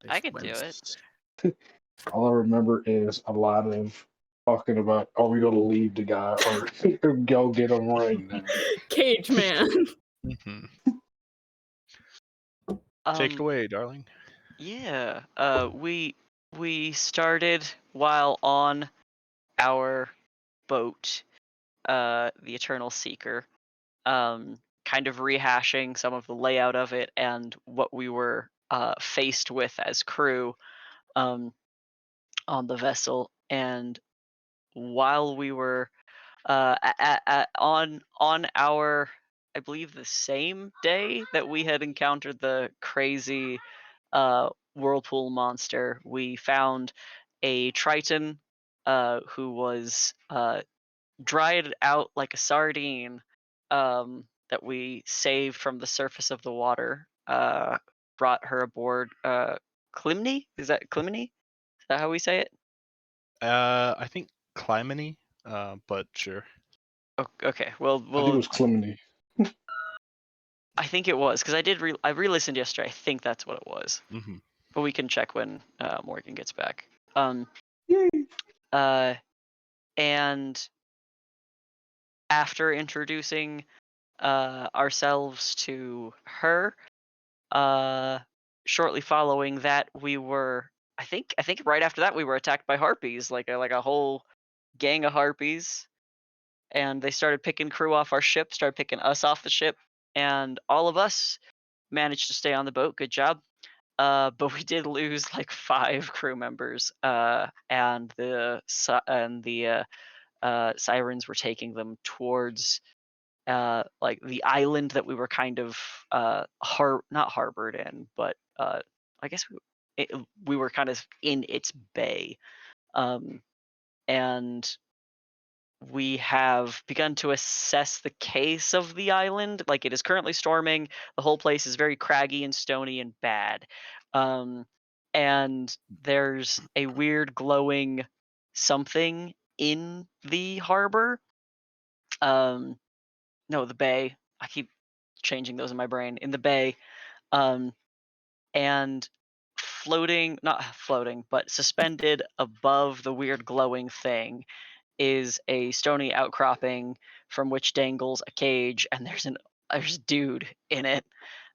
I could do it. All I remember is a lot of talking about, are we going to leave the guy or go get him right now? Cage man. Mm-hmm. Take it Um, away, darling. yeah. We started while on our boat, the Eternal Seeker. Kind of rehashing some of the layout of it and what we were faced with as crew um, on the vessel. And while we were on our, I believe the same day that we had encountered the crazy whirlpool monster, we found a Triton who was dried out like a sardine, that we saved from the surface of the water. Brought her aboard. Clymne? Is that Clymne? Is that how we say it? I think Clymene, but sure. Okay. Well, I think it was Clemeny. I think it was because I re-listened yesterday. I think that's what it was, Mm-hmm. but we can check when Morgan gets back. Yay! And after introducing ourselves to her, shortly following that, we were. I think right after that we were attacked by harpies, like a whole gang of harpies, and they started picking crew off our ship, started picking us off the ship, and all of us managed to stay on the boat. Good job. But we did lose like 5 crew members, and the sirens were taking them towards like the island that we were kind of not harbored in, but I guess we were kind of in its bay, and we have begun to assess the case of the island. Like, it is currently storming. The whole place is very craggy and stony and bad. And there's a weird glowing something in the harbor. No, the bay. I keep changing those in my brain. In the bay. And not floating, but suspended above the weird glowing thing is a stony outcropping from which dangles a cage, and there's a dude in it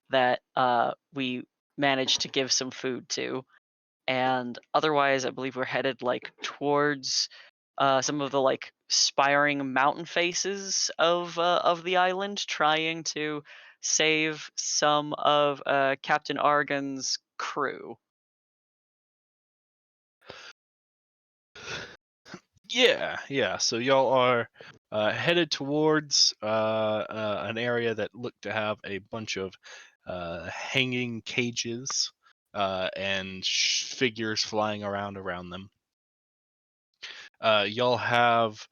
that we managed to give some food to. And otherwise, I believe we're headed like towards some of the like spiring mountain faces of the island, trying to save some of Captain Argon's crew. Yeah. So y'all are headed towards an area that looked to have a bunch of hanging cages and figures flying around them. Y'all have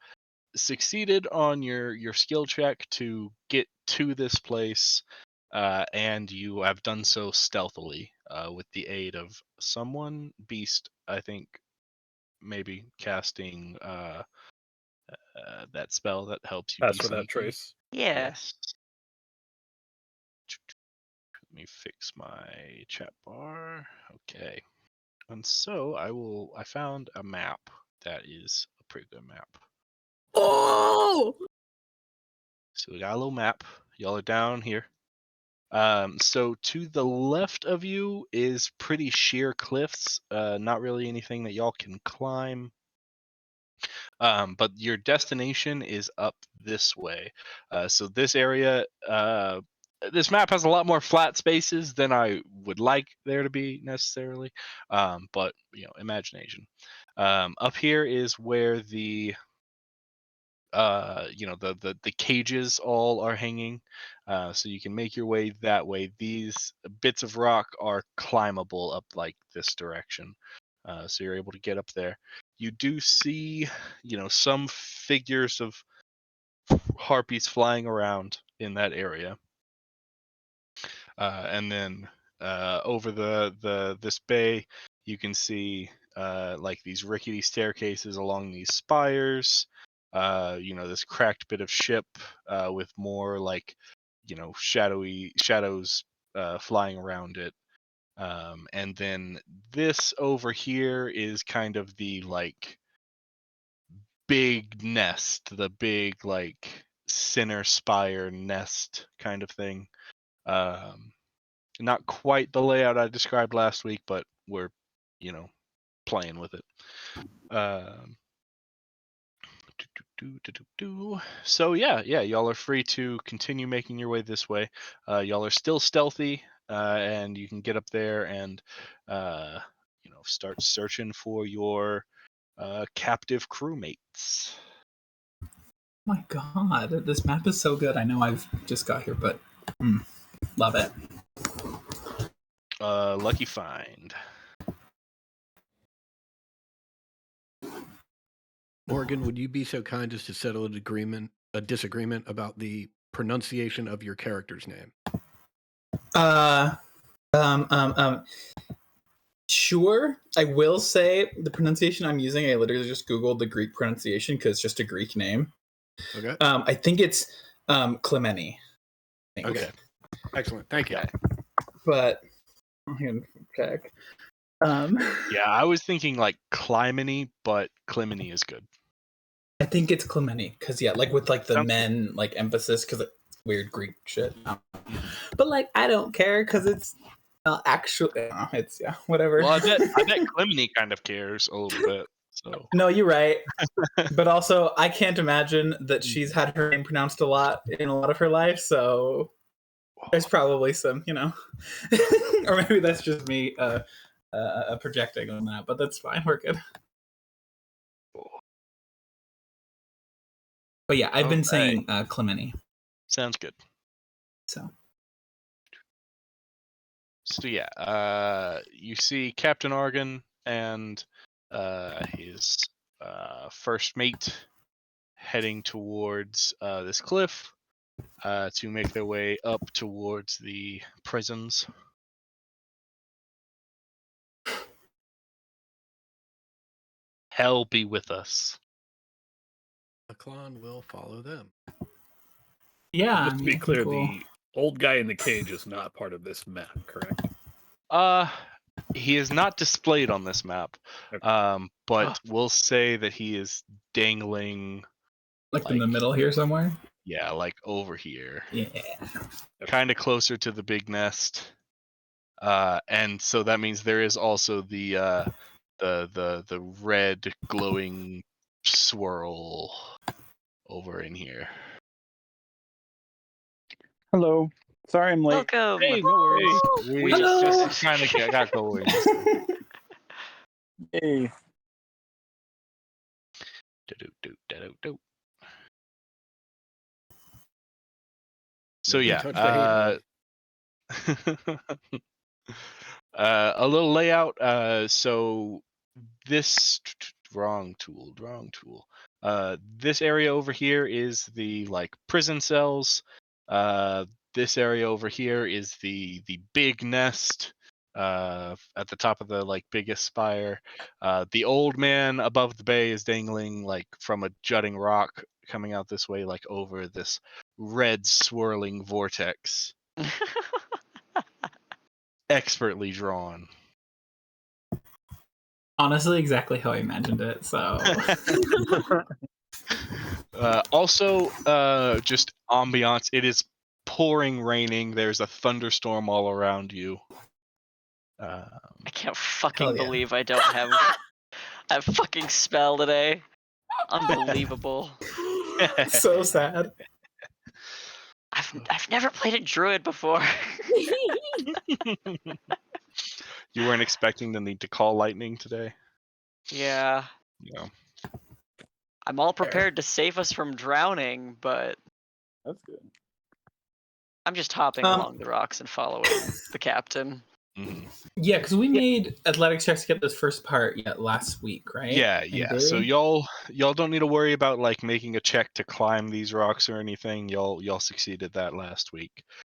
succeeded on your skill check to get to this place, and you have done so stealthily with the aid of someone, Beast, I think, maybe casting that spell that helps you That's be for that sneaky. trace. Yeah. Yes. Let me fix my chat bar. Okay. And so I found a map that is a pretty good map. Oh! So we got a little map. Y'all are down here. So to the left of you is pretty sheer cliffs. Not really anything that y'all can climb. But your destination is up this way. So this area, this map has a lot more flat spaces than I would like there to be necessarily. But imagination. Up here is where the the cages all are hanging, so you can make your way that way. These bits of rock are climbable up like this direction, so you're able to get up there. You do see some figures of harpies flying around in that area, and then over this bay you can see like these rickety staircases along these spires. This cracked bit of ship with more like shadows flying around it, and then this over here is kind of the like big nest, the big like center spire nest kind of thing. Not quite the layout I described last week, but we're, playing with it. So yeah, y'all are free to continue making your way this way. Y'all are still stealthy, and you can get up there and start searching for your captive crewmates. My God, this map is so good. I know I've just got here, but love it. Lucky find. Morgan, would you be so kind as to settle a disagreement about the pronunciation of your character's name? Sure. I will say the pronunciation I'm using, I literally just Googled the Greek pronunciation because it's just a Greek name. Okay. I think it's Clemeni. Okay. Excellent. Thank you. Okay. But I'm gonna check. Yeah, I was thinking like Clymene, but Clemeni is good. I think it's Clemeni because like with like the Sounds men like emphasis because it's weird Greek shit. But like I don't care because it's actually it's whatever. Well, I bet Clemeni kind of cares a little bit. So No, you're right. But also, I can't imagine that she's had her name pronounced a lot in a lot of her life. So there's probably some, or maybe that's just me projecting on that. But that's fine. We're good. But yeah, I've been saying Clemeni. sounds good. So yeah, you see Captain Argon and his first mate heading towards this cliff to make their way up towards the prisons. Hell be with us. The clan will follow them. yeah, Just to be clear, the old guy in the cage is not part of this map, correct? He is not displayed on this map, Okay. but we'll say that he is dangling. like in the middle here somewhere. Yeah, like over here. Yeah. Kind of closer to the big nest. And so that means there is also the red glowing swirl over in here. Hello. Sorry I'm late. Welcome. Hey, no worries. We Hello. just kind of got going. Hey. Do-do-do-do-do-do. So Nobody yeah, touched the hate a little layout. So this wrong tool. This area over here is the like prison cells. This area over here is the big nest. At the top of the like biggest spire. The old man above the bay is dangling like from a jutting rock coming out this way, like over this red swirling vortex. Expertly drawn. Honestly, exactly how I imagined it. So Also, just ambiance. It is pouring raining. There's a thunderstorm all around you. I can't fucking Hell yeah. believe I don't have a fucking spell today. Unbelievable. so sad. I've never played a druid before. You weren't expecting the need to call lightning today? Yeah. No. I'm all prepared to save us from drowning, but That's good. I'm just hopping along the rocks and following the captain. Mhm. Yeah, because we made athletics checks to get this first part last week, right? Yeah, In yeah. So theory? y'all don't need to worry about like making a check to climb these rocks or anything. Y'all succeeded that last week.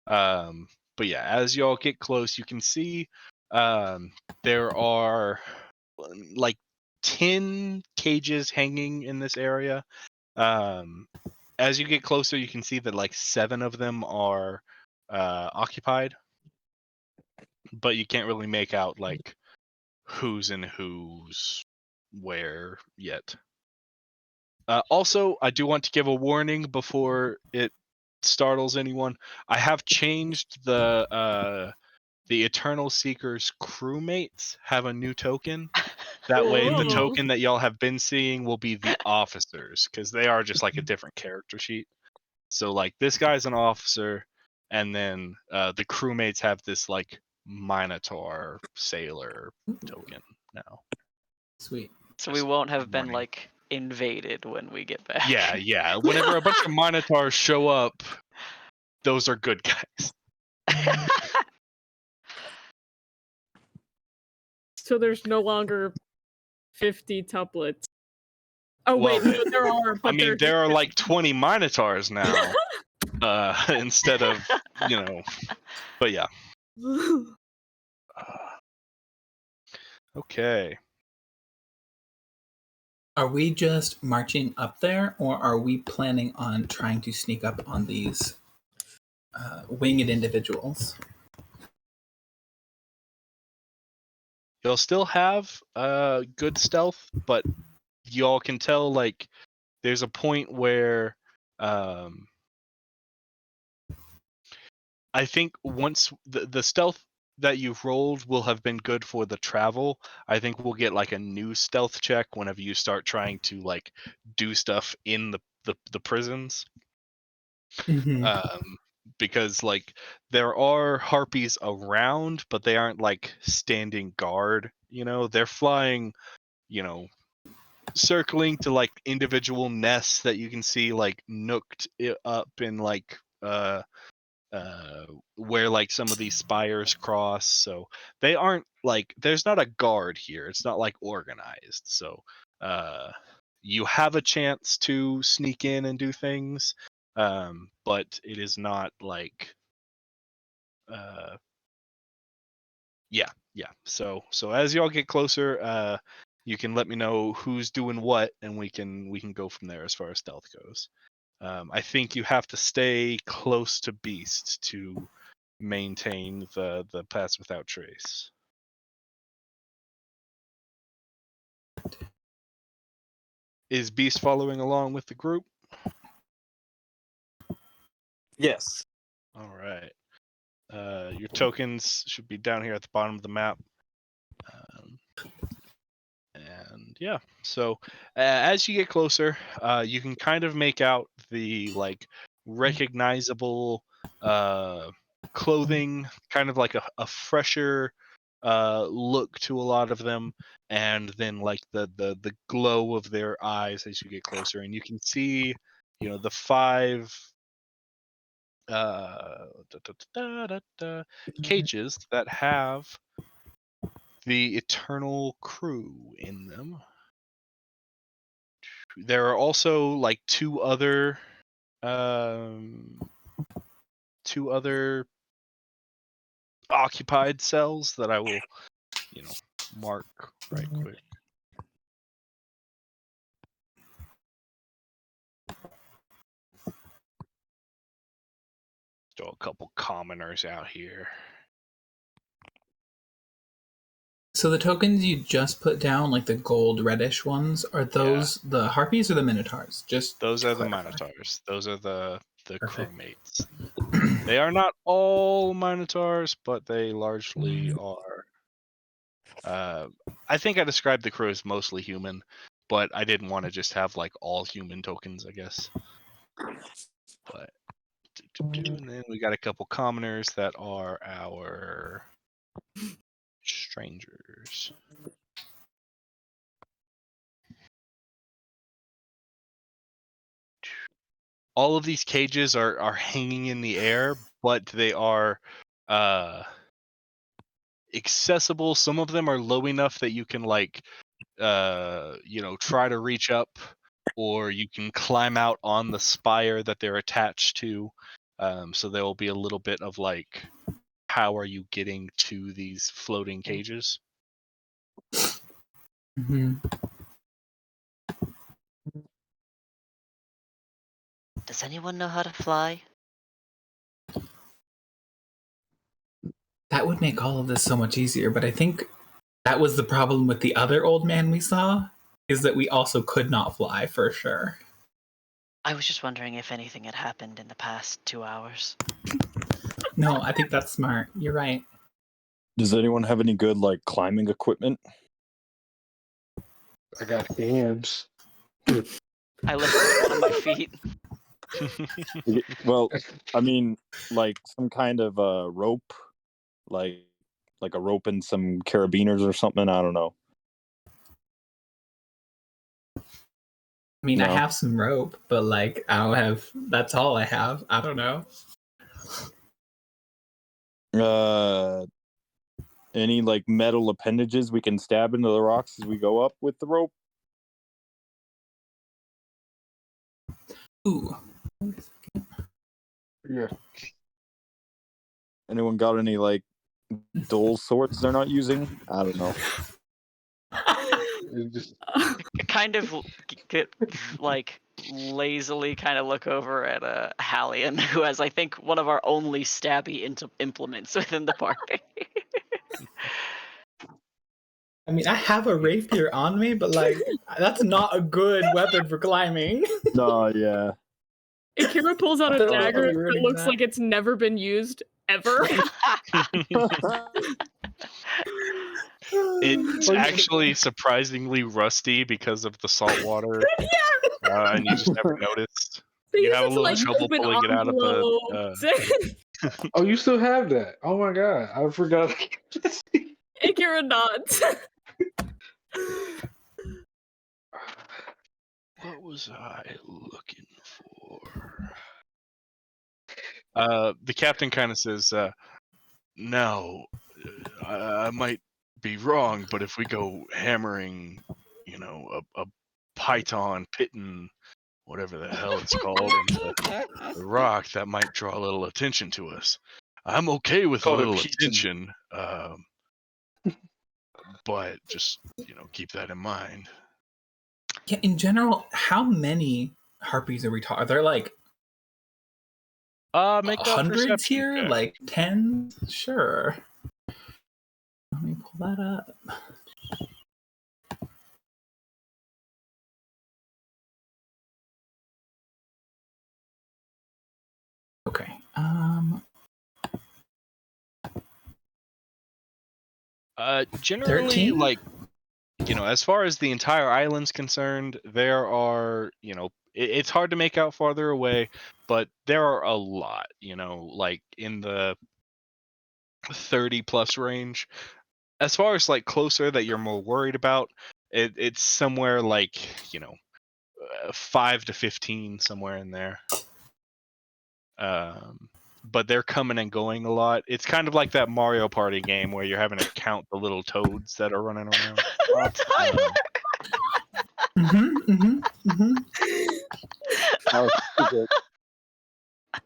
But yeah, as y'all get close, you can see there are like 10 cages hanging in this area. As you get closer, you can see that like 7 of them are occupied, but you can't really make out like who's in who's where yet. Also, I do want to give a warning before it startles anyone. I have changed the Eternal Seekers crewmates have a new token. That way, the Whoa. token that y'all have been seeing will be the officers, because they are just like a different character sheet. So like this guy's an officer, and then the crewmates have this like Minotaur sailor token now. Sweet. So we Just won't have been warning. like invaded when we get back. Yeah. Whenever a bunch of Minotaurs show up, those are good guys. So there's no longer 50 tuplets. Oh Well, wait, no, there are. But I mean, there are like 20 Minotaurs now, instead of, but yeah. Okay. Are we just marching up there, or are we planning on trying to sneak up on these winged individuals? You'll still have good stealth, but y'all can tell like there's a point where I think once the stealth that you've rolled will have been good for the travel. I think we'll get like a new stealth check whenever you start trying to like do stuff in the prisons. Because like there are harpies around, but they aren't like standing guard, they're flying, circling to like individual nests that you can see like nooked up in like where like some of these spires cross. So they aren't like, there's not a guard here, it's not like organized. So you have a chance to sneak in and do things, but it is not like yeah. So as y'all get closer, you can let me know who's doing what, and we can go from there as far as stealth goes. I think you have to stay close to Beast to maintain the pass without trace. Is Beast following along with the group? Yes. All right. Your tokens should be down here at the bottom of the map. And yeah, so as you get closer, you can kind of make out the like recognizable clothing, kind of like a fresher look to a lot of them, and then like the glow of their eyes as you get closer, and you can see, the 5 cages that have the Eternal Crew in them. There are also like two other occupied cells that I will, mark right quick. Throw a couple commoners out here. So the tokens you just put down, like the gold reddish ones, are those the harpies or the minotaurs? Just those are the clarify. minotaurs. Those are the Perfect. crewmates. They are not all minotaurs, but they largely are. I think I described the crew as mostly human, but I didn't want to just have like all human tokens, I guess. But and then we got a couple commoners that are our strangers. All of these cages are hanging in the air, but they are accessible. Some of them are low enough that you can like try to reach up, or you can climb out on the spire that they're attached to. So there will be a little bit of like, how are you getting to these floating cages? Does anyone know how to fly? That would make all of this so much easier, but I think That was the problem with the other old man we saw, is that we also could not fly for sure. I was just wondering if anything had happened in the past 2 hours. No, I think that's smart. You're right. Does anyone have any good like climbing equipment? I got hands. I lifted one of my feet. Well, I mean, like some kind of rope, like a rope and some carabiners or something. I don't know. I mean, I No. have some rope, but like I don't have. That's all I have. I don't know. Any like metal appendages we can stab into the rocks as we go up with the rope? Ooh. Yeah. Anyone got any like dull swords they're not using? I don't know. It just Kind of get like lazily kind of look over at Hallian, who has, I think, one of our only stabby implements within the party. I mean, I have a rapier on me, but like that's not a good weapon for climbing. No, yeah. Akira pulls out I a don't know if dagger I'll be that ruining looks that. like it's never been used ever. It's actually surprisingly rusty because of the salt water, and you just never noticed. They You use have a it to, little like, trouble open pulling it out of the. envelopes. oh, you still have that? Oh my god, I forgot. Akira nods. What was I looking for? The captain kind of says, "Now, I might be wrong, but if we go hammering, you know, a python pitting, whatever the hell it's called, into the rock, that might draw a little attention to us. I'm okay with a Called a little pigeon. attention, but just keep that in mind." Yeah, in general, how many harpies are we talking? Are there like Make a hundreds perception here? check. Like 10? Sure. Let me pull that up. Okay. Generally, 13? like, as far as the entire island's concerned, there are, it's hard to make out farther away, but there are a lot, like in the 30 plus range. As far as like closer that you're more worried about, it's somewhere like, 5 to 15, somewhere in there. But they're coming and going a lot. It's kind of like that Mario Party game where you're having to count the little toads that are running around. Oh, stupid.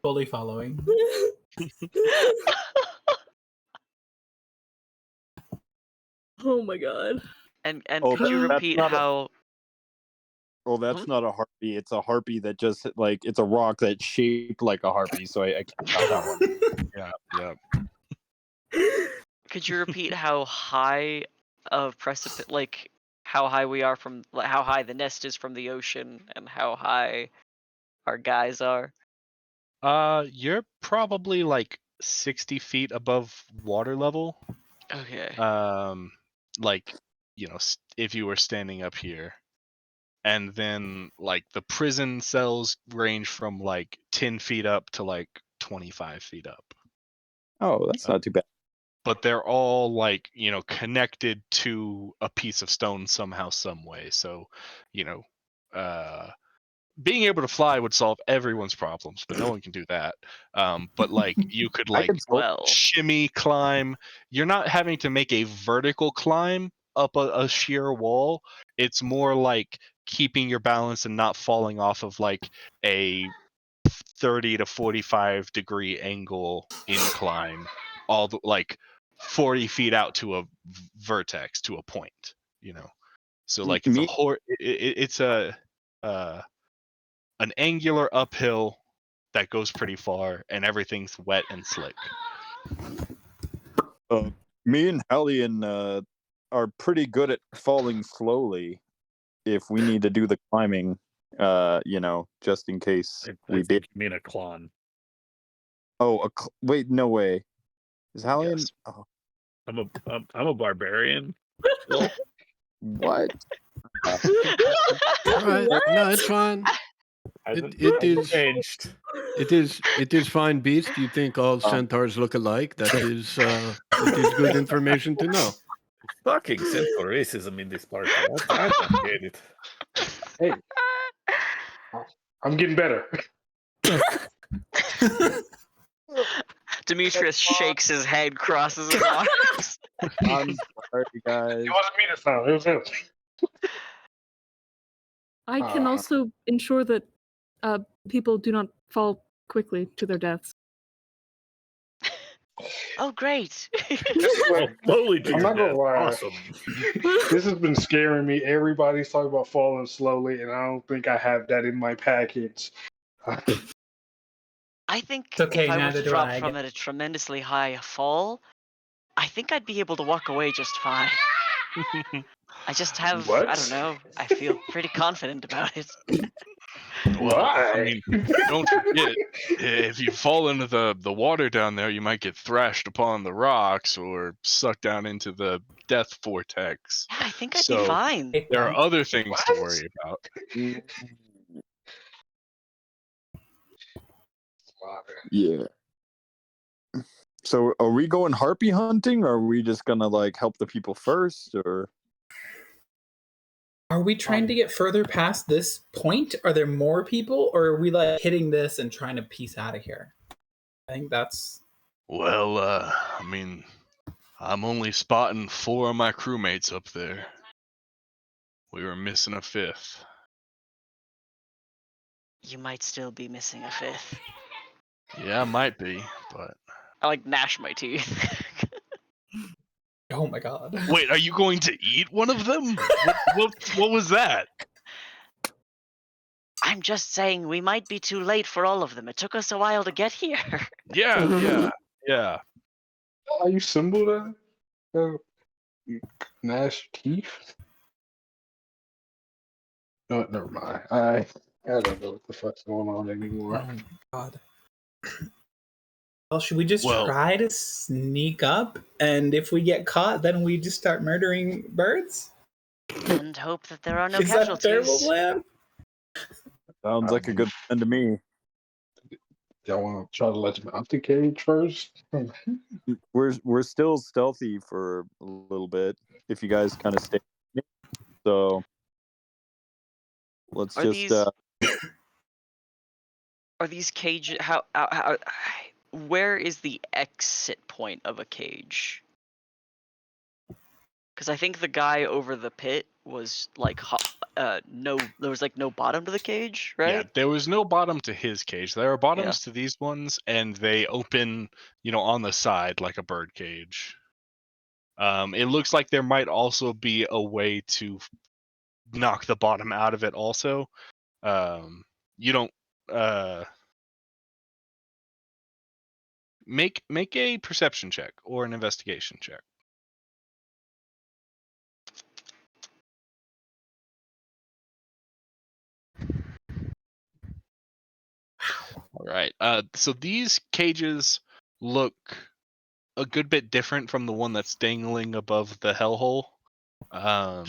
Fully following. Oh my god. And Oh, could you that's repeat not a- how? Oh, that's not a harpy. It's a harpy that just like it's a rock that's shaped like a harpy. So I can't count that one. Yeah. Could you repeat how high of precipice, like how high we are from, like, how high the nest is from the ocean, and how high our guys are? You're probably like 60 feet above water level. Okay. Like, if you were standing up here. And then, like, the prison cells range from, like, 10 feet up to, like, 25 feet up. Oh, that's not too bad. But they're all, like, connected to a piece of stone somehow, some way. So, being able to fly would solve everyone's problems, but no one can do that. But, like, you could, like, shimmy, climb. You're not having to make a vertical climb up a sheer wall. It's more like keeping your balance and not falling off of like a 30 to 45 degree angle incline, all the like 40 feet out to a vertex, to a point, so like it's an angular uphill that goes pretty far, and everything's wet and slick. Me and Hallian are pretty good at falling slowly if we need to do the climbing, just in case I we think did. you mean a clon. Oh, wait, no way. Is Hallian? Yes. Oh, I'm a barbarian. what? All right. No, it's fine. It is changed. it is fine, Beast. You think all centaurs look alike? That is it is good information to know. Fucking simple racism in this party. I don't get it. Hey, I'm getting better. Demetrius shakes his head, crosses his arms. I'm sorry, guys. It wasn't me this time. It was him. I can also ensure that people do not fall quickly to their deaths. Oh, great. Slowly to I'm your not gonna death. lie. Awesome. This has been scaring me. Everybody's talking about falling slowly, and I don't think I have that in my package. I think It's okay, if I were neither to do drop I. from a tremendously high fall, I think I'd be able to walk away just fine. I just have, I don't What? know, I feel pretty confident about it. Well, I Why? mean, don't forget, if you fall into the water down there, you might get thrashed upon the rocks or sucked down into the death vortex. Yeah, I think I'd be So fine. there are other things to What? worry about. Yeah. So are we going harpy hunting, or are we just gonna help the people first, or? Are we trying to get further past this point? Are there more people, or are we hitting this and trying to piece out of here? I think that's. Well, I mean, I'm only spotting 4 of my crewmates up there. We were missing a 5th. You might still be missing a 5th. Yeah, might be, but I gnash my teeth. Oh my god. wait, are you going to eat one of them? What was that? I'm just saying we might be too late for all of them. It took us a while to get here. Yeah. Are you symbol that? You gnash teeth? No, never mind. I don't know what the fuck's going on anymore. Oh my god. Well, should we just Well- try to sneak up? And if we get caught, then we just start murdering birds? And hope that there are no Is that a terrible casualties. plan? Sounds like a good plan to me. Y'all want to try to let them out the cage first? We're still stealthy for a little bit if you guys kind of stay. So let's Are just. Are these cages? How? Where is the exit point of a cage? Because I think the guy over the pit was no. There was no bottom to the cage, right? Yeah, there was no bottom to his cage. There are bottoms to these ones, and they open, on the side like a bird cage. It looks like there might also be a way to knock the bottom out of it. Also, you don't make a perception check or an investigation check. All right. So these cages look a good bit different from the one that's dangling above the hellhole. That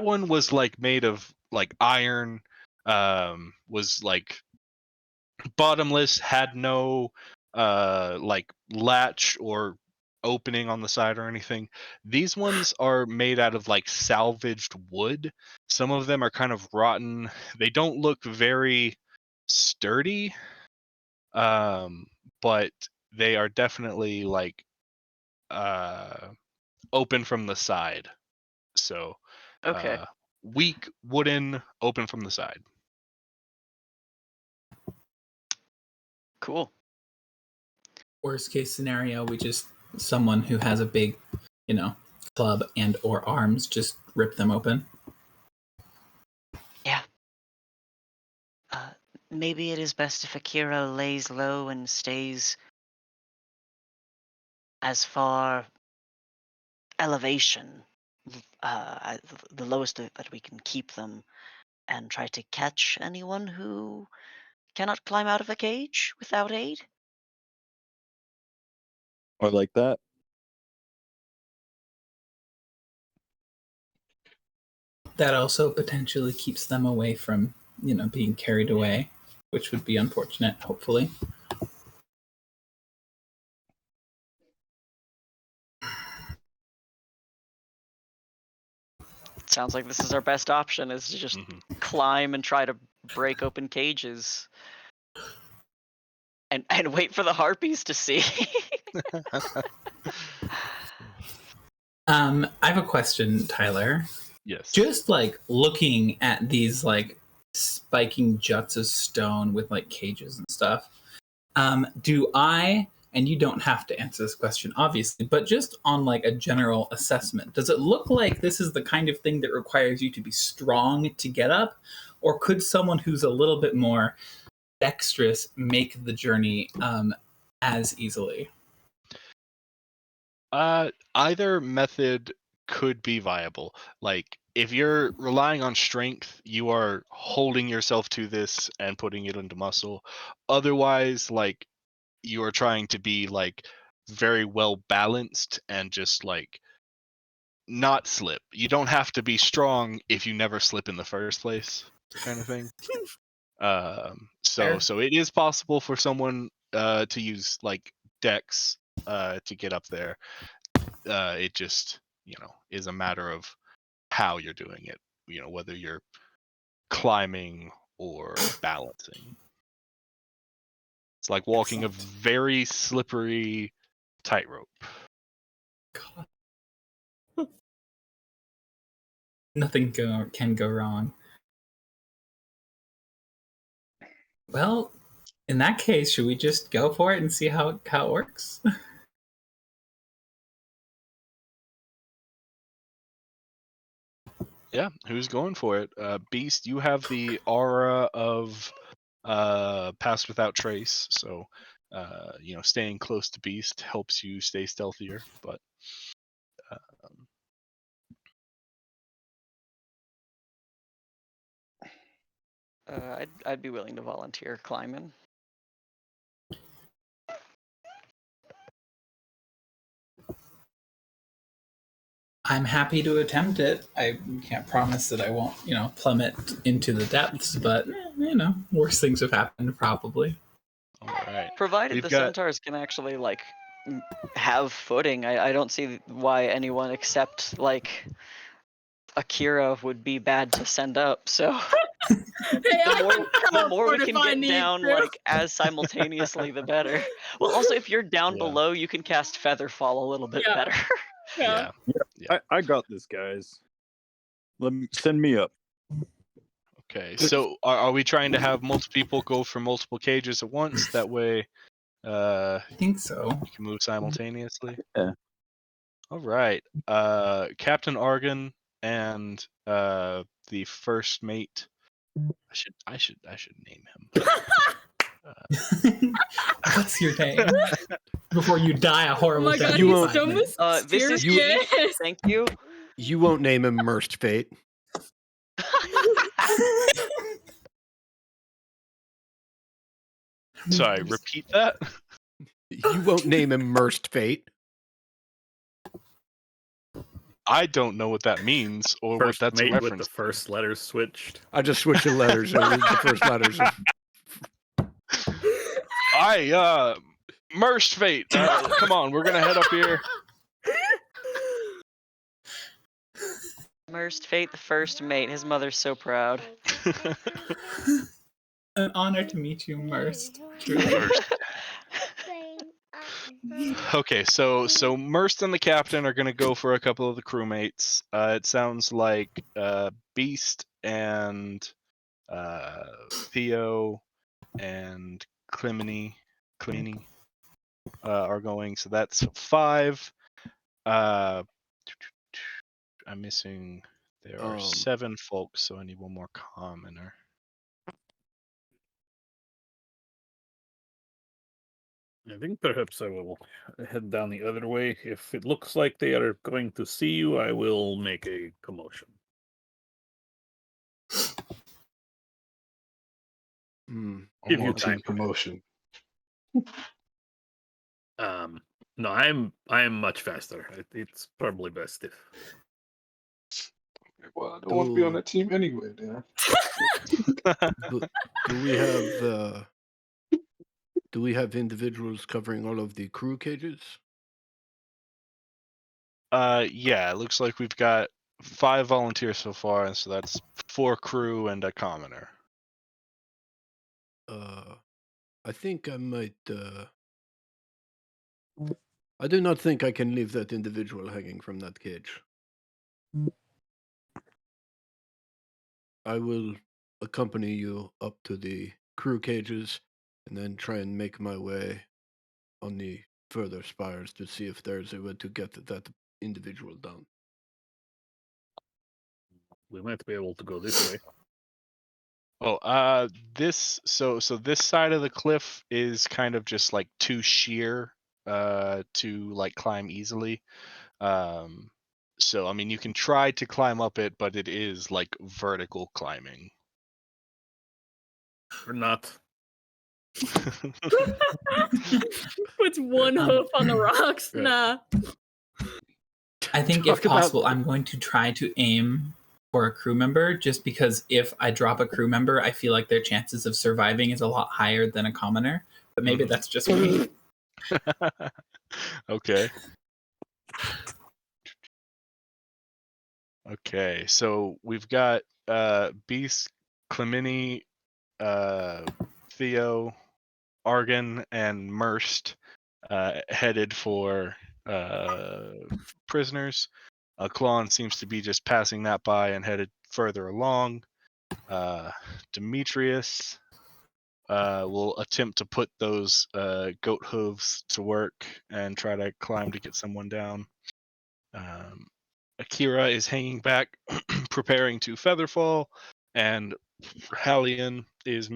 one was made of iron. Was bottomless, had no latch or opening on the side or anything. These ones are made out of salvaged wood. Some of them are kind of rotten. They don't look very sturdy, but they are definitely open from the side. So Okay. weak wooden, open from the side. Cool. Worst case scenario, we just someone who has a big, club and or arms, just rip them open. Yeah. Maybe it is best if Akira lays low and stays as far elevation, the lowest that we can keep them, and try to catch anyone who cannot climb out of a cage without aid? Or like that. That also potentially keeps them away from, being carried away, which would be unfortunate, hopefully. Sounds like this is our best option, is to just climb and try to break open cages. And wait for the harpies to see. I have a question, Tyler. Yes. Just like looking at these like spiking juts of stone with like cages and stuff, do I, and you don't have to answer this question obviously, but just on like a general assessment, does it look like this is the kind of thing that requires you to be strong to get up, or could someone who's a little bit more dexterous make the journey as easily? Either method could be viable. Like, if you're relying on strength, you are holding yourself to this and putting it into muscle. Otherwise, like, you are trying to be like very well balanced and just like not slip. You don't have to be strong if you never slip in the first place, kind of thing. So it is possible for someone to use like dex to get up there. It just, is a matter of how you're doing it, whether you're climbing or balancing. It's like walking a very slippery tightrope. God. Nothing can go wrong. Well, in that case, should we just go for it and see how it works? Yeah, who's going for it? Beast, you have the aura of Pass Without Trace, so staying close to Beast helps you stay stealthier, but I'd be willing to volunteer climbing. I'm happy to attempt it. I can't promise that I won't, plummet into the depths, but worse things have happened probably. all right. Provided the centaurs can actually like have footing, I don't see why anyone except like Akira would be bad to send up. So the more we can get down like as simultaneously, the better. Well, also if you're down below, you can cast Featherfall a little bit better. Yeah. I got this, guys. Send me up. Okay, so are we trying to have multiple people go for multiple cages at once? That way, I think so. You can move simultaneously. Yeah. All right. Captain Argon and the first mate. I should name him. What's your name? Before you die a horrible death. God, You he's won't- so mysterious. This is thank you. You won't name him Immersed Fate. Sorry, repeat that. You won't name him Immersed Fate. I don't know what that means or First what that's a mate with reference. the first letters switched. I just switched the letters. It was the first letters. Immersed Fate. Come on, we're gonna head up here. Immersed Fate, the first mate. His mother's so proud. An honor to meet you, Merst. Okay, so Merst and the captain are gonna go for a couple of the crewmates. It sounds like Beast and Theo and Clemeny are going. So that's 5. I'm missing. There are 7 folks, so I need one more commoner. I think perhaps I will head down the other way. If it looks like they are going to see you, I will make a commotion. I Give you want to see time. the promotion. No, I am much faster. It's probably best if. Well, I don't want to be on Do, that team anyway, Dan. do we have individuals covering all of the crew cages? Yeah, it looks like we've got 5 volunteers so far, and so that's 4 crew and a commoner. I think I might. I do not think I can leave that individual hanging from that cage. I will accompany you up to the crew cages and then try and make my way on the further spires to see if there's a way to get that individual down. We might be able to go this way. Oh, this this side of the cliff is kind of just like too sheer to like climb easily. So I mean you can try to climb up it, but it is like vertical climbing. Or not. Puts one hoof on the rocks. Right. Nah. I think Talk if about- possible, I'm going to try to aim for a crew member, just because if I drop a crew member, I feel like their chances of surviving is a lot higher than a commoner. But maybe that's just me. Okay. Okay, so we've got Beast, Clemini, Theo, Argon, and Merst headed for prisoners. Klon seems to be just passing that by and headed further along. Demetrius will attempt to put those goat hooves to work and try to climb to get someone down. Akira is hanging back, preparing to featherfall, and Hallian is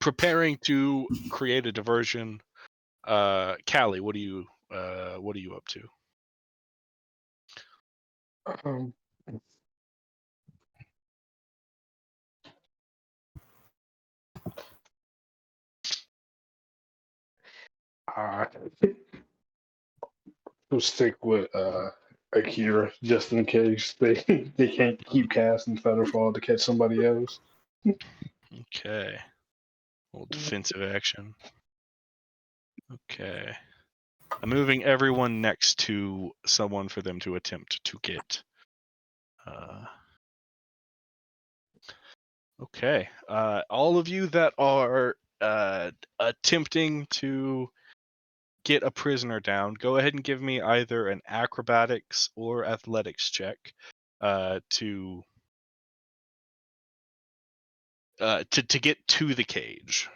preparing to create a diversion. Callie, what are you up to? Um, we'll stick with Akira just in case they can't keep casting Featherfall to catch somebody else. Okay. Little defensive action. Okay. I'm moving everyone next to someone for them to attempt to get. Okay. All of you that are attempting to get a prisoner down, go ahead and give me either an acrobatics or athletics check to get to the cage.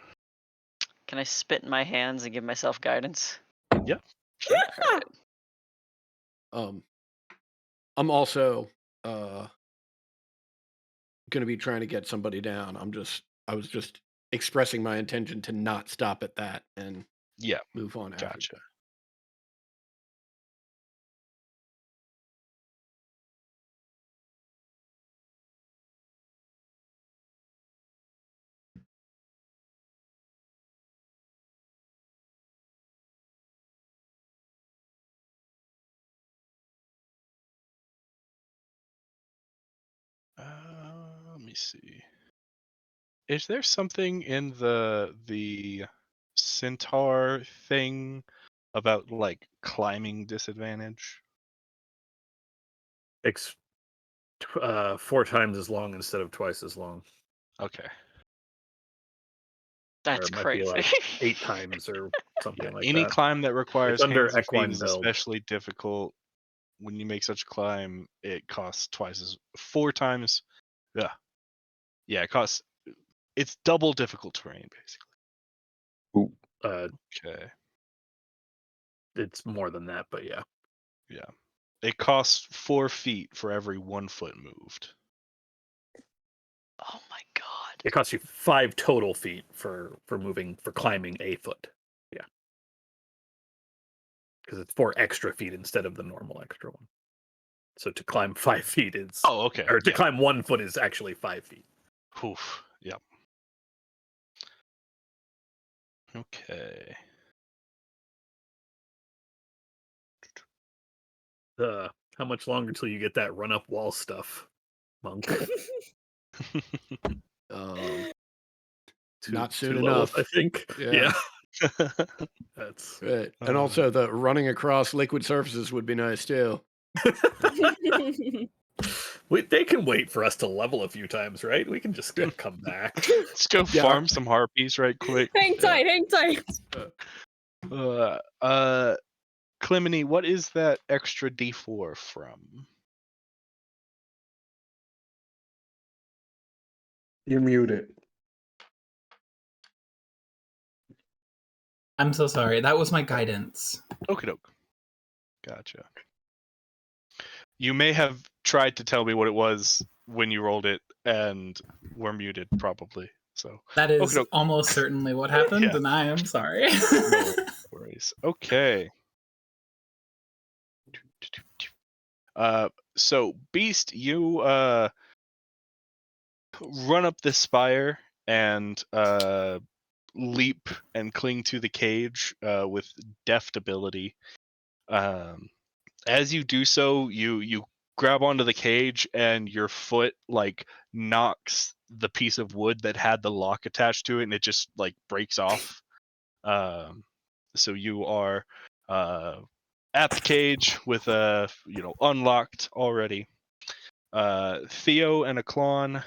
Can I spit in my hands and give myself guidance? Yep. Alright. I'm also going to be trying to get somebody down. I was just expressing my intention to not stop at that and Yeah. move on after Gotcha. that. Let me see. Is there something in the centaur thing about like climbing disadvantage? It's 4 times as long instead of twice as long. Okay. That's it might crazy. be like 8 times or something Yeah. like Any that. climb that requires It's under hands and feet equine is build. especially difficult. When you make such a climb, it costs 4 times. Yeah. Yeah, it's double difficult terrain basically. Okay. It's more than that, but yeah. Yeah. It costs 4 feet for every 1 foot moved. Oh my god. It costs you 5 total feet for climbing a foot. because it's 4 extra feet instead of the normal extra one. So to climb 5 feet is, Oh, okay. or to yeah. climb 1 foot is actually 5 feet. Oof. Yep. Okay. How much longer till you get that run up wall stuff, Monk? Um, Too- Not soon too low, enough. I think. Yeah. That's right. And also the running across liquid surfaces would be nice too. they can wait for us to level a few times, right? We can just come back. Let's go Yeah. farm some harpies right quick. Hang tight, hang tight. Clemeny, what is that extra D4 from? You're muted. I'm so sorry. That was my guidance. Okie doke. Gotcha. You may have tried to tell me what it was when you rolled it and were muted, probably. So That is Okey-doke. almost certainly what happened, Yeah. and I am sorry. no worries. Okay. So Beast, you run up the spire and leap and cling to the cage with deft ability. As you do so, you grab onto the cage and your foot like knocks the piece of wood that had the lock attached to it, and it just like breaks off. So you are at the cage with unlocked already. Theo and Aklon,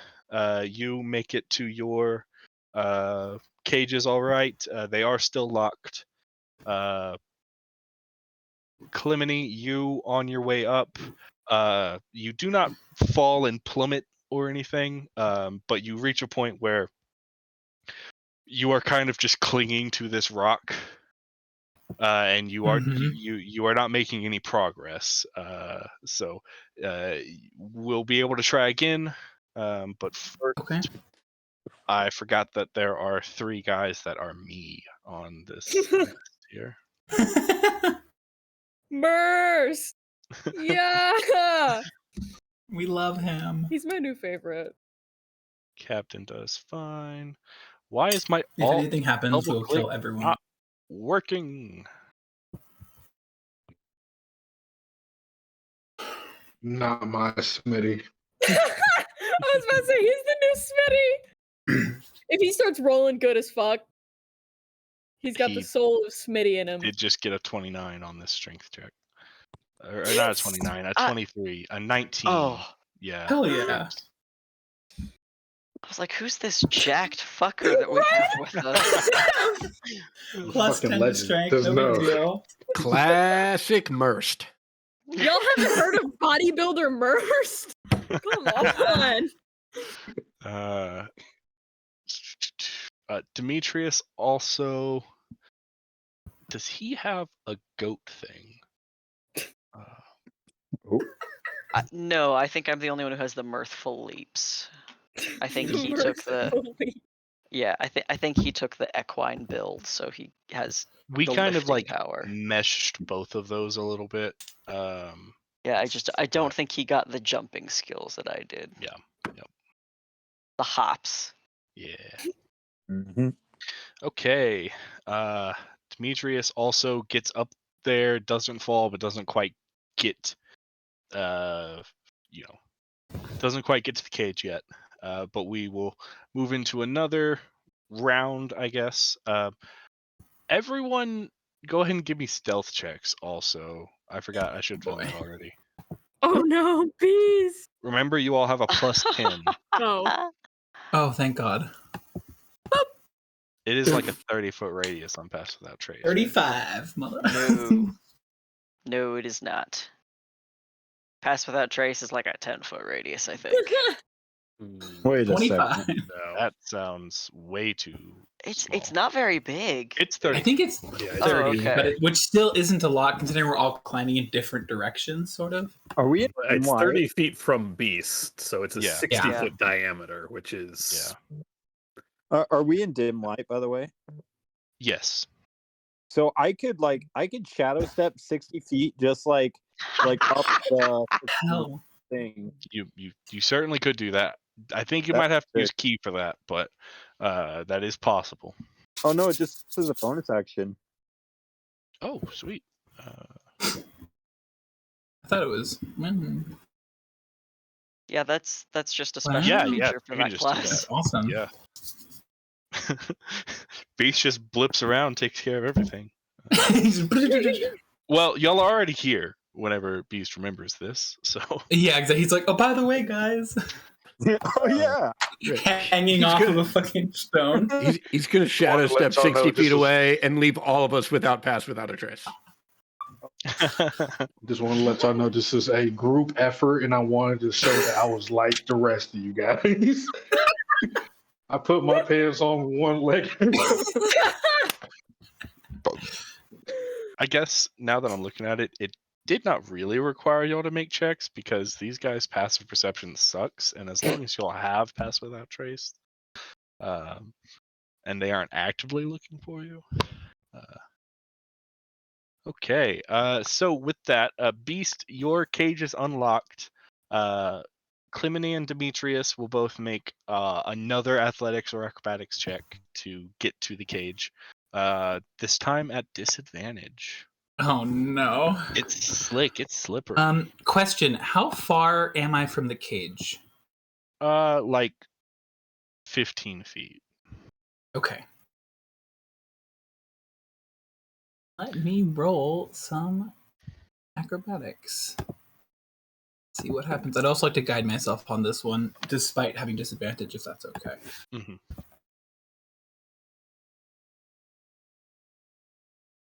you make it to your cages all right. They are still locked. Clemeny, you on your way up, you do not fall and plummet or anything, but you reach a point where you are kind of just clinging to this rock, and you are Mhm. you are not making any progress. So we'll be able to try again, but first, Okay. I forgot that there are 3 guys that are me on this list here. Burst! Yeah! We love him. He's my new favorite. Captain does fine. Why is my If alt anything happens, double we'll click kill everyone. not working? Not my Smitty. I was about to say, he's the new Smitty! If he starts rolling good as fuck, he's got the He soul of Smitty in him. Did just get a 29 on this strength check. Or not a 29, a 23, a 19. Oh, Yeah. Hell yeah. I was like, who's this jacked fucker that we have with us? Plus Fucking 10 to legend. strength, Doesn't no big know. deal. Classic Merst. Y'all haven't heard of bodybuilder Merst? Come on. Demetrius also, does he have a goat thing? No, I think I'm the only one who has the mirthful leaps. I think he took the Mercifully. yeah. I think he took the equine build, so he has We the kind of lifting like power. meshed both of those a little bit. Yeah, I don't think he got the jumping skills that I did. Yeah. Yep. The hops. Yeah. Mhm. Okay. Demetrius also gets up there, doesn't fall, but doesn't quite get doesn't quite get to the cage yet. But we will move into another round, I guess. Everyone go ahead and give me stealth checks also. I forgot I should have done that already. Oh no, bees! Remember, you all have a plus 10. Oh. Oh, thank God. It is like a 30-foot radius on Pass Without Trace. 35, mother. No. No, it is not. Pass Without Trace is like a 10-foot radius, I think. Wait a 25. second. No. That sounds way too It's small. not very big. It's I 30. think it's Yeah, 30, Oh, okay. but which still isn't a lot considering we're all climbing in different directions, sort of. Are we in It's wide? 30 feet from Beast, so it's a Yeah. 60-foot diameter, which is Yeah. Are we in dim light, by the way? Yes. So I could shadow step 60 feet, just like up the Hell. thing. You certainly could do that. I think you That's might have to sick. use key for that, but that is possible. Oh no, it just is a bonus action. Oh, sweet. I thought it was. Yeah, that's just a Wow. special Yeah, feature for you can that just do class. Awesome. Yeah. Beast just blips around, takes care of everything. Well, y'all are already here whenever Beast remembers this, so Yeah, exactly. He's like, oh, by the way, guys, Oh yeah. hanging off of a fucking stone. He's going to shadow Wanna let step y'all know 60 this feet is- away and leave all of us without a trace. Just want to let y'all know this is a group effort, and I wanted to show that I was like the rest of you guys. I put my pants on one leg. I guess now that I'm looking at it, it did not really require y'all to make checks because these guys' passive perception sucks, and as long as y'all have pass without trace, and they aren't actively looking for you. Okay, so with that, Beast, your cage is unlocked. Clemeny and Demetrius will both make another athletics or acrobatics check to get to the cage. This time at disadvantage. Oh no. It's slick. It's slippery. Question: how far am I from the cage? Like 15 feet. Okay. Let me roll some acrobatics. See what happens. I'd also like to guide myself on this one, despite having disadvantage, if that's okay. Mm-hmm.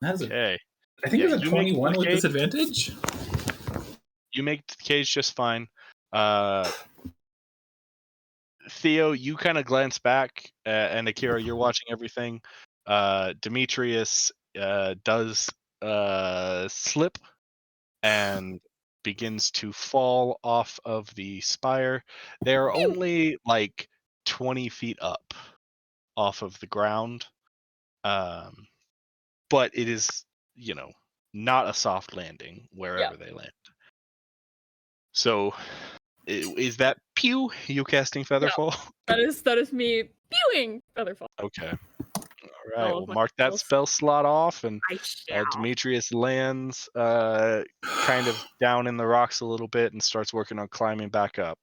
That's Okay. I think Yeah, it's a you make 21 the with cage. disadvantage. You make the cage just fine. Theo, you kind of glance back, and Akira, you're watching everything. Demetrius does slip and begins to fall off of the spire. They're only like 20 feet up off of the ground, but it is, not a soft landing wherever they land. So, is that pew? You casting Featherfall? That is me pewing Featherfall. Okay. All right. All We'll of my mark that spells. spell slot off, and I shall. Demetrius lands kind of down in the rocks a little bit and starts working on climbing back up.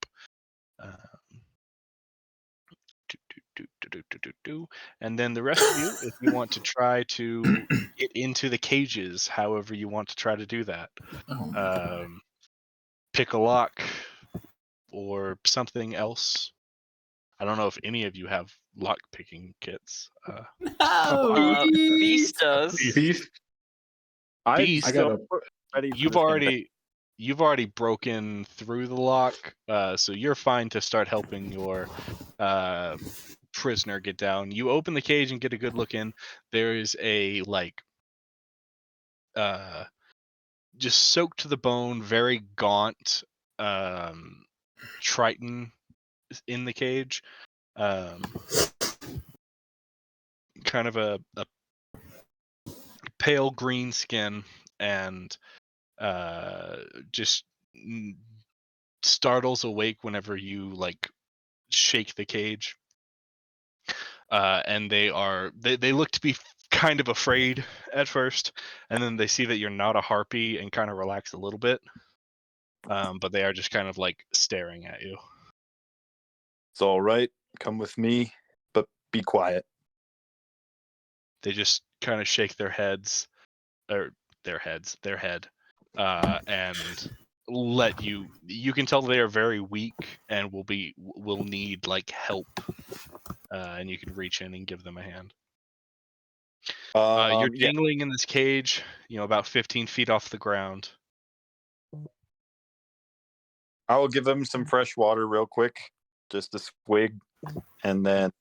And then the rest of you, if you want to try to get into the cages, however you want to try to do that, pick a lock or something else. I don't know if any of you have lock picking kits. No. Beast does. Beast, Beast, I got ready for you've this game. already broken through the lock, so you're fine to start helping your prisoner get down. You open the cage and get a good look in. There is a just soaked to the bone, very gaunt Triton in the cage. Kind of a pale green skin, and just startles awake whenever you shake the cage. And they look to be kind of afraid at first, and then they see that you're not a harpy and kind of relax a little bit. But they are just kind of staring at you. It's all right. Come with me, but be quiet. They just kind of shake their heads, or their head, and let you. You can tell they are very weak and will need help, and you can reach in and give them a hand. You're dangling in this cage, about 15 feet off the ground. I will give them some fresh water real quick, just a swig, and then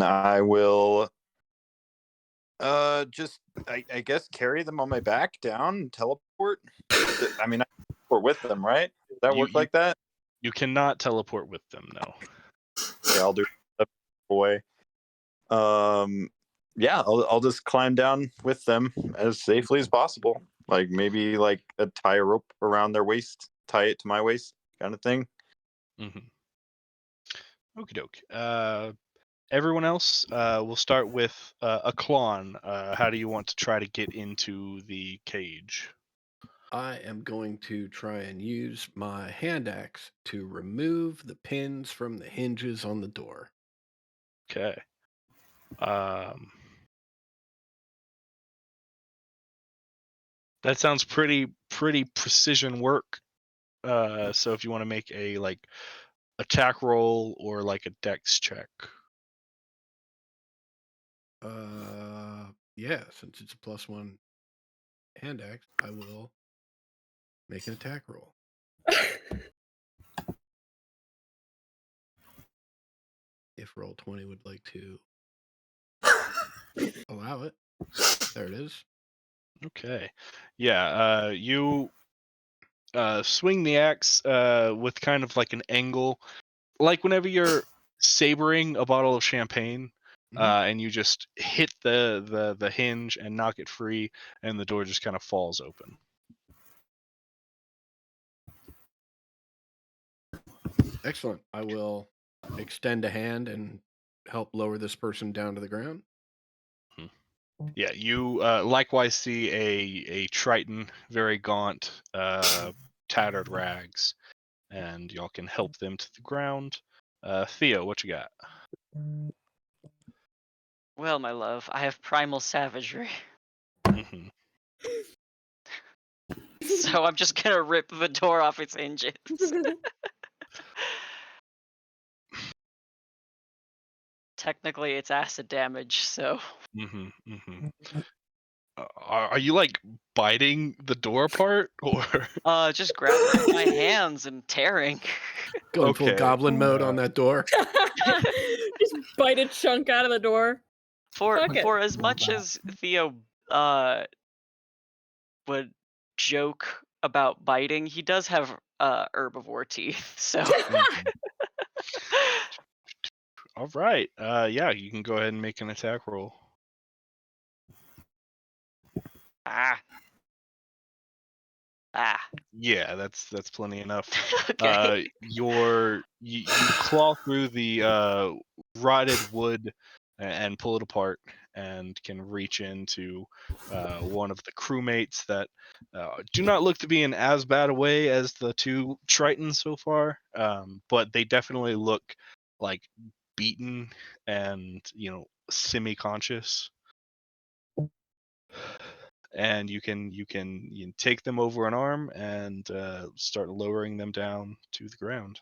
I will just I guess carry them on my back down and teleport. I mean, I teleport with them, right? Does that work like that? You cannot teleport with them, no. Okay, I'll do that, boy. Yeah, I'll just climb down with them as safely as possible. Like maybe like tie a rope around their waist, tie it to my waist, kind of thing. Mm-hmm. Okie doke. Everyone else, we'll start with Aklon. How do you want to try to get into the cage? I am going to try and use my hand axe to remove the pins from the hinges on the door. Okay. That sounds pretty precision work. So if you want to make a like attack roll or like a dex check. Yeah, since it's a +1 hand axe, I will make an attack roll. If Roll20 would like to allow it. There it is. Okay. Yeah, you swing the axe with kind of like an angle, like whenever you're sabering a bottle of champagne, and you just hit the hinge and knock it free, and the door just kind of falls open. Excellent. I will extend a hand and help lower this person down to the ground. Yeah, you likewise see a Triton, very gaunt, tattered rags, and y'all can help them to the ground. Theo, what you got? Well, my love, I have primal savagery. Mm-hmm. So I'm just gonna rip the door off its hinges. Technically, it's acid damage, so. Mm-hmm. Mm-hmm. Are you like biting the door apart, or? Just grabbing it with my hands and tearing. Going full Okay. goblin mode on that door. Just bite a chunk out of the door. Fuck it. For as much as Theo would joke about biting, he does have herbivore teeth, so. Mhm. All right. Yeah, you can go ahead and make an attack roll. Ah. Yeah, that's plenty enough. Okay. You claw through the rotted wood and pull it apart, and can reach into one of the crewmates that do not look to be in as bad a way as the two Tritons so far, but they definitely look like beaten and semi-conscious. And you can take them over an arm and start lowering them down to the ground.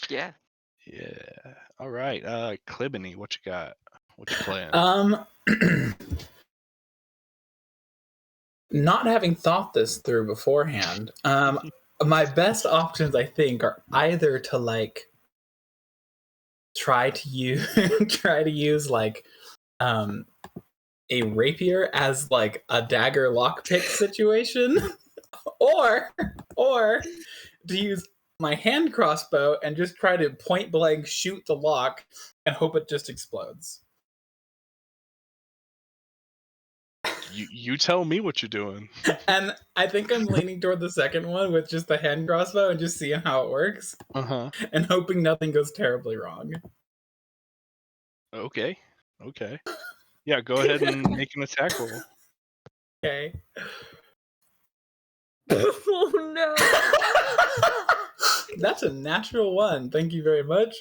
Yeah. Yeah. All right. Klibany, what you got? What you playing? Not having thought this through beforehand, my best options I think are either to like try to use like a rapier as like a dagger lockpick situation, or to use my hand crossbow and just try to point blank shoot the lock and hope it just explodes. You tell me what you're doing. And I think I'm leaning toward the second one with just the hand crossbow and just seeing how it works. And hoping nothing goes terribly wrong. Okay. Yeah, go ahead and make an attack roll. Okay. Oh no. That's a natural one. Thank you very much.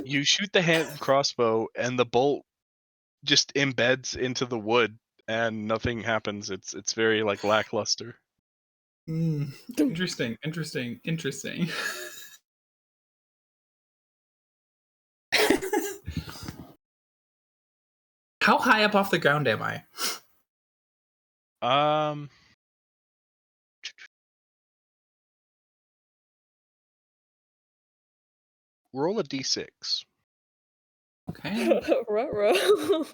You shoot the hand crossbow and the bolt just embeds into the wood and nothing happens. It's very like lackluster. Interesting. How high up off the ground am I? Roll a d6. Okay. Ruh-roh.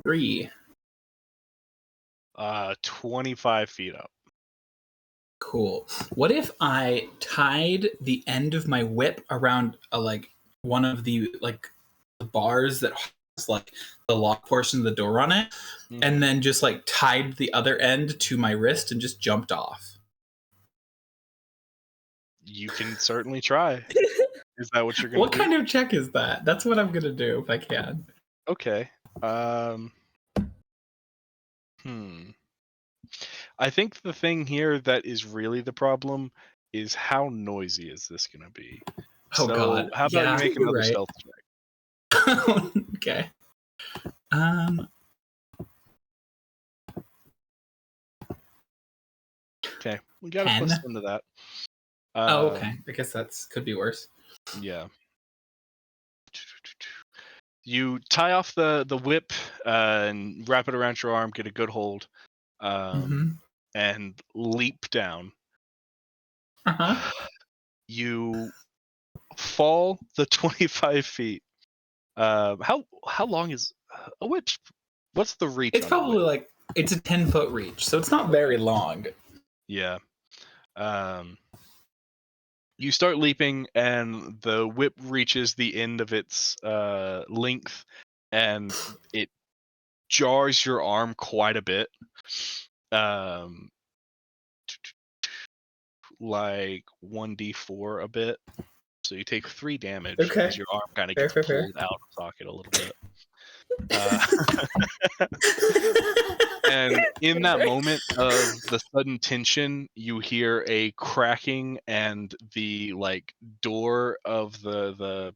3. 25 feet up. Cool. What if I tied the end of my whip around one of the the bars that has the lock portion of the door on it, and then just tied the other end to my wrist and just jumped off? You can certainly try. Is that what you're gonna What do? kind of check is that? That's what I'm gonna do if I can. Okay. I think the thing here that is really the problem is how noisy is this going to be. Oh so God! How about you make another right. stealth check? Okay. Okay, we got to 10? plus into that. Oh, okay. I guess could be worse. Yeah. You tie off the whip and wrap it around your arm, get a good hold, and leap down. You fall the 25 feet. How long is a whip? What's the reach? It's probably it's a 10-foot reach, so it's not very long. Yeah. You start leaping, and the whip reaches the end of its length, and it jars your arm quite a bit. Like 1d4 a bit. So you take 3 damage as your arm kind of gets pulled out of socket a little bit. And in that moment of the sudden tension, you hear a cracking, and the door of the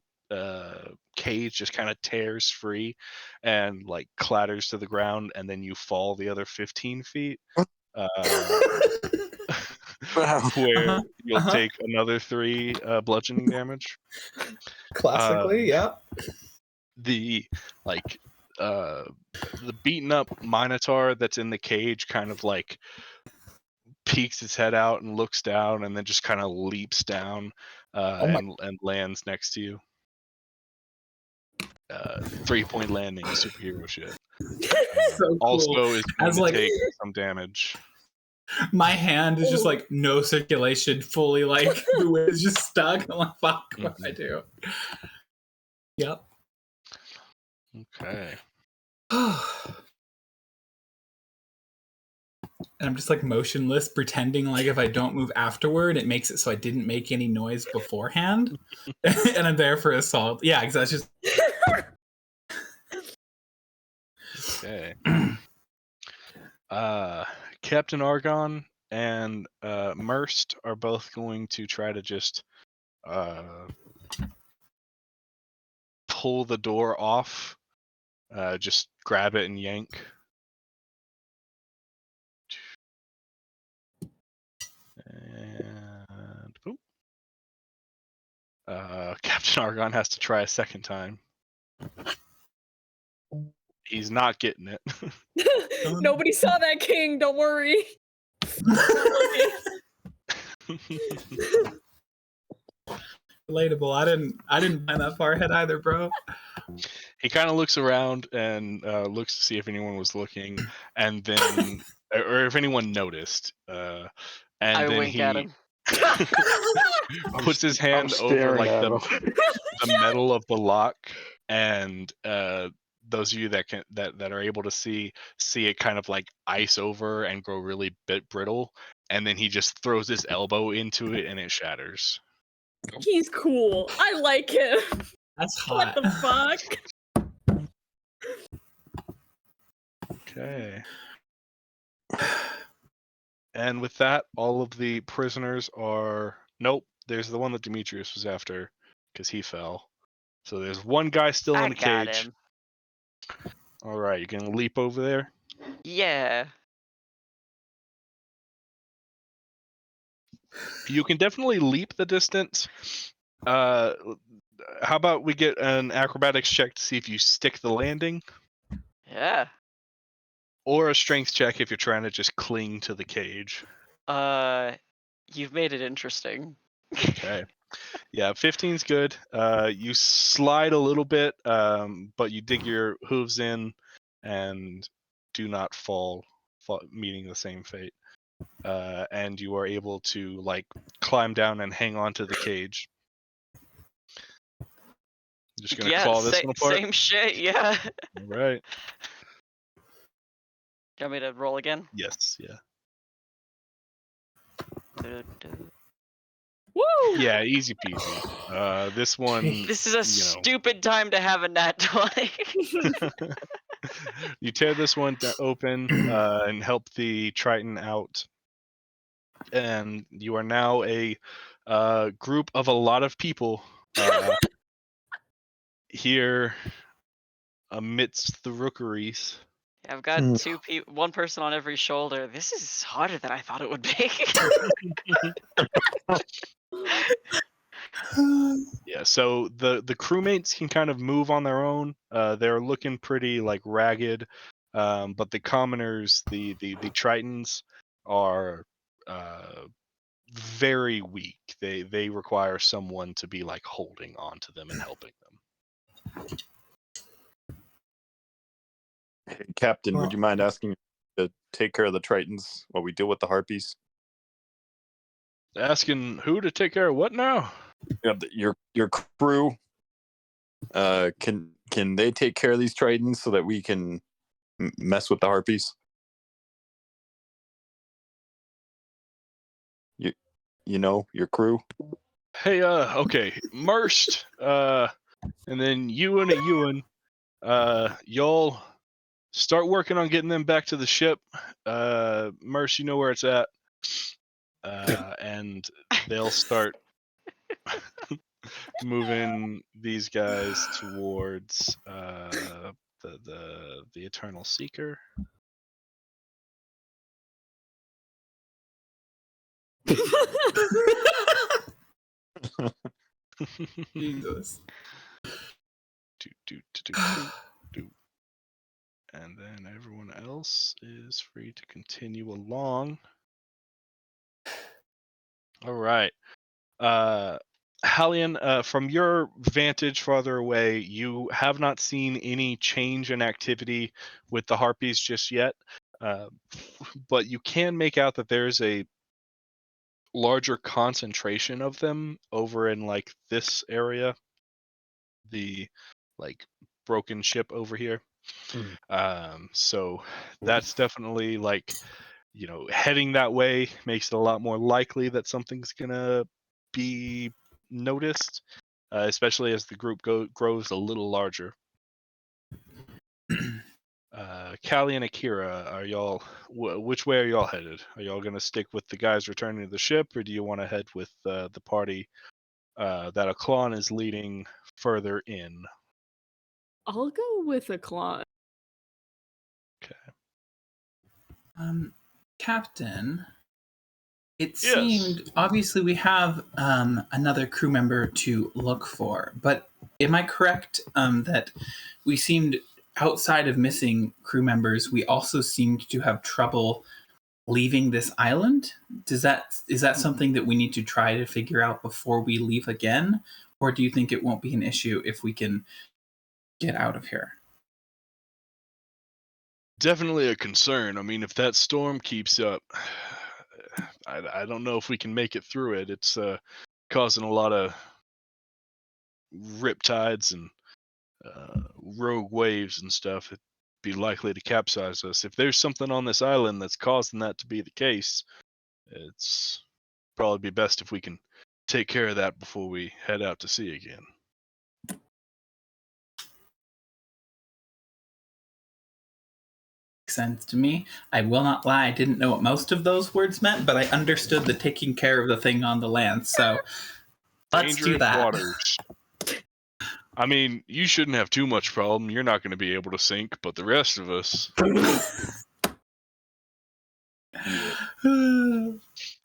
cage just kind of tears free and clatters to the ground, and then you fall the other 15 feet. Where you'll take another 3 bludgeoning damage. Classically, yeah. The beaten up minotaur that's in the cage kind of peeks its head out and looks down, and then just kind of leaps down and lands next to you. 3-point landing, superhero shit. So cool. Also is going to take some damage. My hand is just no circulation, fully the way is just stuck. I'm like, fuck, what do I do? Yep. Okay. And I'm just motionless, pretending if I don't move afterward, it makes it so I didn't make any noise beforehand. And I'm there for assault. Yeah, because that's just. Okay. Captain Argon and Merst are both going to try to just pull the door off. Just grab it and yank. And boom. Captain Argon has to try a second time. He's not getting it. Nobody saw that king. Don't worry. Relatable. I didn't plan that far ahead either, bro. He kind of looks around and looks to see if anyone was looking, and then or if anyone noticed. And I then wink he at him. puts his hand over the metal of the lock, and those of you that are able to see it kind of ice over and grow really brittle, and then he just throws his elbow into it and it shatters. He's cool. I like him. That's hot. What the fuck? Okay. And with that, all of the prisoners are... Nope, there's the one that Demetrius was after, because he fell. So there's one guy still in the cage. Him. All right, you gonna leap over there? Yeah. You can definitely leap the distance. How about we get an acrobatics check to see if you stick the landing? Yeah. Or a strength check if you're trying to just cling to the cage. You've made it interesting. Okay. Yeah, 15's good. You slide a little bit, but you dig your hooves in and do not fall, meeting the same fate. and you are able to like climb down and hang onto the cage. Just gonna claw this one apart. Same shit. Yeah. All right. You want me to roll again? Yes. Yeah. Woo! Yeah. Easy peasy. This one. This is a stupid time to have a nat 20. You tear this one open and help the Triton out, and you are now a group of a lot of people here amidst the rookeries. I've got one person on every shoulder. This is harder than I thought it would be. Yeah, so the crewmates can kind of move on their own. They're looking pretty like ragged, but the commoners, the Tritons, are very weak. They require someone to be like holding on to them and helping them. Hey, Captain, would you mind asking to take care of the Tritons while we deal with the Harpies? Asking who to take care of what now? Your crew. Can they take care of these Tritons so that we can mess with the Harpies? You know, your crew. Hey, okay, Merst, and then Ewan, y'all start working on getting them back to the ship. Merst, you know where it's at, and they'll start moving these guys towards the Eternal Seeker. Jesus. And then everyone else is free to continue along. All right. Hallian, from your vantage farther away, you have not seen any change in activity with the Harpies just yet, but you can make out that there's a larger concentration of them over in like this area, the like broken ship over here. So that's definitely like, you know, heading that way makes it a lot more likely that something's gonna be noticed, especially as the group grows a little larger. Callie and Akira, are y'all which way are y'all headed? Are y'all gonna stick with the guys returning to the ship, or do you want to head with the party that Aklon is leading further in? I'll go with Aklon. Okay. Captain, it Yes. seemed obviously we have another crew member to look for, but am I correct that we seemed, outside of missing crew members, we also seemed to have trouble leaving this island? Is that something that we need to try to figure out before we leave again, or do you think it won't be an issue if we can get out of here? Definitely a concern. I mean, if that storm keeps up, I don't know if we can make it through it. It's causing a lot of riptides and rogue waves and stuff. It'd be likely to capsize us. If there's something on this island that's causing that to be the case, it's probably be best if we can take care of that before we head out to sea again. Sense to me. I will not lie, I didn't know what most of those words meant, but I understood the taking care of the thing on the land. So let's do that. Waters. I mean, you shouldn't have too much problem. You're not going to be able to sink, but the rest of us.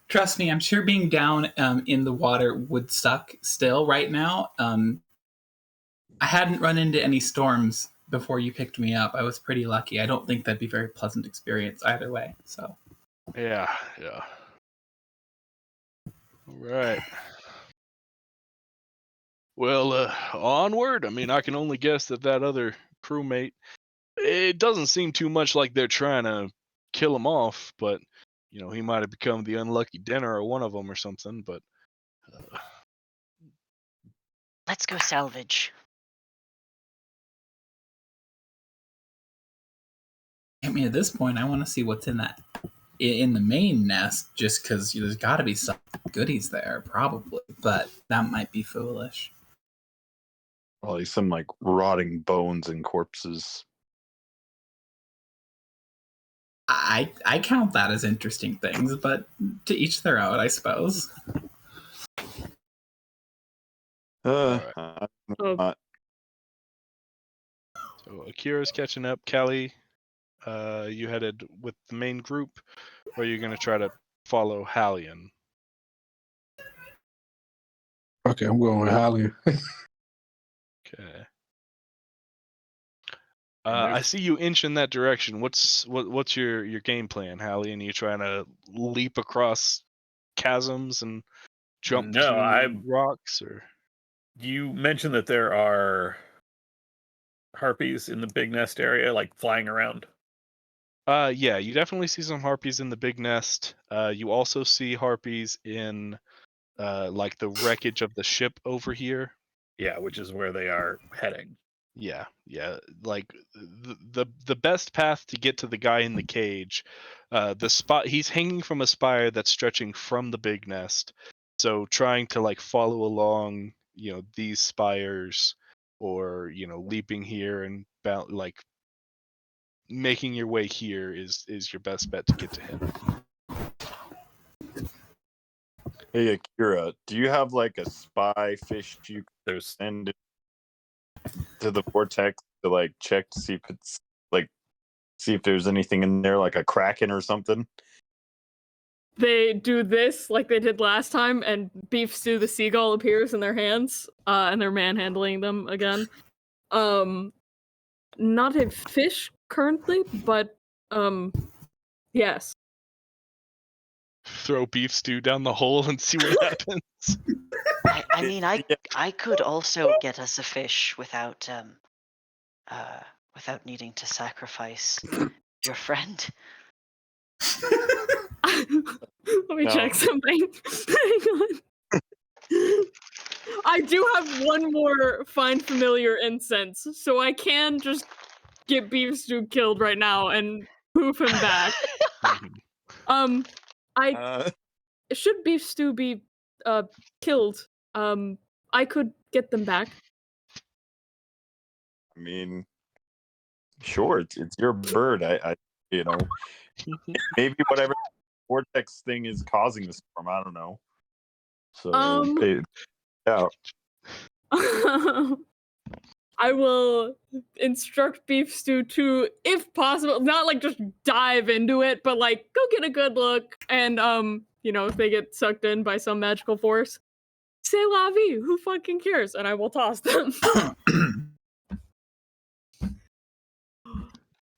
Trust me, I'm sure being down in the water would suck still right now. I hadn't run into any storms before you picked me up. I was pretty lucky. I don't think that'd be a very pleasant experience either way. So Yeah. All right. Well, onward. I mean, I can only guess that other crewmate, it doesn't seem too much like they're trying to kill him off, but he might have become the unlucky dinner or one of them or something. But Let's go salvage. I mean, at this point, I want to see what's in the main nest, just because there's got to be some goodies there, probably. But that might be foolish. Probably some like rotting bones and corpses. I count that as interesting things, but to each their own, I suppose. I don't know. so Akira's catching up. Callie, you headed with the main group, or are you going to try to follow Hallion? Okay, I'm going with Hallion. Okay. I see you inch in that direction. What's your game plan, Hallion? Are you trying to leap across chasms and jump No, through rocks, or? You mentioned that there are harpies in the big nest area, like flying around. Yeah, you definitely see some harpies in the big nest. You also see harpies in like the wreckage of the ship over here. Yeah, which is where they are heading. Yeah. Like the best path to get to the guy in the cage, the spot he's hanging from a spire that's stretching from the big nest. So trying to like follow along, these spires, or leaping here and like making your way here is your best bet to get to him. Hey Akira, do you have like a spy fish you could send to the vortex to like check to see if it's like see if there's anything in there, like a kraken or something? They do this like they did last time, and Beef Stew the seagull appears in their hands, and they're manhandling them again. Not a fish currently, but yes. Throw Beef Stew down the hole and see what happens. I mean, I could also get us a fish without needing to sacrifice your friend. Let me check something. Hang on. I do have one more find familiar incense, so I can just get Beef Stew killed right now and poof him back. Should Beef Stew be killed, I could get them back. I mean, sure, it's your bird. I maybe whatever vortex thing is causing the storm. I don't know. So yeah. I will instruct Beef Stew to, if possible, not like just dive into it, but like go get a good look, and if they get sucked in by some magical force, say la vie, who fucking cares? And I will toss them.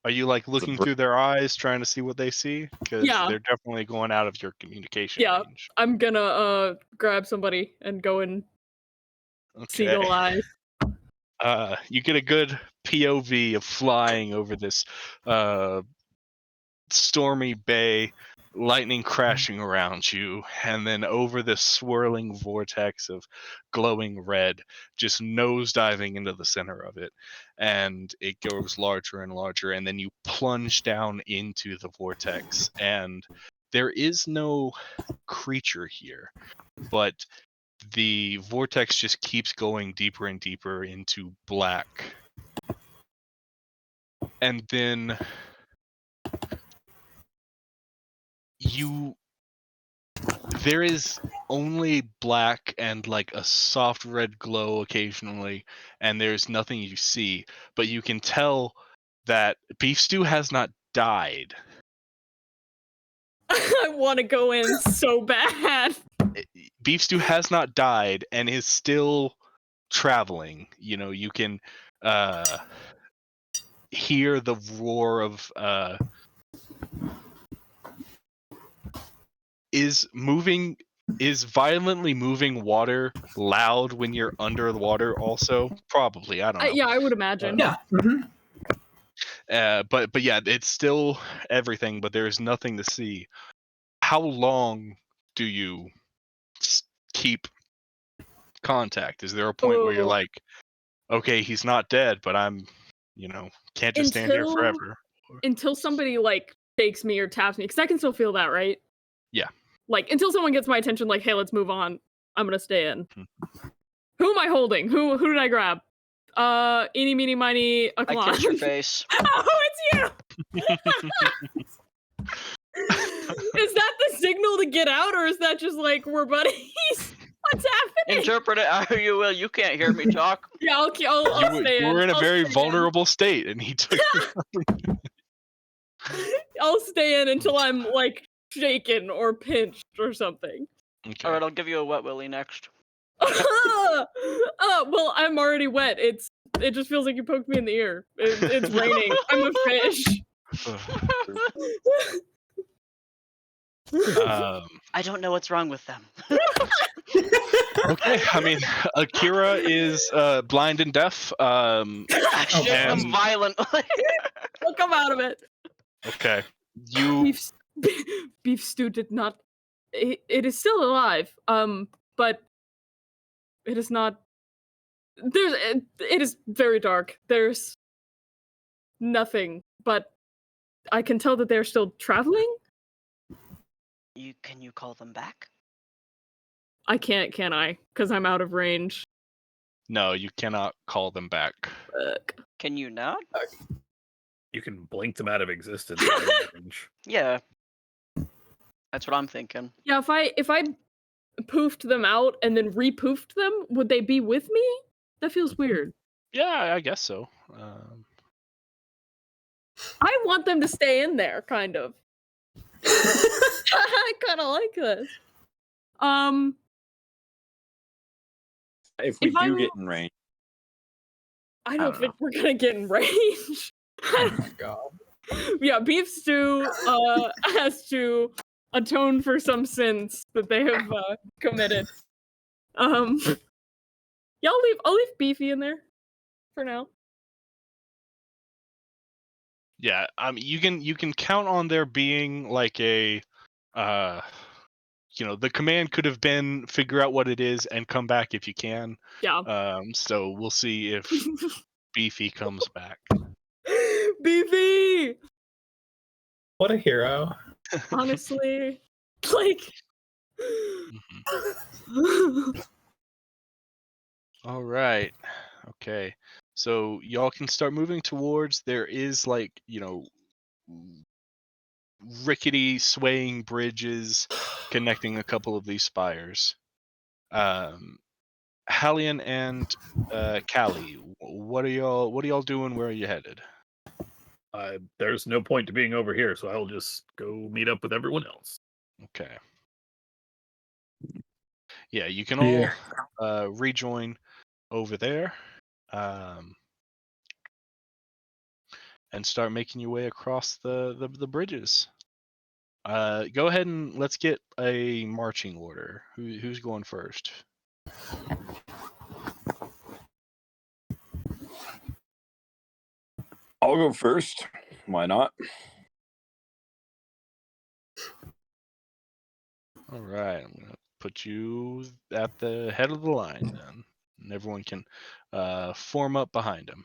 Are you like looking through their eyes, trying to see what they see? Because they're definitely going out of your communication range. I'm gonna grab somebody and go and seagull eyes. You get a good POV of flying over this stormy bay, lightning crashing around you, and then over this swirling vortex of glowing red, just nosediving into the center of it, and it grows larger and larger, and then you plunge down into the vortex, and there is no creature here, but the vortex just keeps going deeper and deeper into black. And then there is only black and like a soft red glow occasionally, and there's nothing you see, but you can tell that Beef Stew has not died. I want to go in so bad. Beef Stew has not died and is still traveling. You can hear the roar of is violently moving water loud when you're under the water also? Probably, I don't know. Yeah, I would imagine. Yeah. But yeah, it's still everything, but there is nothing to see. how long do you keep contact? Is there a point where you're Oh. like, okay, he's not dead, but I'm, can't just stand here forever? Until somebody like takes me or taps me, because I can still feel that, right? Yeah. Like until someone gets my attention, like, hey, let's move on. I'm gonna stay in. Mhm. Who am I holding? Who did I grab? Eeny, meeny, miny, a I kissed your face. Oh, it's you! Is that the signal to get out, or is that just like we're buddies? What's happening? Interpret it how you will. You can't hear me talk. Yeah, I'll stay You in. were in a I'll very stay in. vulnerable state, and he took. I'll stay in until I'm like shaken or pinched or something. Okay. All right, I'll give you a wet willy next. Well, I'm already wet. It just feels like you poked me in the ear. It's raining. I'm a fish. I don't know what's wrong with them. Okay, I mean, Akira is blind and deaf. I shoot them and- violently. I'll come out of it. Okay, you. Beef stew did not. It is still alive. But it is not. It is very dark. There's nothing, but I can tell that they're still traveling. Can you call them back? I can't, can I? Because I'm out of range. No, you cannot call them back. Fuck. Can you not? You can blink them out of existence. Range. Yeah. That's what I'm thinking. Yeah, if I poofed them out and then re-poofed them, would they be with me? That feels weird. Yeah, I guess so. I want them to stay in there, kind of. I kind of like this. If we If do I'm- get in range, I don't don't think we're gonna get in range. Oh my god. Yeah, Beef Stew has to atone for some sins that they have committed. Yeah, I'll leave Beefy in there for now. Yeah, you can count on there being like a, the command could have been figure out what it is and come back if you can. Yeah. So we'll see if Beefy comes back. Beefy! What a hero. Honestly, like. All right. Okay. So y'all can start moving towards. There is rickety swaying bridges connecting a couple of these spires. Hallian and Callie, what are y'all doing? Where are you headed? There's no point to being over here, so I'll just go meet up with everyone else. Okay. Yeah, you can all rejoin over there, and start making your way across the bridges. Go ahead and let's get a marching order. Who's going first? I'll go first. Why not? All right, I'm gonna put you at the head of the line then, and everyone can form up behind him.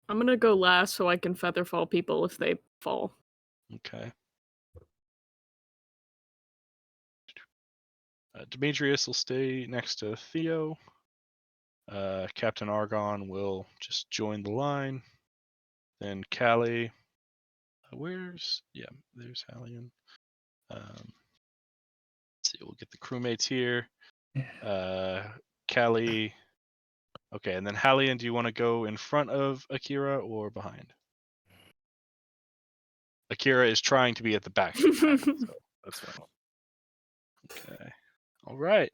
I'm gonna go last so I can feather fall people if they fall. Okay. Demetrius will stay next to Theo. Captain Argon will just join the line. Then Callie. There's Hallian. Let's see, we'll get the crewmates here. Callie. Okay, and then Hallian, do you want to go in front of Akira or behind? Akira is trying to be at the back. So That's fine. okay. All right.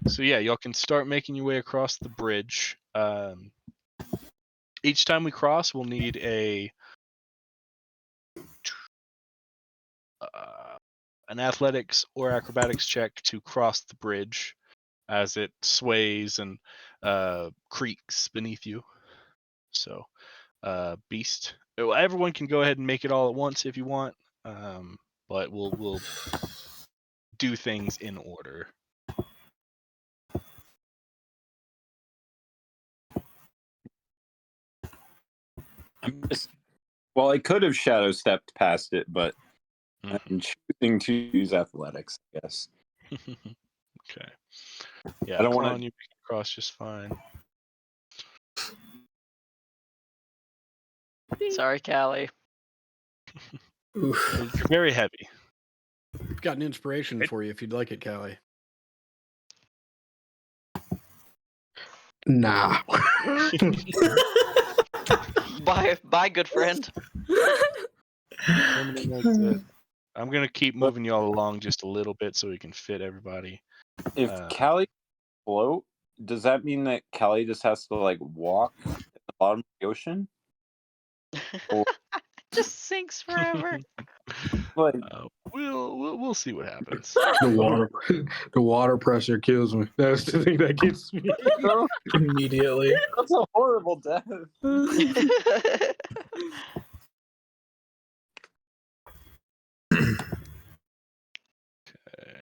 So yeah, y'all can start making your way across the bridge. Each time we cross, we'll need an athletics or acrobatics check to cross the bridge as it sways and creaks beneath you. So, Beast, everyone can go ahead and make it all at once if you want, but we'll do things in order. Well, I could have shadow stepped past it, but Mhm. I'm choosing to use athletics, I guess. Okay. Yeah, I don't Clown, wanna- you make it across just fine. Sorry, Callie. Oof. You're very heavy. I've got an inspiration It- for you if you'd like it, Callie. Nah. Bye, good friend. Permanent exit. I'm gonna keep moving y'all along just a little bit so we can fit everybody. If Callie float, does that mean that Callie just has to like walk at the bottom of the ocean? Just sinks forever. Like, We'll see what happens. The water pressure kills me. That's the thing that gets me. Immediately. that's a horrible death. Okay.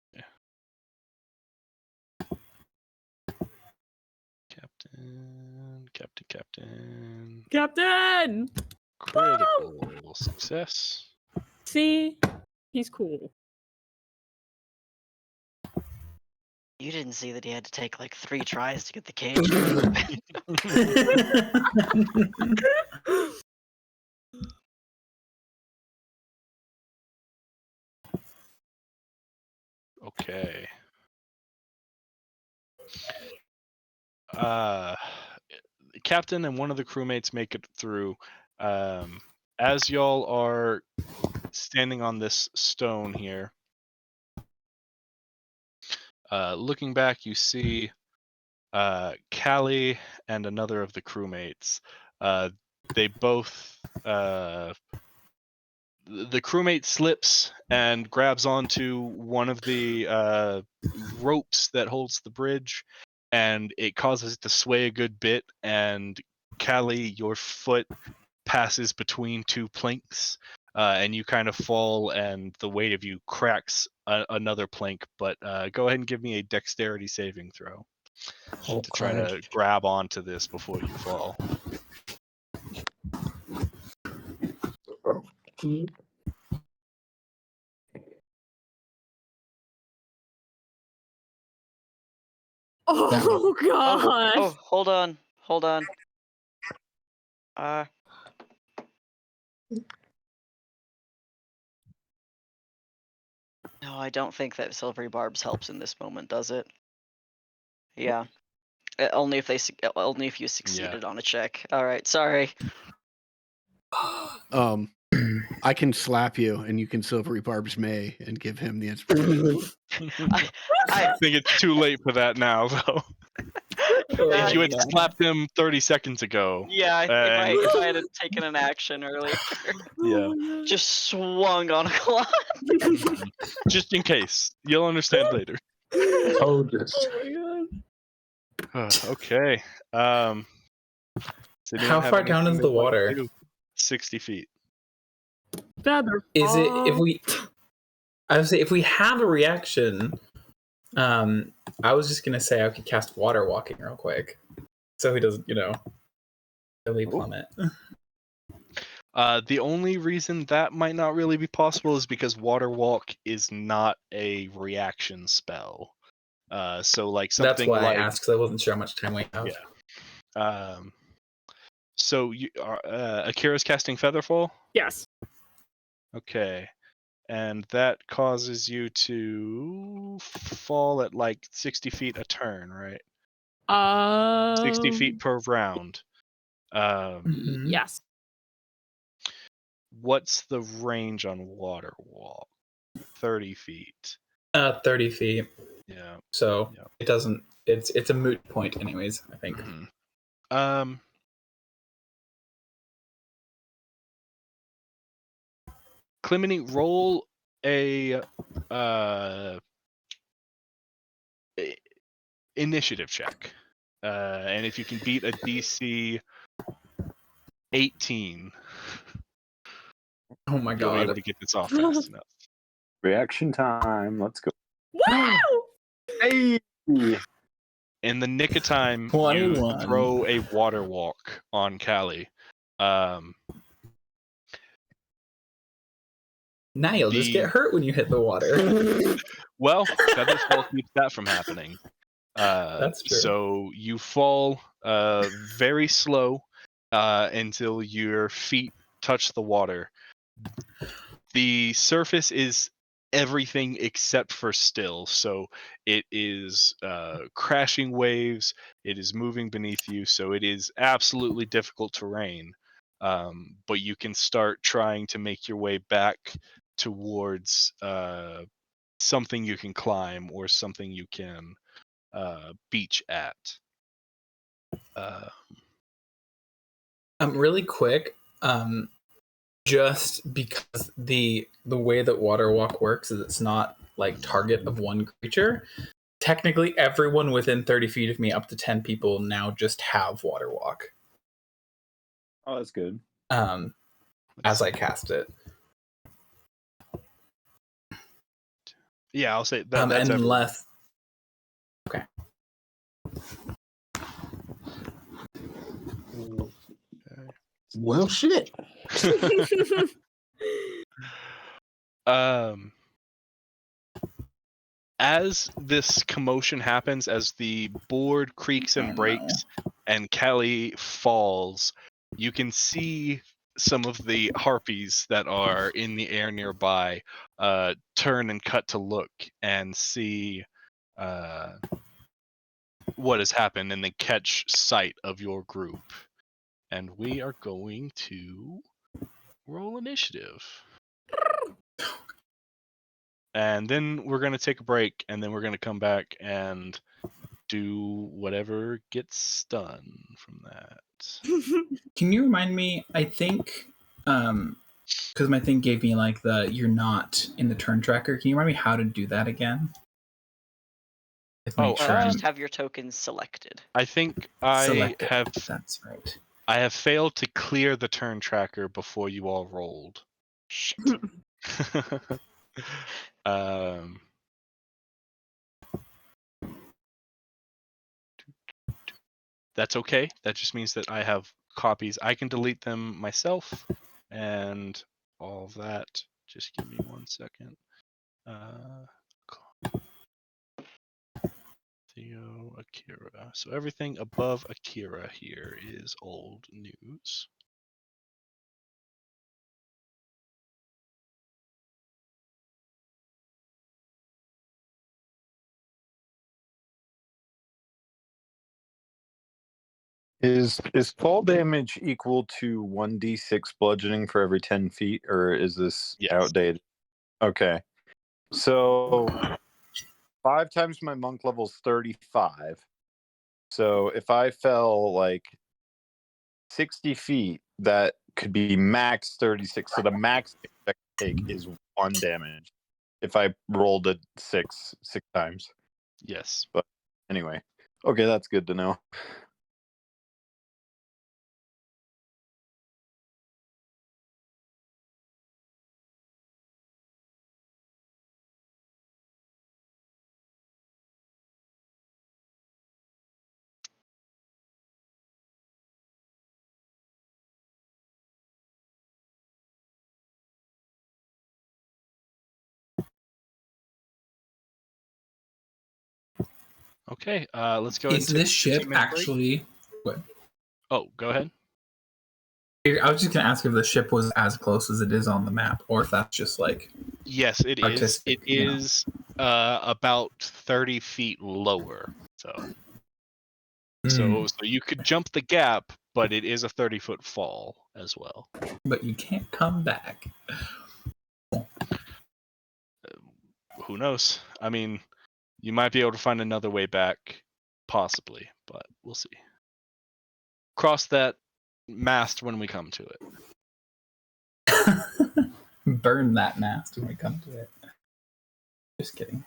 Captain. Captain! Critical success. See? He's cool. You didn't see that he had to take like 3 tries to get the cage. Okay. Captain and one of the crewmates make it through. As y'all are standing on this stone here, looking back, you see Callie and another of the crewmates. They both the crewmate slips and grabs onto one of the ropes that holds the bridge, and it causes it to sway a good bit. And Callie, your foot passes between 2 planks, and you kind of fall, and the weight of you cracks another plank. But go ahead and give me a dexterity saving throw to try to grab onto this before you fall. Oh, gosh. Oh, hold on. No, I don't think that Silvery Barbs helps in this moment, does it? Yeah. Only if you succeeded on a check. All right, sorry. I can slap you, and you can Silvery Barbs May and give him the inspiration. I think it's too late for that now, though. If you had slapped him 30 seconds ago. Yeah, if I had taken an action earlier. Yeah. Just swung on a clock. Just in case. You'll understand later. Oh, this. Oh my god. Okay. Does anyone How have far down anything is they'd the like to water? do? 60 feet. Feather. Is it if we? I would say if we have a reaction. I was just gonna say I could cast water walking real quick, so he doesn't, really plummet. The only reason that might not really be possible is because Water Walk is not a reaction spell. So like something That's why like I asked, because I wasn't sure how much time we have. Yeah. So you Akira's casting Featherfall? Yes. Okay. And that causes you to fall at like 60 feet a turn, right? 60 feet per round. Mhm. Yes. What's the range on Water Walk? 30 feet. 30 feet. Yeah. So Yeah. it doesn't. It's a moot point, anyways. I think. Mhm. Clemeny, roll a initiative check, and if you can beat a DC 18, Oh my You'll be able god. to get this off fast enough. Reaction time. Let's go. Wow! Hey. In the nick of time, you 21. throw a water walk on Callie. Now you'll just get hurt when you hit the water. Well, Feather's Fall keeps that from happening. That's true. So you fall very slow until your feet touch the water. The surface is everything except for still. So it is crashing waves. It is moving beneath you. So it is absolutely difficult terrain. But you can start trying to make your way back towards something you can climb or something you can beach at. Really quick, just because the way that water walk works is it's not like target of one creature. Technically, everyone within 30 feet of me, up to 10 people, now just have water walk. Oh, that's good. As I cast it. Yeah, I'll say that. That's unless. Okay. Well, shit. As this commotion happens, as the board creaks and breaks and Callie falls, you can see some of the harpies that are in the air nearby turn and cut to look and see what has happened, and then catch sight of your group. And we are going to roll initiative. And then we're going to take a break, and then we're going to come back and do whatever gets done from that. Can you remind me? I think, because my thing gave me like you're not in the turn tracker. Can you remind me how to do that again? Just have your tokens selected. I think Selected. have. That's right. I have failed to clear the turn tracker before you all rolled. Shit. That's okay. That just means that I have copies. I can delete them myself and all of that. Just give me 1 second. Theo, Akira. So everything above Akira here is old news. Is fall damage equal to 1d6 bludgeoning for every 10 feet, or is this outdated? Okay. So 5 times my monk level is 35. So if I fell like 60 feet, that could be max 36. So the max I can take is 1 damage if I rolled it six times. Yes. But anyway, okay, that's good to know. Okay, let's go. Is this ship actually? What? Oh, go ahead. I was just gonna ask if the ship was as close as it is on the map, or if that's just like. Yes, it is. It is about 30 feet lower. So you could jump the gap, but it is a 30-foot fall as well. But you can't come back. Who knows? I mean, you might be able to find another way back, possibly, but we'll see. Cross that mast when we come to it. Burn that mast when we come to it. Just kidding.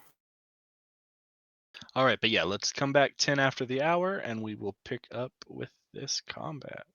All right, but yeah, let's come back 10 after the hour, and we will pick up with this combat.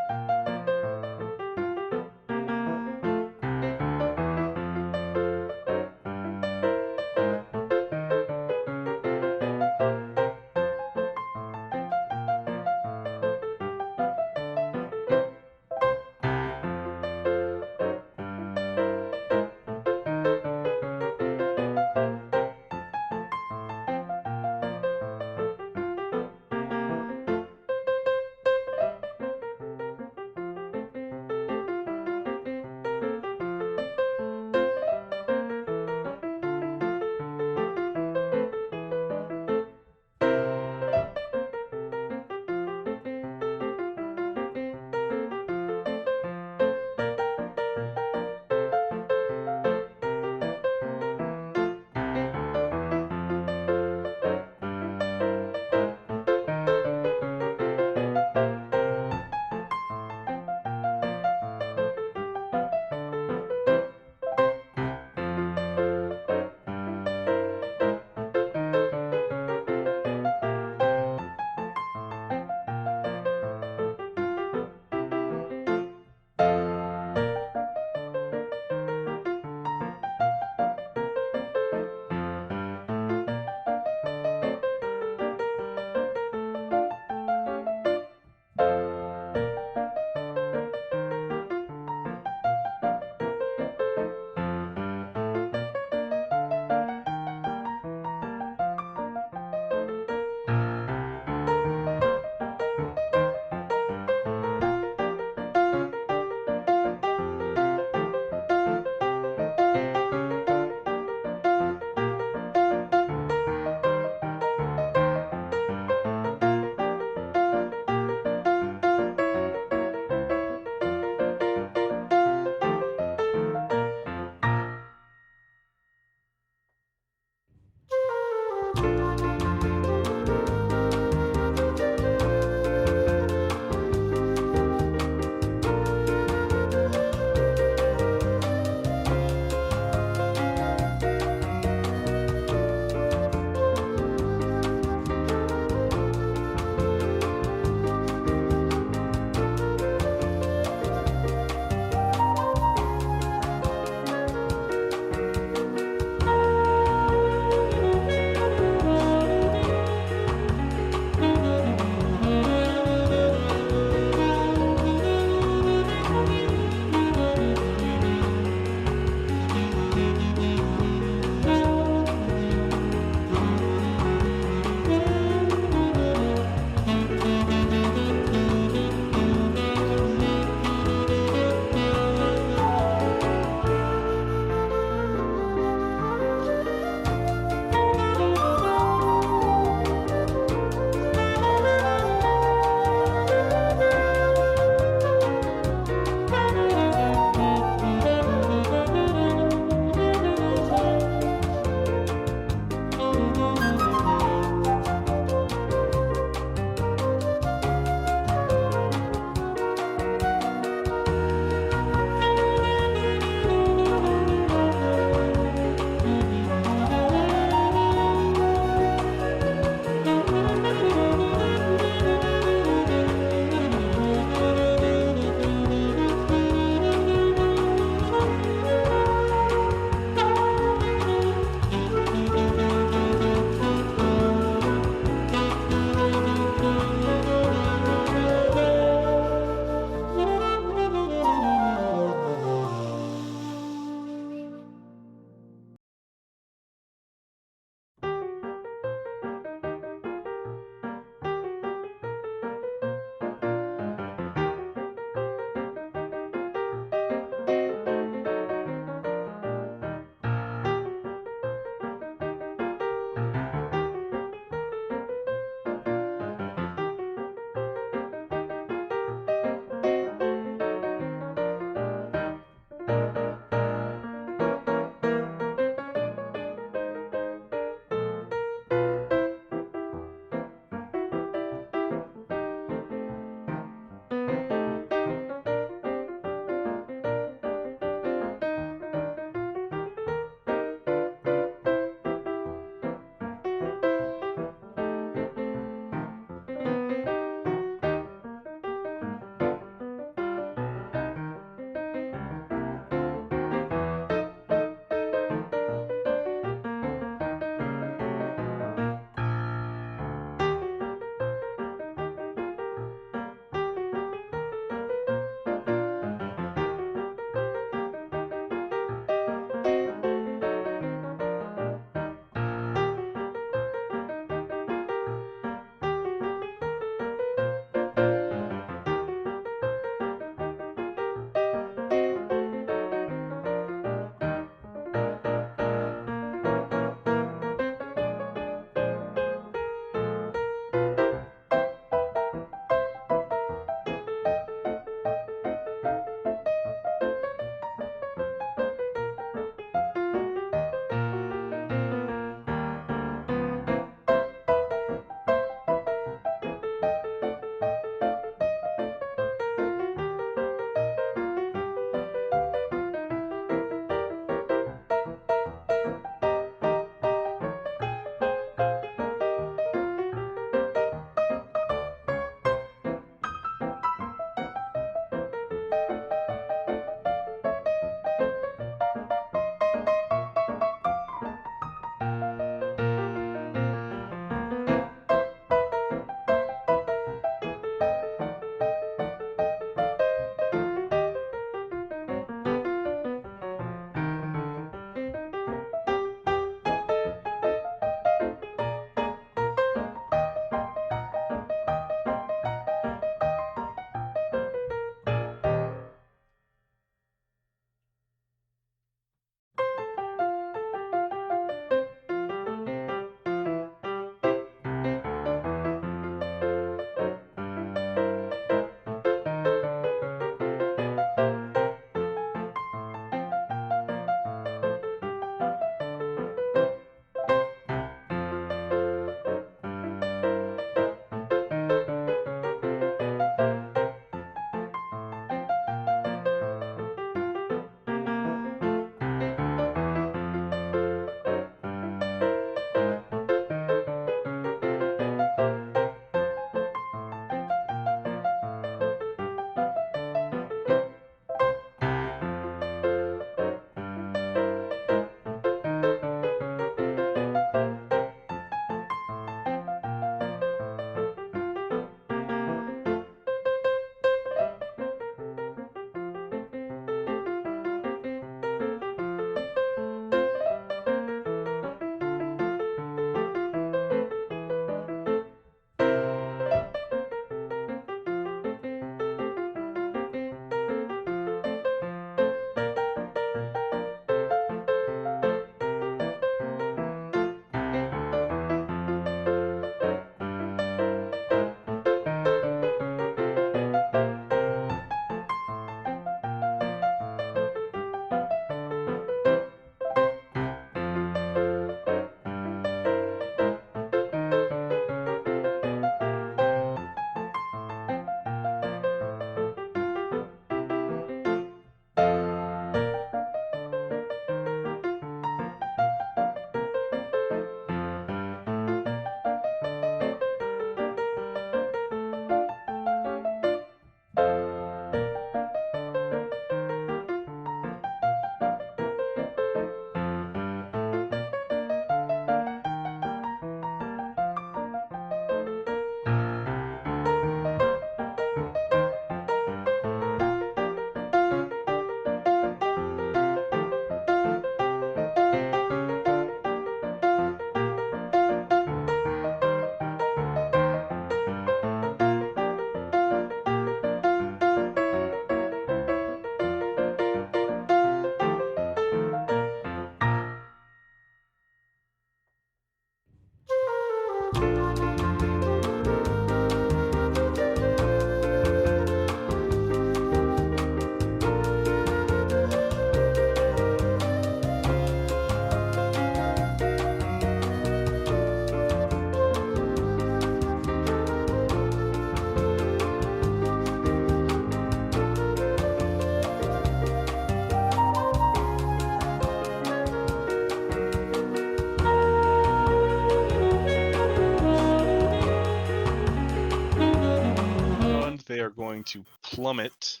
And they are going to plummet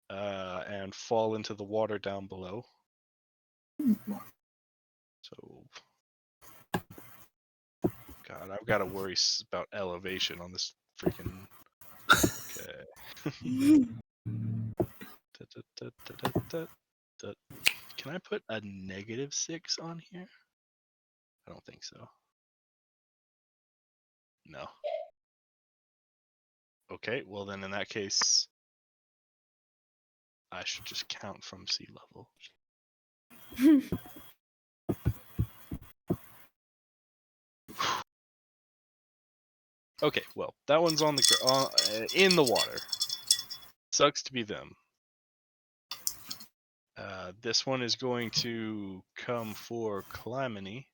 and fall into the water down below. So, God, I've got to worry about elevation on this freaking. Okay. Can I put a -6 on here? I don't think so. No. Okay, well then in that case, I should just count from sea level. Okay, well that one's on the in the water. Sucks to be them. This one is going to come for Calamity.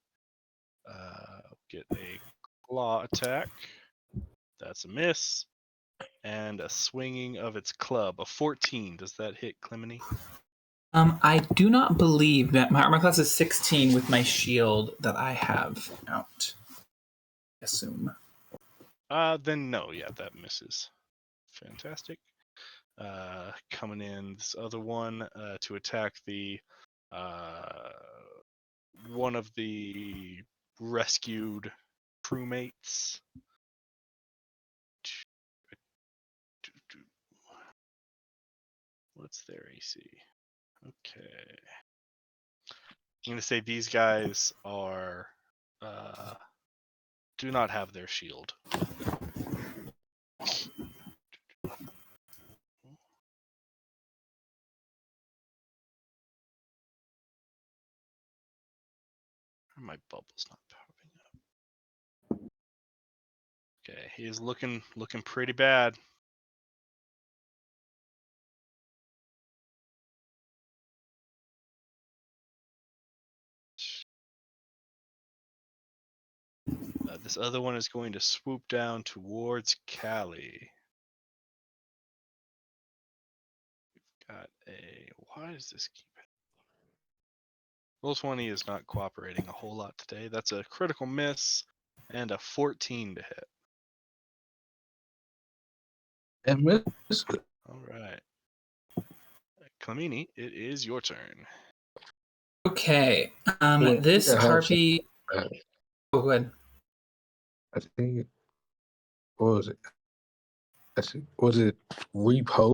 Get a claw attack. That's a miss. And a swinging of its club. A 14. Does that hit Clemeny? I do not believe that my armor class is 16 with my shield that I have out. Assume. Then no, yeah, that misses. Fantastic. Coming in this other one to attack the one of the rescued crewmates. What's their AC? Okay. I'm gonna say these guys are do not have their shield. My bubble's not popping up. Okay, he is looking pretty bad. This other one is going to swoop down towards Callie. We've got a. Why does this keep it? Roll20 is not cooperating a whole lot today. That's a critical miss and a 14 to hit. And miss. All right. Clemini, it is your turn. Okay. Wait, This yeah, harpy. uh, Oh, go ahead. I think. What was it? Was it repost?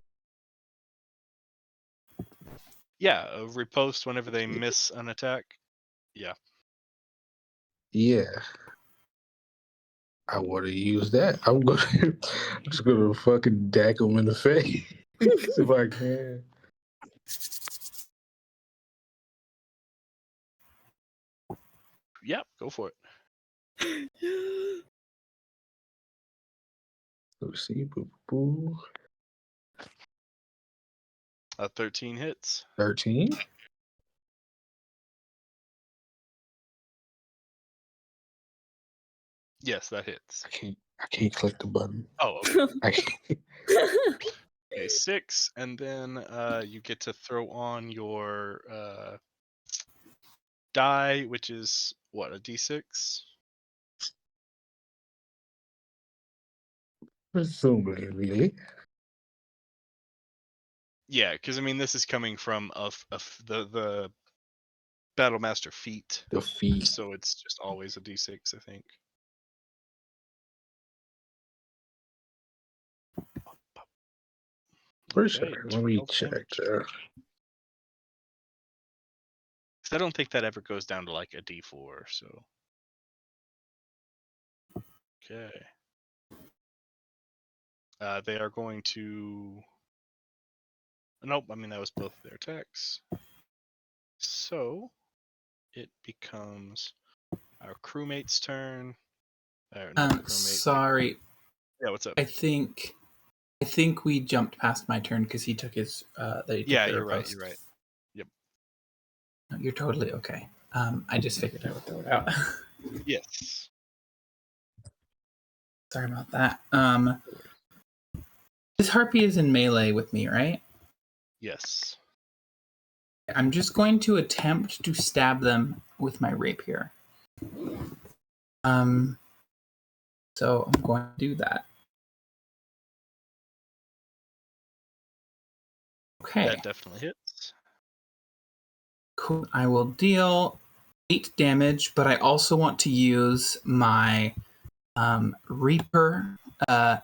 Yeah, a repost whenever they miss an attack. Yeah. Yeah. I would have used that. I'm just gonna fucking deck him in the face if I can. Yep, go for it. Let's see. Boo, boo. 13 hits. 13. Yes, that hits. I can't click the button. Oh, okay. I can't. Okay, 6, and then you get to throw on your die, which is what, a d6? Presumably. Yeah, because I mean, this is coming from the Battlemaster feat, The feet. so it's just always a d6, I think. For Okay, sure. Let me 12 check. damage. 'Cause I don't think that ever goes down to like a d4, so. Okay. They are going to. Nope, I mean, that was both of their attacks. So, it becomes our crewmate's turn. Sorry. Yeah, what's up? I think we jumped past my turn because he took his. Yeah, you're right. You're right. Yep. No, you're totally okay. I just figured I would throw it out. Yes. Sorry about that. This harpy is in melee with me, right? Yes. I'm just going to attempt to stab them with my rapier. So I'm going to do that. Okay. That definitely hits. Cool. I will deal 8 damage, but I also want to use my Reaper. No,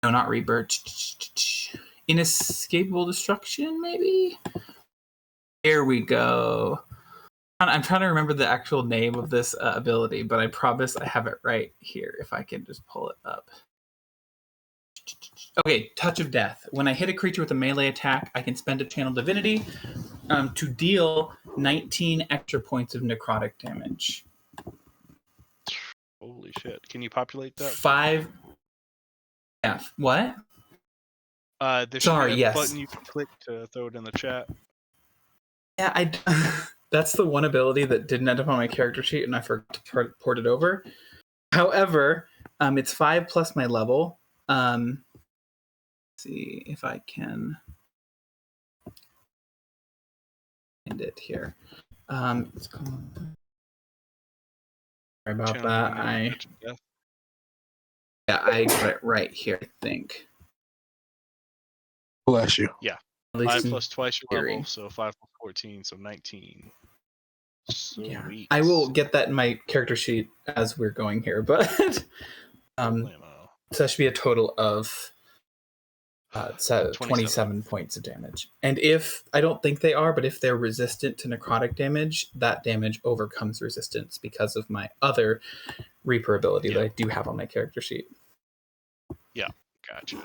not Reaper. Inescapable Destruction, maybe? There we go. I'm trying to remember the actual name of this ability, but I promise I have it right here if I can just pull it up. Okay, Touch of Death. When I hit a creature with a melee attack, I can spend a Channel Divinity to deal 19 extra points of necrotic damage. Holy shit. Can you populate that? 5. Yeah, what? There should be a button you can click to throw it in the chat. Yeah, that's the one ability that didn't end up on my character sheet, and I forgot to port it over. However, it's 5 plus my level. Let's see if I can find it here. It's called... Sorry about that. I got it right here, I think. Bless you. Yeah. At least 5 plus twice your theory. level, so 5 plus 14, so 19. Sweet. Yeah. I will get that in my character sheet as we're going here, but so that should be a total of 27 points of damage. And if I don't think they are, but if they're resistant to necrotic damage, that damage overcomes resistance because of my other Reaper ability that I do have on my character sheet. Yeah, gotcha.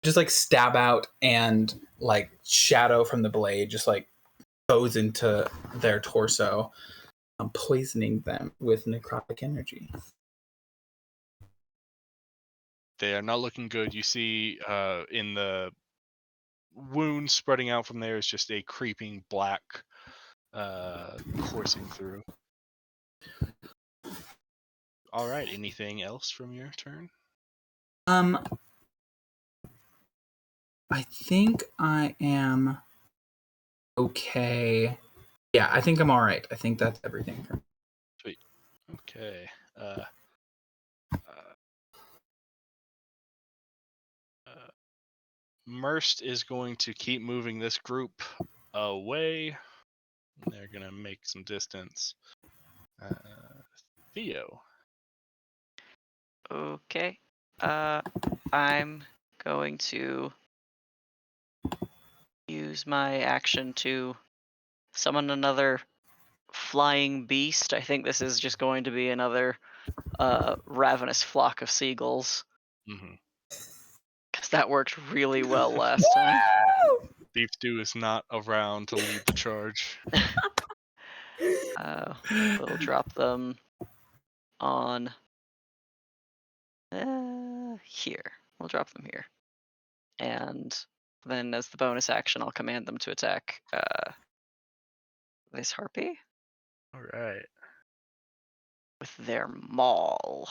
Just like stab out and like shadow from the blade just like goes into their torso, poisoning them with necrotic energy. They are not looking good. You see in the wound spreading out from there is just a creeping black coursing through. All right, anything else from your turn? I think I am okay. Yeah, I think I'm all right. I think that's everything. Sweet. Okay. Merst is going to keep moving this group away. They're going to make some distance. Theo. Okay. I'm going to use my action to summon another flying beast. I think this is just going to be another ravenous flock of seagulls. Mm-hmm. Because that worked really well last time. Beef Stew is not around to lead the charge. We'll drop them on here. We'll drop them here. And then as the bonus action, I'll command them to attack this harpy. All right. With their maul.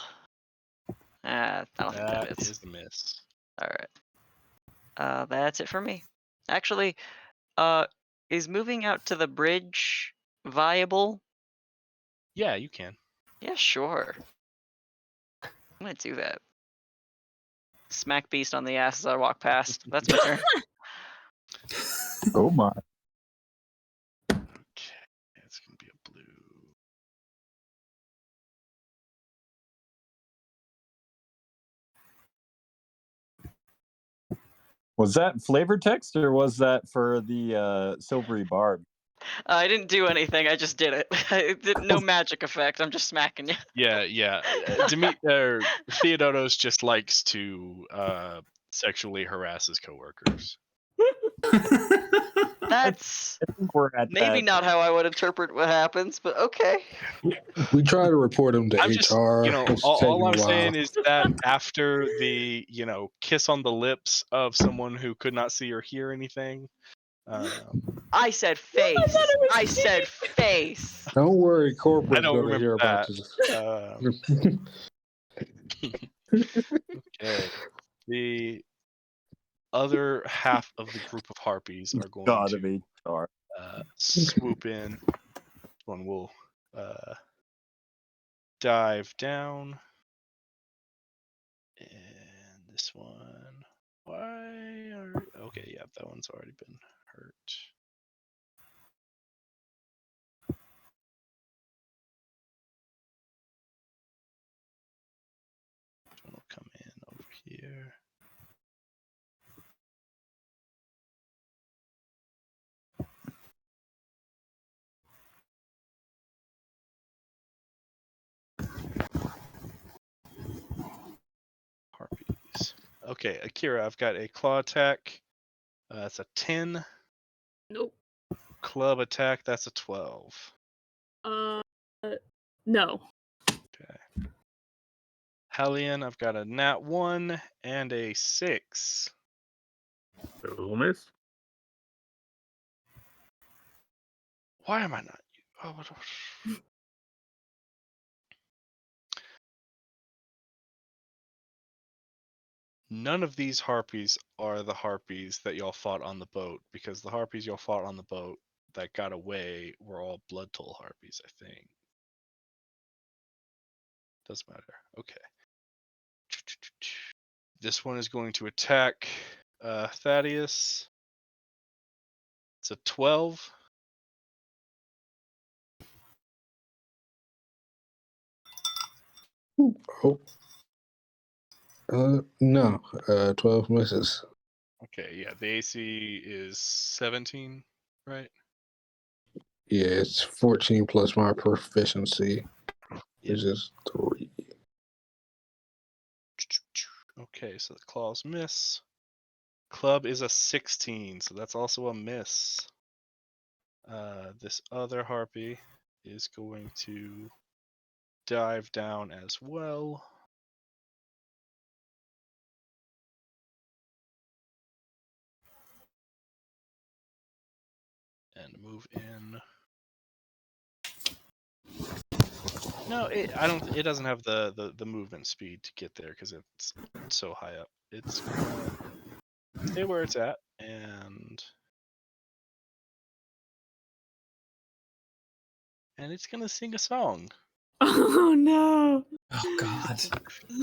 I don't think that is a miss. Alright. That's it for me. Actually, is moving out to the bridge viable? Yeah, you can. Yeah, sure. I'm gonna do that. Smack beast on the ass as I walk past. That's my turn. Oh my. Okay, it's gonna be a blue. Was that flavor text or was that for the silvery barb? I didn't do anything. I just did it. I did no magic effect. I'm just smacking you. Yeah. Theodotos just likes to sexually harass his coworkers. That's I think we're at maybe that. not how I would interpret what happens, but okay. We try to report him to I'm HR. just, It's all taking I'm a while. saying is that after the, kiss on the lips of someone who could not see or hear anything, I said face. it was I said face. Don't worry, I corporate's don't gonna hear remember about that. this. Okay. The other half of the group of harpies are going God to of HR. swoop in. One will dive down. And this one. Okay, yeah, that one's already been hurt. This one will come in over here. Harpies. Okay, Akira, I've got a claw attack. That's a 10. Nope. Club attack, that's a 12. No. Okay. Hellion, I've got a nat 1 and a 6. Critical miss. Why am I not? Oh, none of these harpies are the harpies that y'all fought on the boat, because the harpies y'all fought on the boat that got away were all blood toll harpies, I think. Doesn't matter. Okay. This one is going to attack Thaddeus. It's a 12. Oh. No. 12 misses. Okay, yeah, the AC is 17, right? Yeah, it's 14 plus my proficiency, Yep. which is 3. Okay, so the claws miss. Club is a 16, so that's also a miss. This other harpy is going to dive down as well. And move in. No, it doesn't have the movement speed to get there because it's so high up. It's gonna stay where it's at and it's gonna sing a song. Oh no. Oh God.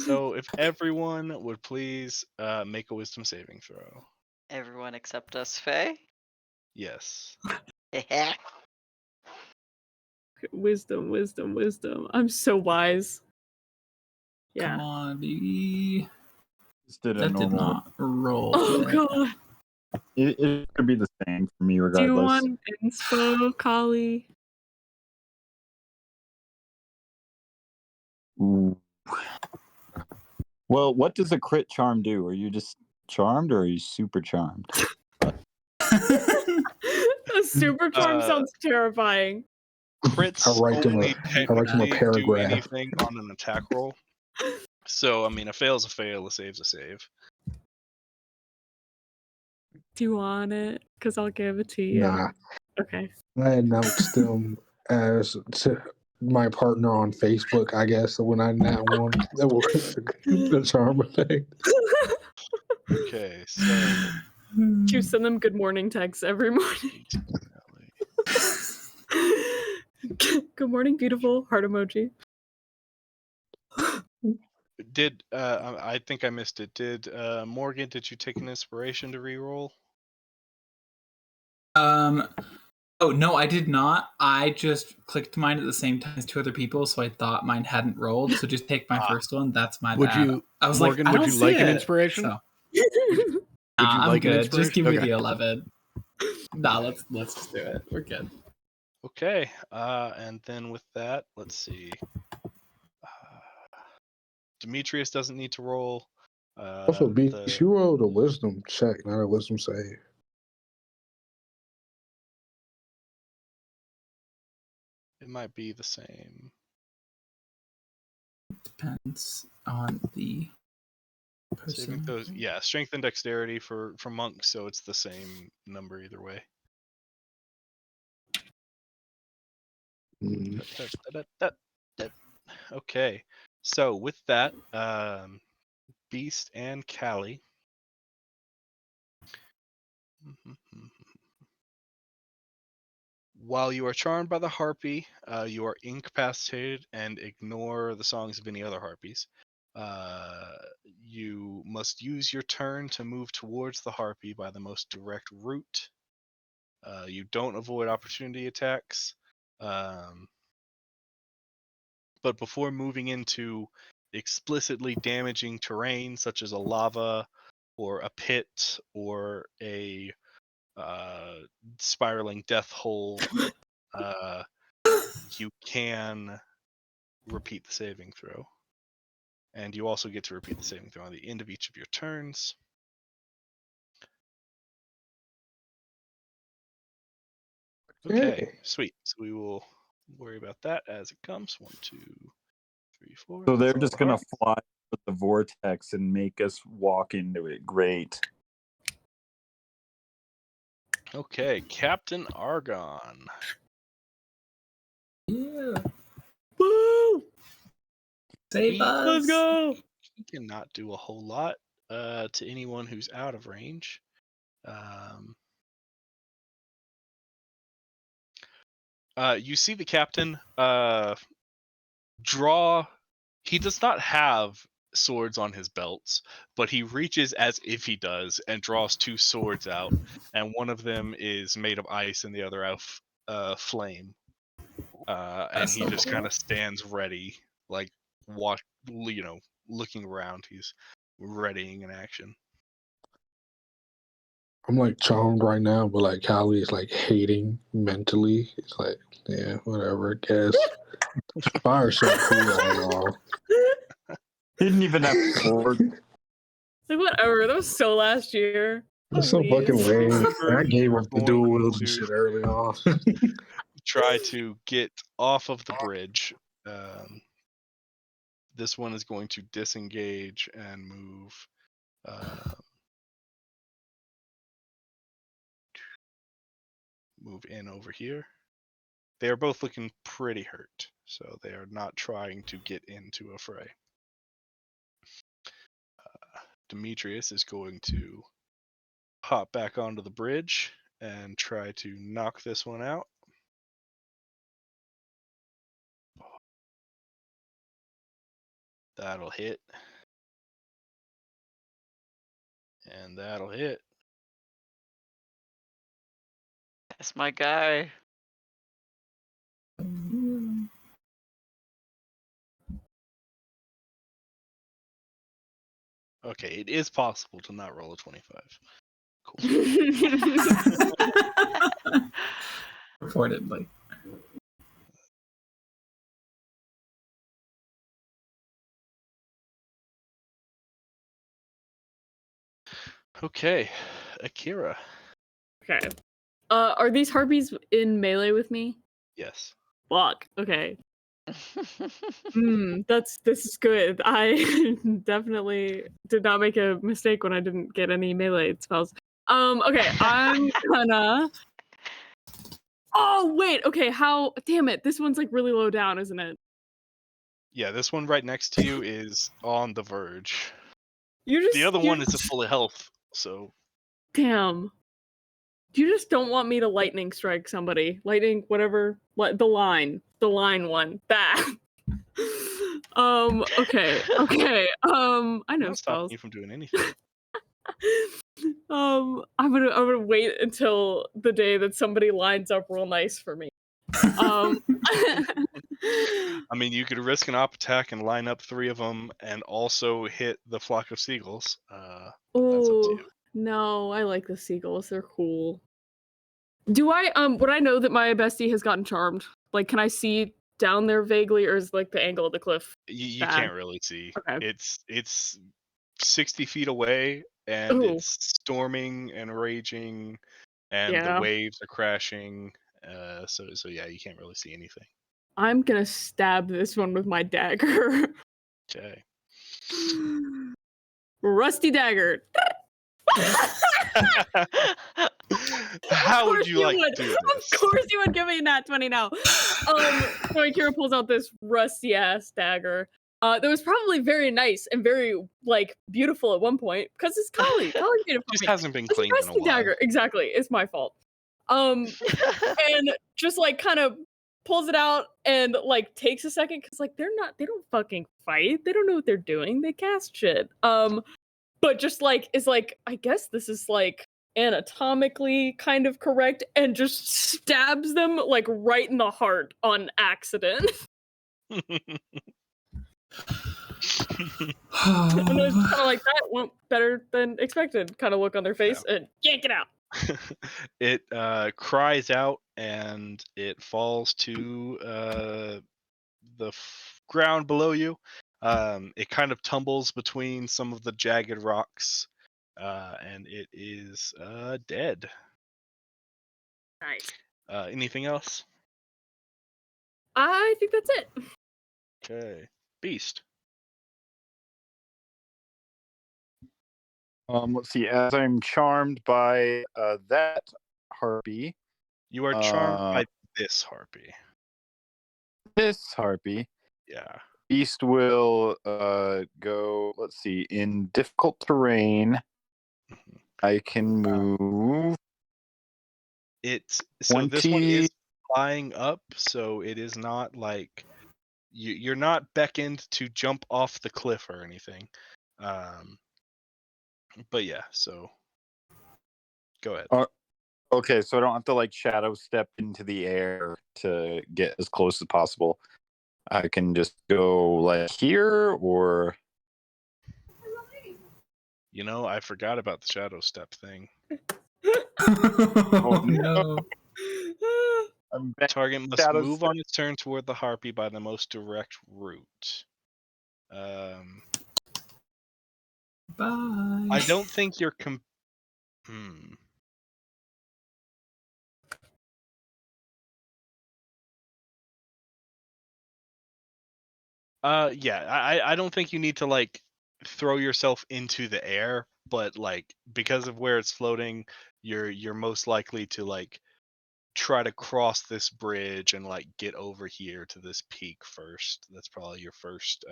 So if everyone would please make a wisdom saving throw. Everyone except us, Faye. Yes. Wisdom, wisdom, wisdom. I'm so wise. Yeah. Come on, baby. Just did a That did normal. not roll. Oh yet. god. It could be the same for me Do you regardless. want inspo, Kali? Ooh. Well, what does a crit charm do? Are you just charmed or are you super charmed? A super charm sounds terrifying. Crits I write them only a technically do paragraph. anything on an attack roll. So I mean, a fail's a fail, a save's a save. Do you want it? Because I'll give it to you. Nah. Okay. I announced them as to my partner on Facebook, I guess, when I nat one that will the charm effect. Okay, so You send them good morning texts every morning. Good morning, beautiful. Heart emoji. did I think I missed it. Did Morgan, did you take an inspiration to reroll? Oh no, I did not. I just clicked mine at the same time as 2 other people, so I thought mine hadn't rolled. So just take my first one. That's my Would bad. you, I was Morgan, like, I would don't you see like an it. inspiration? So, Would you I'm like an good. inspiration? Just give me Okay. the 11. Nah, let's just do it. We're good. Okay, and then with that, let's see. Demetrius doesn't need to roll. Also, she rolled a wisdom check, not a wisdom save. It might be the same. Depends on the Saving person. throws, yeah, strength and dexterity for monks, so it's the same number either way. Mm. Okay, so with that, Beast and Callie. While you are charmed by the harpy, you are incapacitated and ignore the songs of any other harpies. You must use your turn to move towards the harpy by the most direct route. You don't avoid opportunity attacks. But before moving into explicitly damaging terrain, such as a lava or a pit or a spiraling death hole, you can repeat the saving throw. And you also get to repeat the saving throw on the end of each of your turns. Okay, sweet. So we will worry about that as it comes. 1, 2, 3, 4. So they're That's all just the gonna harp. fly with the vortex and make us walk into it. Great. Okay, Captain Argon. Yeah. Woo! Save We- us. Let's go. He cannot do a whole lot to anyone who's out of range. You see the captain draw. He does not have swords on his belts, but he reaches as if he does and draws 2 swords out, and one of them is made of ice and the other out of flame. And That's he so just cool. kind of stands ready, like looking around. He's readying an action. I'm like charmed right now, but like Callie is like hating mentally. It's like, yeah, whatever, I guess. Fire so cool. He didn't even have sword. Like whatever. That was so last year. That's so Please. fucking lame. I gave up the Going dual wield to- and shit early on. Try to get off of the bridge. This one is going to disengage and move. Move in over here. They are both looking pretty hurt, so they are not trying to get into a fray. Demetrius is going to hop back onto the bridge and try to knock this one out. That'll hit. And that'll hit. That's my guy. Okay, it is possible to not roll a 25. Cool. Reportedly. Okay, Akira. Okay. Are these harpies in melee with me? Yes. Fuck. Okay. This is good. I definitely did not make a mistake when I didn't get any melee spells. Okay, I'm gonna. Oh wait, okay. How? Damn it! This one's like really low down, isn't it? Yeah, this one right next to you is on the verge. You just The other you one is at just- full health, so Damn. You just don't want me to lightning strike somebody. Lightning, whatever. The line one. That. Okay. Okay. I know not stopping spells. you from doing anything. I'm gonna wait until the day that somebody lines up real nice for me. I mean, you could risk an op attack and line up 3 of them, and also hit the flock of seagulls. That's up to Oh you. no, I like the seagulls. They're cool. Do I would I know that my bestie has gotten charmed? Like, can I see down there vaguely, or is like the angle of the cliff? You Bad. can't really see. Okay. It's 60 feet away, and Ooh. it's storming and raging, and the Yeah. waves are crashing. So yeah, you can't really see anything. I'm gonna stab this one with my dagger. Okay. Rusty dagger. How would course you like would. to do this? Of course you would give me that 20 now. So Akira pulls out this rusty ass dagger. That was probably very nice and very like beautiful at one point because it's Kali. Kali's beautiful. Just hasn't been It's a cleaned in a rusty while. dagger. Exactly. It's my fault. And just like kind of pulls it out and like takes a second because like they don't fucking fight. They don't know what they're doing. They cast shit. But just like is like, I guess this is like anatomically kind of correct and just stabs them like right in the heart on accident. And it's kind of like that went better than expected kind of look on their face and yank it out. It cries out and it falls to the ground below you. It kind of tumbles between some of the jagged rocks, and it is dead. Nice. Anything else? I think that's it. Okay. Beast. Let's see. As I'm charmed by that harpy, You are charmed by this harpy. this harpy, Yeah. Beast will go. Let's see. In difficult terrain, I can move. This one 20. is flying up, so it is not like you're not beckoned to jump off the cliff or anything. But yeah, so go ahead. Okay, so I don't have to like shadow step into the air to get as close as possible. I can just go like here, or You know, I forgot about the shadow step thing. oh no, I'm back. Target must Shadow move step. on its turn toward the harpy by the most direct route. Bye. I don't think you're Yeah, I don't think you need to like throw yourself into the air, but like because of where it's floating, you're most likely to like try to cross this bridge and like get over here to this peak first. That's probably your first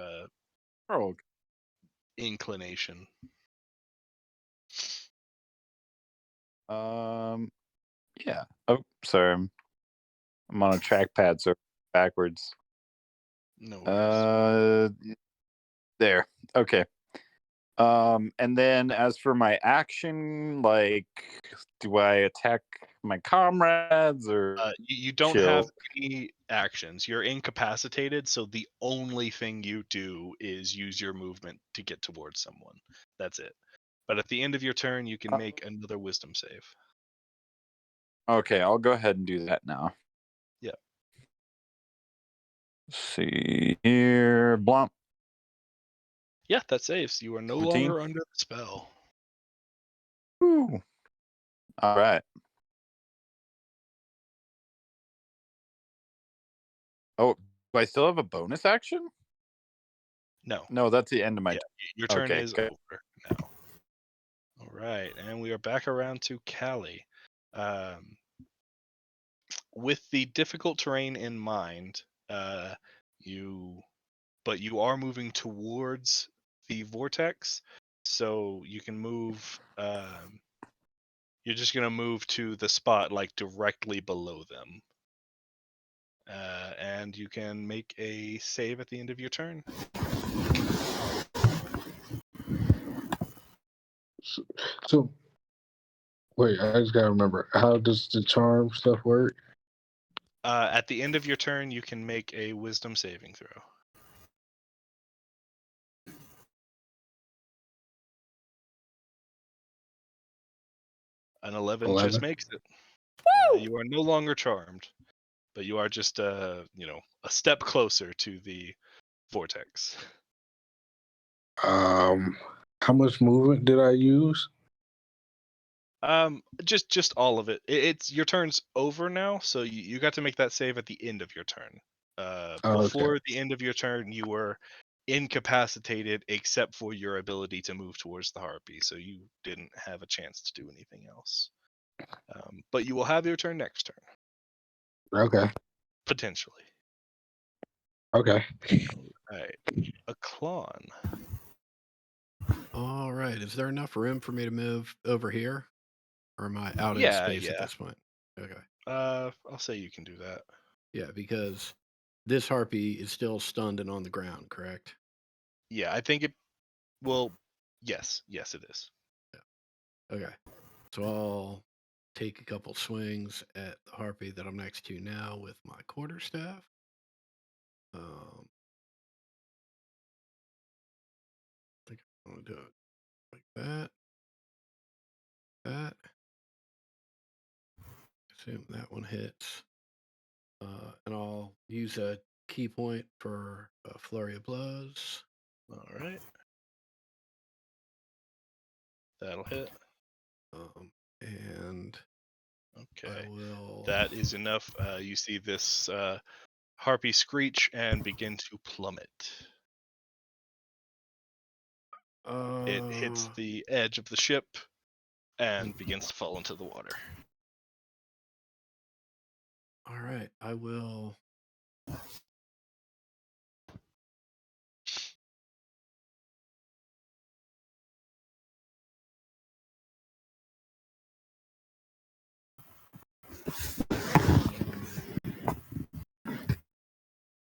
Oh, inclination. yeah. Oh, sorry. I'm on a trackpad, so backwards. No worries. There. Okay. And then as for my action, like, do I attack my comrades or You don't chill? have any actions. You're incapacitated, so the only thing you do is use your movement to get towards someone. That's it. But at the end of your turn, you can make another wisdom save. Okay, I'll go ahead and do that now. Yeah. Let's see here. Blump. Yeah, that saves. You are no 17. longer under the spell. Woo. All right. Oh, do I still have a bonus action? No. No, that's the end of my Yeah, your turn Okay, is good. over now. All right, and we are back around to Callie. With the difficult terrain in mind, you are moving towards the vortex, so you can move. You're just gonna move to the spot like directly below them, and you can make a save at the end of your turn. So, wait, I just gotta remember. How does the charm stuff work? At the end of your turn, you can make a wisdom saving throw. An 11 just 11? makes it. You are no longer charmed, but you are just a step closer to the vortex. How much movement did I use? Just all of it. It's your turn's over now, so you got to make that save at the end of your turn. Before the end of your turn, you were incapacitated except for your ability to move towards the harpy, so you didn't have a chance to do anything else. But you will have your turn next turn. Okay. Potentially. Okay. Alright. A Klon. All right. Is there enough room for me to move over here? Or am I out in Yeah, space yeah. at this point? Okay. I'll say you can do that. Yeah, because this harpy is still stunned and on the ground, correct? Yeah, I think it will. Yes, it is. Okay. So I'll take a couple swings at the harpy that I'm next to now with my quarterstaff. I think I'm going to do it like that. That. Assume that one hits. And I'll use a key point for a flurry of blows. All right. That'll hit. And okay. I will. That is enough. You see this harpy screech and begin to plummet. It hits the edge of the ship and begins to fall into the water. All right, I will.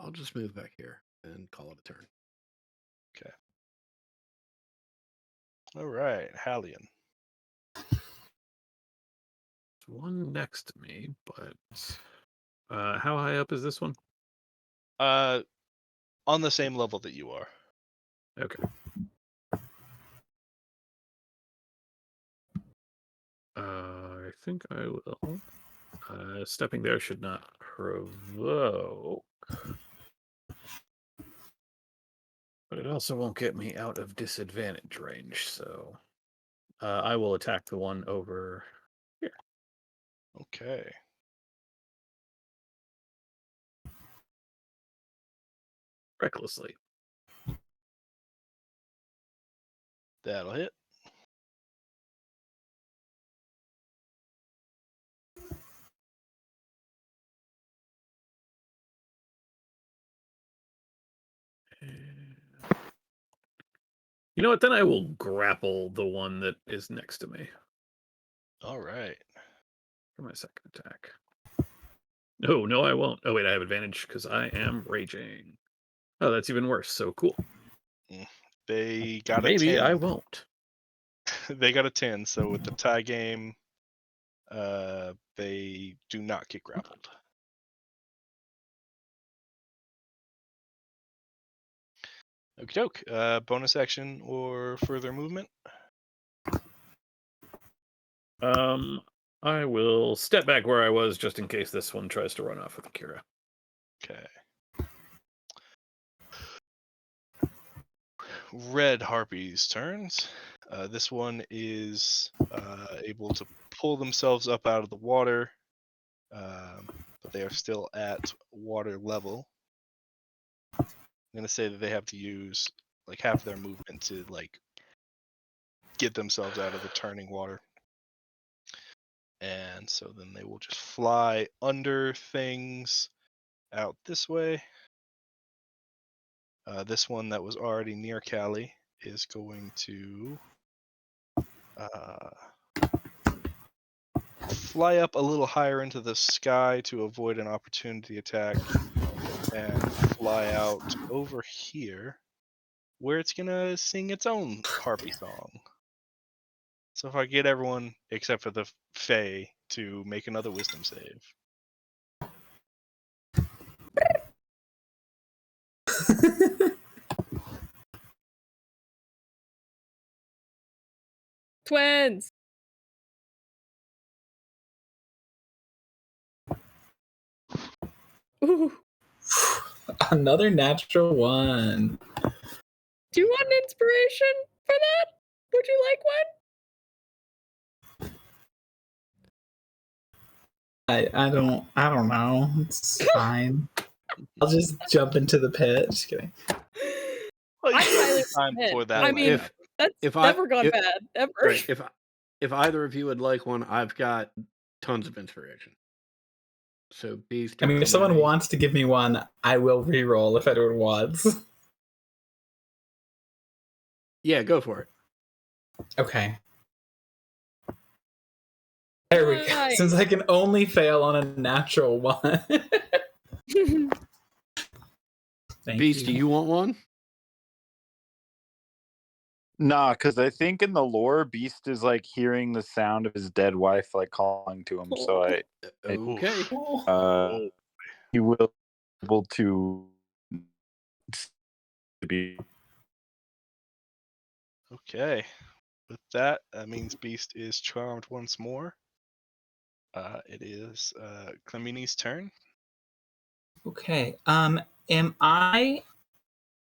I'll just move back here and call it a turn. Okay. All right, Hallion. One next to me, but how high up is this one? On the same level that you are. Okay. I think I will. Stepping there should not provoke. But it also won't get me out of disadvantage range, so I will attack the one over here. Okay. Recklessly. That'll hit. You know what? Then I will grapple the one that is next to me. All right. For my second attack. No, I won't. Oh, wait, I have advantage because I am raging. Oh, that's even worse. So cool. They got Maybe a 10. I won't. They got a 10, so with the tie game, they do not get grappled. Okie doke. Bonus action or further movement? I will step back where I was just in case this one tries to run off with Akira. Okay. Red Harpy's turns. This one is able to pull themselves up out of the water, but they are still at water level. I'm gonna say that they have to use like half their movement to like get themselves out of the turning water. And so then they will just fly under things out this way. This one that was already near Callie is going to fly up a little higher into the sky to avoid an opportunity attack and fly out over here where it's going to sing its own harpy song. So if I get everyone except for the Fae to make another wisdom save. Twins. Ooh. Another natural one. Do you want an inspiration for that? Would you like one? I don't know. It's fine. I'll just jump into the pit. Just kidding. Well, I you still have highly time recommend. for that. I mean, If that's if I- never gone if- bad ever. right, if either of you would like one, I've got tons of inspiration. So Beast. I mean, or if someone Clementi- wants to give me one, I will re-roll if anyone wants. yeah, go for it. Okay. There we go. Nice. Since I can only fail on a natural one. Thank Beast, do you want one? Nah, because I think in the lore, Beast is like hearing the sound of his dead wife like calling to him. So Okay. he will be able to be. Okay. With that, that means Beast is charmed once more. It is Clemini's turn. Okay. Am I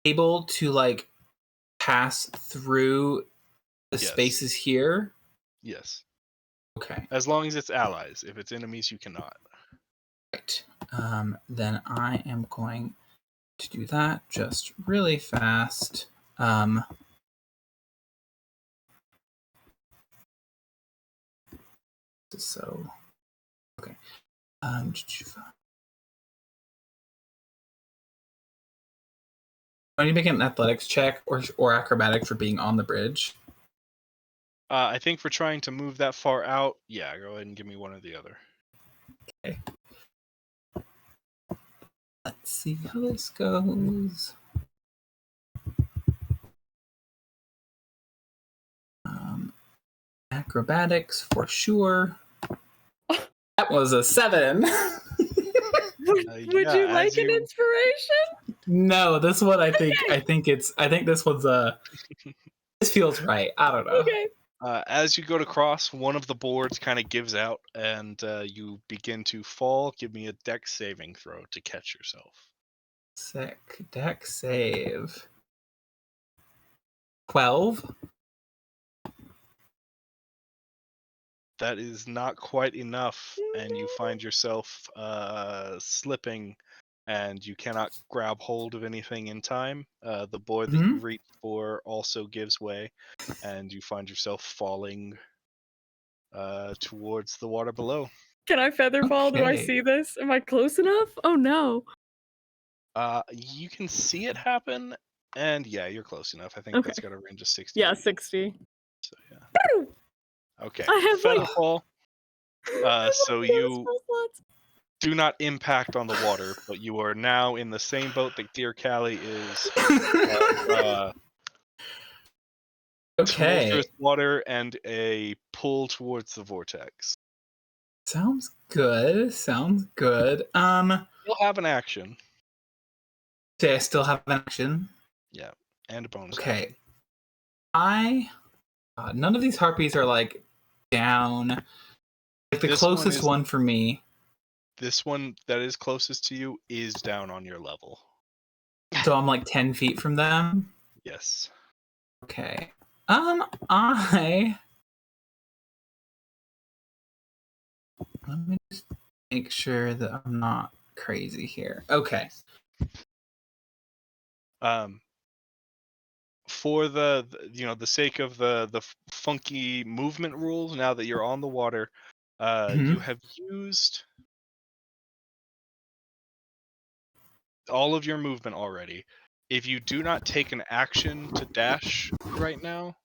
able to like pass through the Yes. spaces here? Yes. Okay. As long as it's allies. If it's enemies, you cannot. Right. Then I am going to do that just really fast. So okay. I need to make an athletics check or acrobatics for being on the bridge. I think for trying to move that far out, yeah, go ahead and give me one or the other. Okay. Let's see how this goes. Acrobatics for sure. That was a 7. Would yeah, you as like an you- inspiration? No, this one I think this one's this feels right. I don't know. Okay. As you go to cross, one of the boards kind of gives out, and you begin to fall. Give me a dex saving throw to catch yourself. Sick. Dex save. 12. That is not quite enough, and you find yourself slipping, and you cannot grab hold of anything in time. The board that you reach for also gives way, and you find yourself falling towards the water below. Can I feather fall? Do I Okay. see this? Am I close enough? Oh no. You can see it happen, and yeah, you're close enough. I think Okay. that's got a range of 60. Yeah, 60. So yeah. Okay. I have Feather like- fall. So Those you spell slots. do not impact on the water, but you are now in the same boat that Dear Callie is. Okay. Tumultuous water and a pull towards the vortex. Sounds good. Sounds good. You'll have an action. Okay, I still have an action. Yeah, and a bonus. Okay. None of these harpies are like down. Like the This one closest is- one for me. This one that is closest to you is down on your level. So I'm like 10 feet from them. Yes. Okay. Let me just make sure that I'm not crazy here. Okay. For the sake of the funky movement rules, now that you're on the water, you have used all of your movement already. If you do not take an action to dash right now,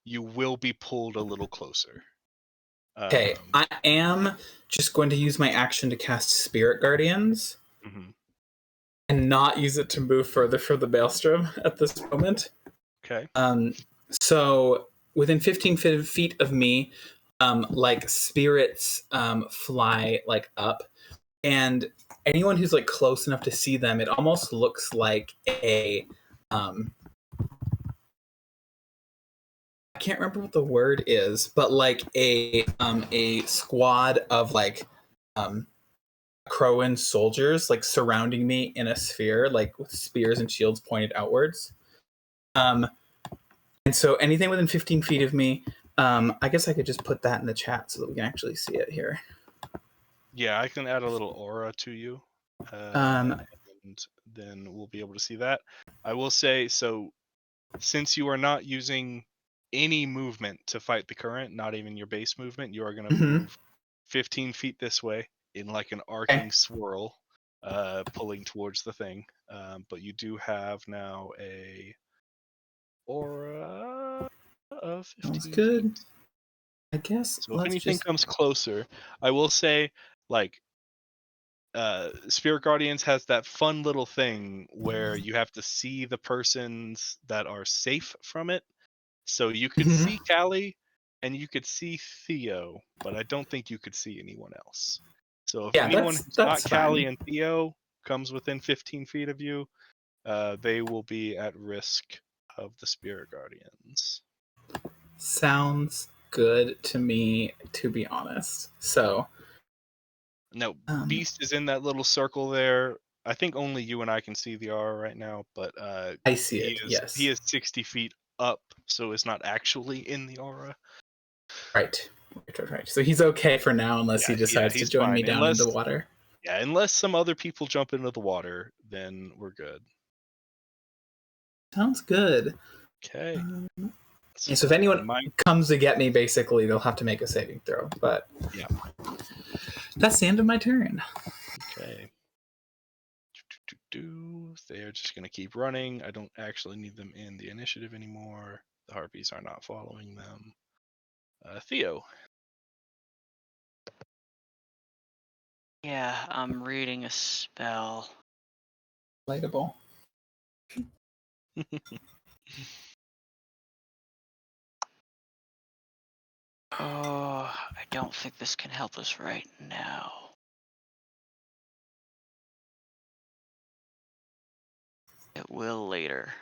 you will be pulled a little closer. Okay. I am just going to use my action to cast Spirit Guardians Mhm. and not use it to move further from the maelstrom at this moment. Okay. So within 15 feet of me, like spirits fly like up, and anyone who's like close enough to see them, it almost looks like a I can't remember what the word is, but like a squad of like Crowan soldiers like surrounding me in a sphere, like with spears and shields pointed outwards. And so anything within 15 feet of me, I guess I could just put that in the chat so that we can actually see it here. Yeah, I can add a little aura to you. Um, and then we'll be able to see that. I will say, so since you are not using any movement to fight the current, not even your base movement, you are going to Mhm. move 15 feet this way in like an arcing swirl, pulling towards the thing. But you do have now a aura of 15 Sounds good. feet. I guess So if let's anything just. comes closer, I will say, like, Spirit Guardians has that fun little thing where you have to see the persons that are safe from it. So you could Mhm. see Callie and you could see Theo, but I don't think you could see anyone else. So if Yeah, anyone who's not that's Callie fine. and Theo comes within 15 feet of you, they will be at risk of the Spirit Guardians. Sounds good to me, to be honest. So, No, Um, Beast is in that little circle there. I think only you and I can see the aura right now, but I see he it. is Yes. he is 60 feet up, so it's not actually in the aura. Right. Right. So he's okay for now, unless he Yeah, decides to he's join me fine. down in the water. Yeah, unless some other people jump into the water, then we're good. Sounds good. Okay. Yeah, so if anyone Mine, comes to get me, basically, they'll have to make a saving throw. But yeah. that's the end of my turn. Okay. They're just gonna keep running. I don't actually need them in the initiative anymore. The harpies are not following them. Theo. Yeah, I'm reading a spell. Relatable. Oh, I don't think this can help us right now. It will later.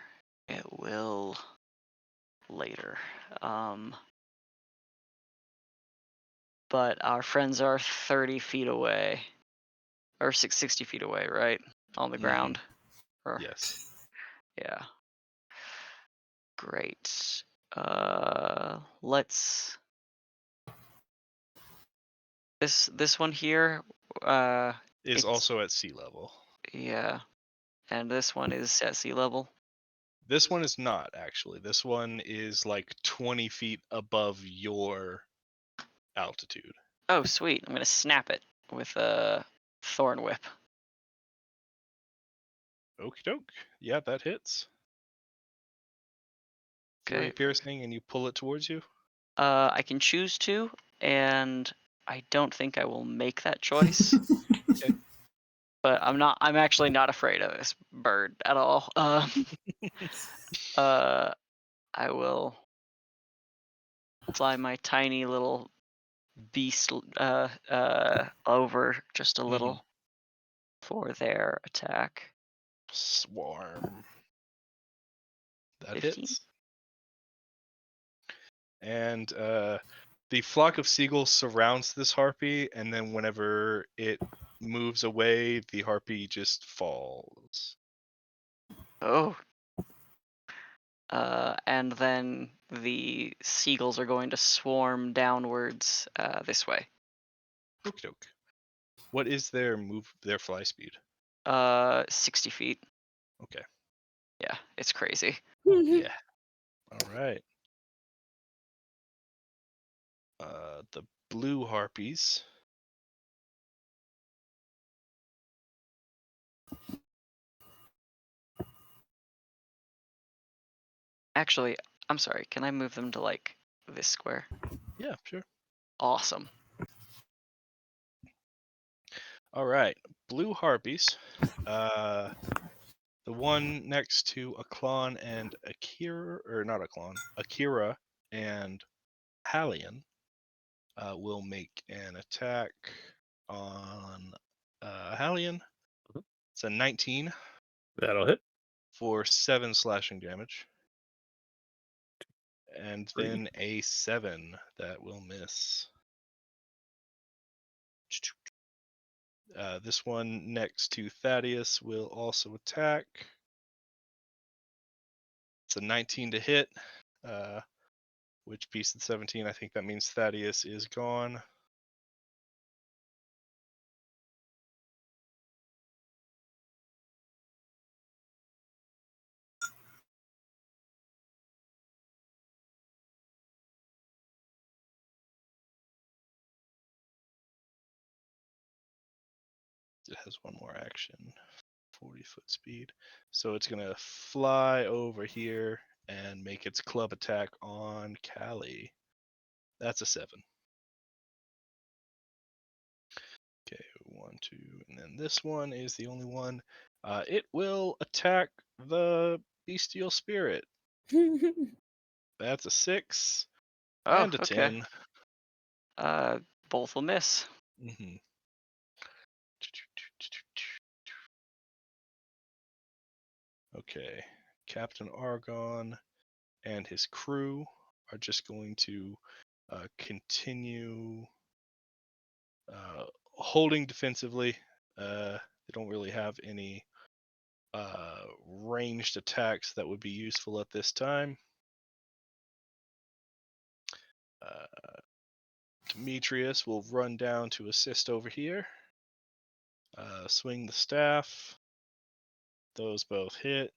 It will later. But our friends are 30 feet away. Or 60 feet away, right? On the ground. Or, Yes. yeah. Great. Let's... This one here, Is it's- also at sea level. yeah. And this one is at sea level. This one is not actually. This one is like 20 feet above your altitude. Oh, sweet. I'm gonna snap it with a thorn whip. Okie doke. Yeah, that hits. Fury Okay. piercing, and you pull it towards you. I can choose to, and I don't think I will make that choice. Okay. But I'm actually not afraid of this bird at all. I will fly my tiny little beast over just a little for their attack. Swarm. That 15? hits. And the flock of seagulls surrounds this harpy, and then whenever it moves away, the harpy just falls. Oh. And then the seagulls are going to swarm downwards this way. Okie doke. What is their fly speed? 60 feet. Okay. Yeah, it's crazy. Yeah. All right. The blue harpies. Actually, I'm sorry. Can I move them to like this square? Yeah, sure. Awesome. All right. Blue harpies. The one next to Aklon and Akira, or not Aklon, Akira and Halion will make an attack on Halion. It's a 19 That'll hit. for 7 slashing damage. And 3. then a 7 that will miss. This one next to Thaddeus will also attack. It's a 19 to hit, which piece of 17, I think that means Thaddeus is gone. It has one more action. 40-foot speed. So it's gonna fly over here and make its club attack on Callie. That's a 7. Okay, 1, 2, and then this one is the only one. It will attack the bestial spirit. That's a 6 Oh, and a okay. 10. Both will miss. Mm-hmm. Okay, Captain Argon and his crew are just going to continue holding defensively. They don't really have any ranged attacks that would be useful at this time. Demetrius will run down to assist over here. Swing the staff. Those both hit.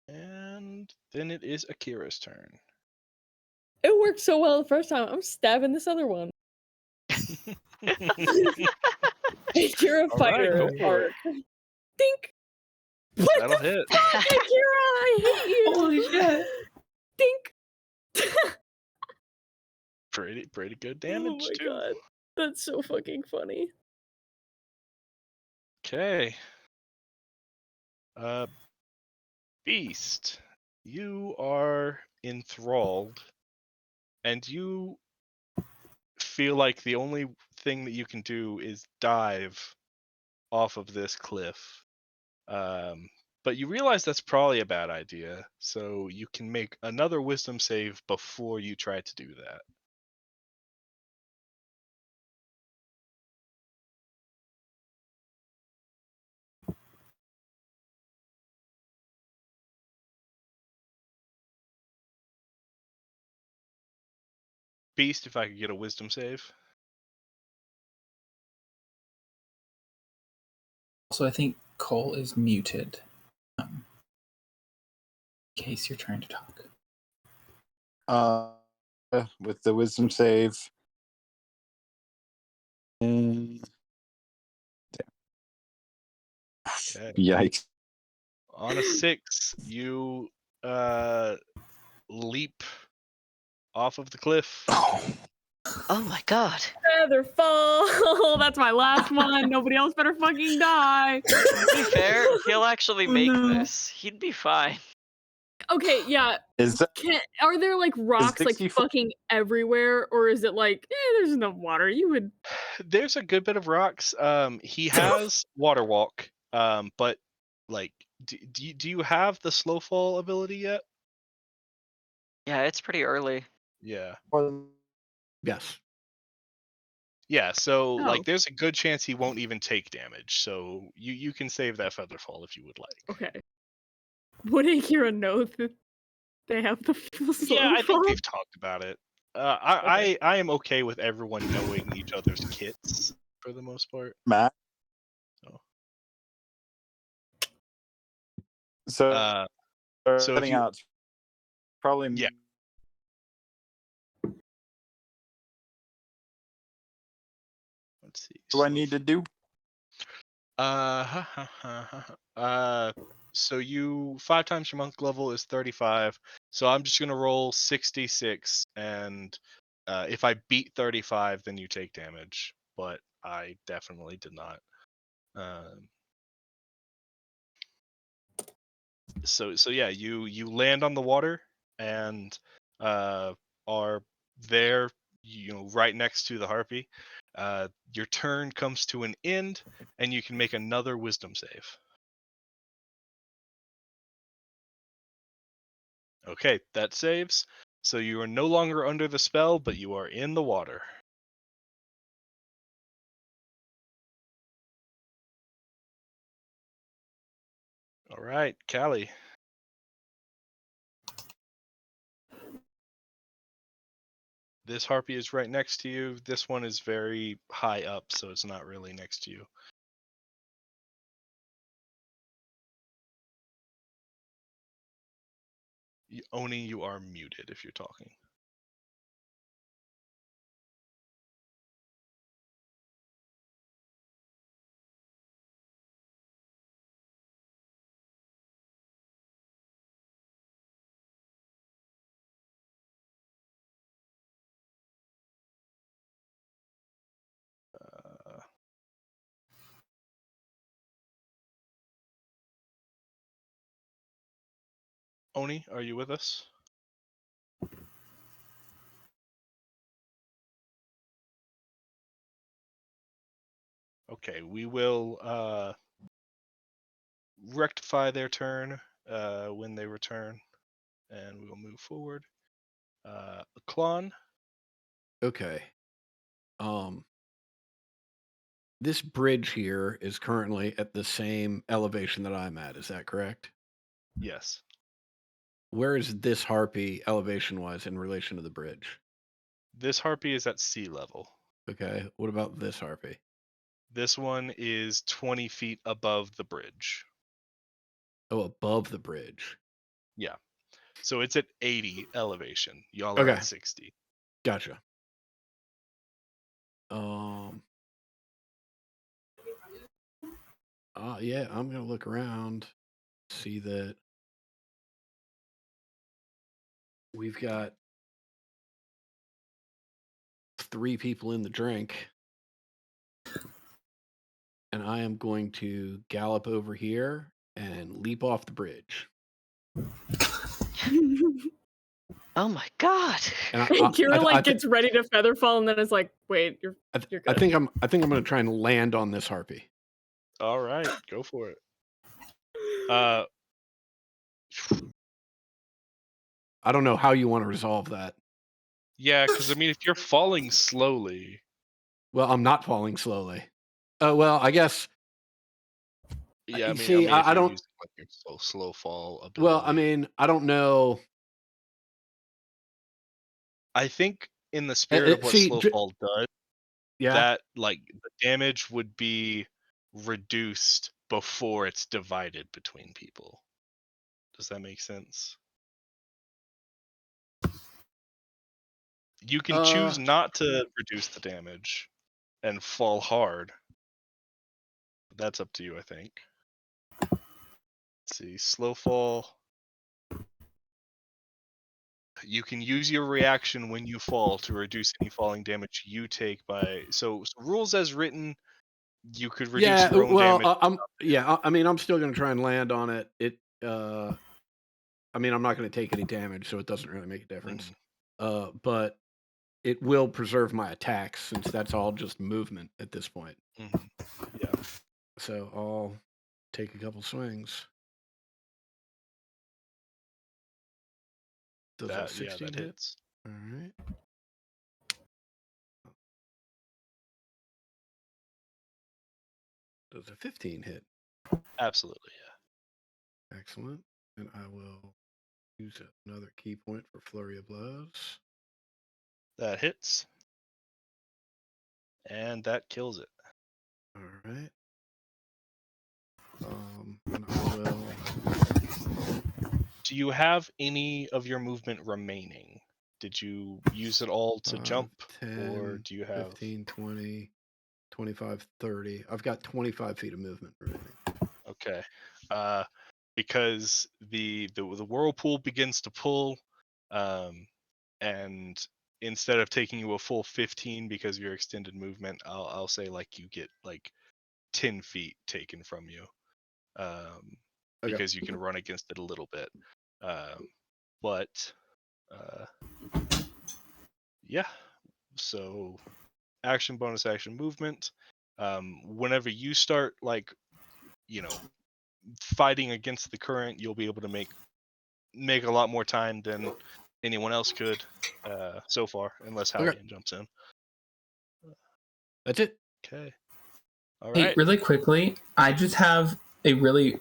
And then it is Akira's turn. It worked so well the first time. I'm stabbing this other one. Akira All right, fighter go for it. arc. Dink. What That'll the hit. fuck, Akira? I hate you. Holy shit. Dink. Pretty good damage Oh my too. god. That's so fucking funny. Okay. Beast, you are enthralled, and you feel like the only thing that you can do is dive off of this cliff. But you realize that's probably a bad idea, so you can make another wisdom save before you try to do that. Beast, if I could get a wisdom save. Also, I think Cole is muted. In case you're trying to talk. With the wisdom save. Okay. Yikes. On a 6, you leap off of the cliff. Oh my god. Feather fall. That's my last one. Nobody else better fucking die. To be fair, he'll actually make no. this. He'd be fine. Okay, yeah. Is that Are there like rocks like 64 fucking everywhere, or is it like there's enough water? You would. There's a good bit of rocks. He has water walk. But like, do you have the slow fall ability yet? Yeah, it's pretty early. Yeah. Yes. Yeah, so Oh. like there's a good chance he won't even take damage. So you can save that feather fall if you would like. Okay. Would Akira know that they have the slow Yeah, I think fall? we've talked about it. I am okay with everyone knowing each other's kits for the most part. Matt? So So, so if setting you- out probably. Yeah. Let's see. What do I need to do? So you 5 times your monk level is 35. So I'm just gonna roll 66, and if I beat 35, then you take damage. But I definitely did not. So yeah, you land on the water and are there, right next to the harpy. Your turn comes to an end, and you can make another wisdom save. Okay, that saves. So you are no longer under the spell, but you are in the water. All right, Callie. This harpy is right next to you. This one is very high up, so it's not really next to you. Oni, you are muted if you're talking. Oni, are you with us? Okay, we will rectify their turn when they return, and we will move forward. Klon, Okay. This bridge here is currently at the same elevation that I'm at. Is that correct? yes. Where is this harpy elevation-wise in relation to the bridge? This harpy is at sea level. Okay. What about this harpy? This one is 20 feet above the bridge. Oh, above the bridge. Yeah. So it's at 80 elevation. Y'all are Okay. at 60. Gotcha. Yeah, I'm gonna look around, see that we've got 3 people in the drink, and I am going to gallop over here and leap off the bridge. Oh my god. And Kira gets ready to feather fall, and then is like, "Wait, you're good." I think I'm gonna try and land on this harpy. All right, go for it. I don't know how you want to resolve that. Yeah, because I mean, if you're falling slowly, Well, I'm not falling slowly. Well, I guess. yeah. I mean, See, if I you're don't. using, like, your slow fall ability. Well, I mean, I don't know. I think in the spirit of what slow fall does, Yeah. that like the damage would be reduced before it's divided between people. Does that make sense? You can choose not to reduce the damage and fall hard. That's up to you, I think. Let's see, slow fall. You can use your reaction when you fall to reduce any falling damage you take by. So rules as written, you could reduce your own damage. I mean, I'm still going to try and land on it. I mean, I'm not going to take any damage, so it doesn't really make a difference. But it will preserve my attacks since that's all just movement at this point. Yeah. So I'll take a couple swings. Does that 16 that hits. All right. Does a 15 hit? Absolutely, yeah. Excellent. And I will use another key point for Flurry of Blows. That hits. And that kills it. All right. And I will. Do you have any of your movement remaining? Did you use it all to jump? 10, or do you have 15, 20, 25, 30? I've got 25 feet of movement remaining. Okay. Because the whirlpool begins to pull, and instead of taking you a full 15 because of your extended movement, I'll say like you get like 10 feet taken from you. Because you can run against it a little bit. Yeah. So action, bonus action, movement. Whenever you start fighting against the current, you'll be able to make a lot more time than anyone else could so far, unless Hallian jumps in. That's it. Okay. All right. Hey, really quickly, I just have a really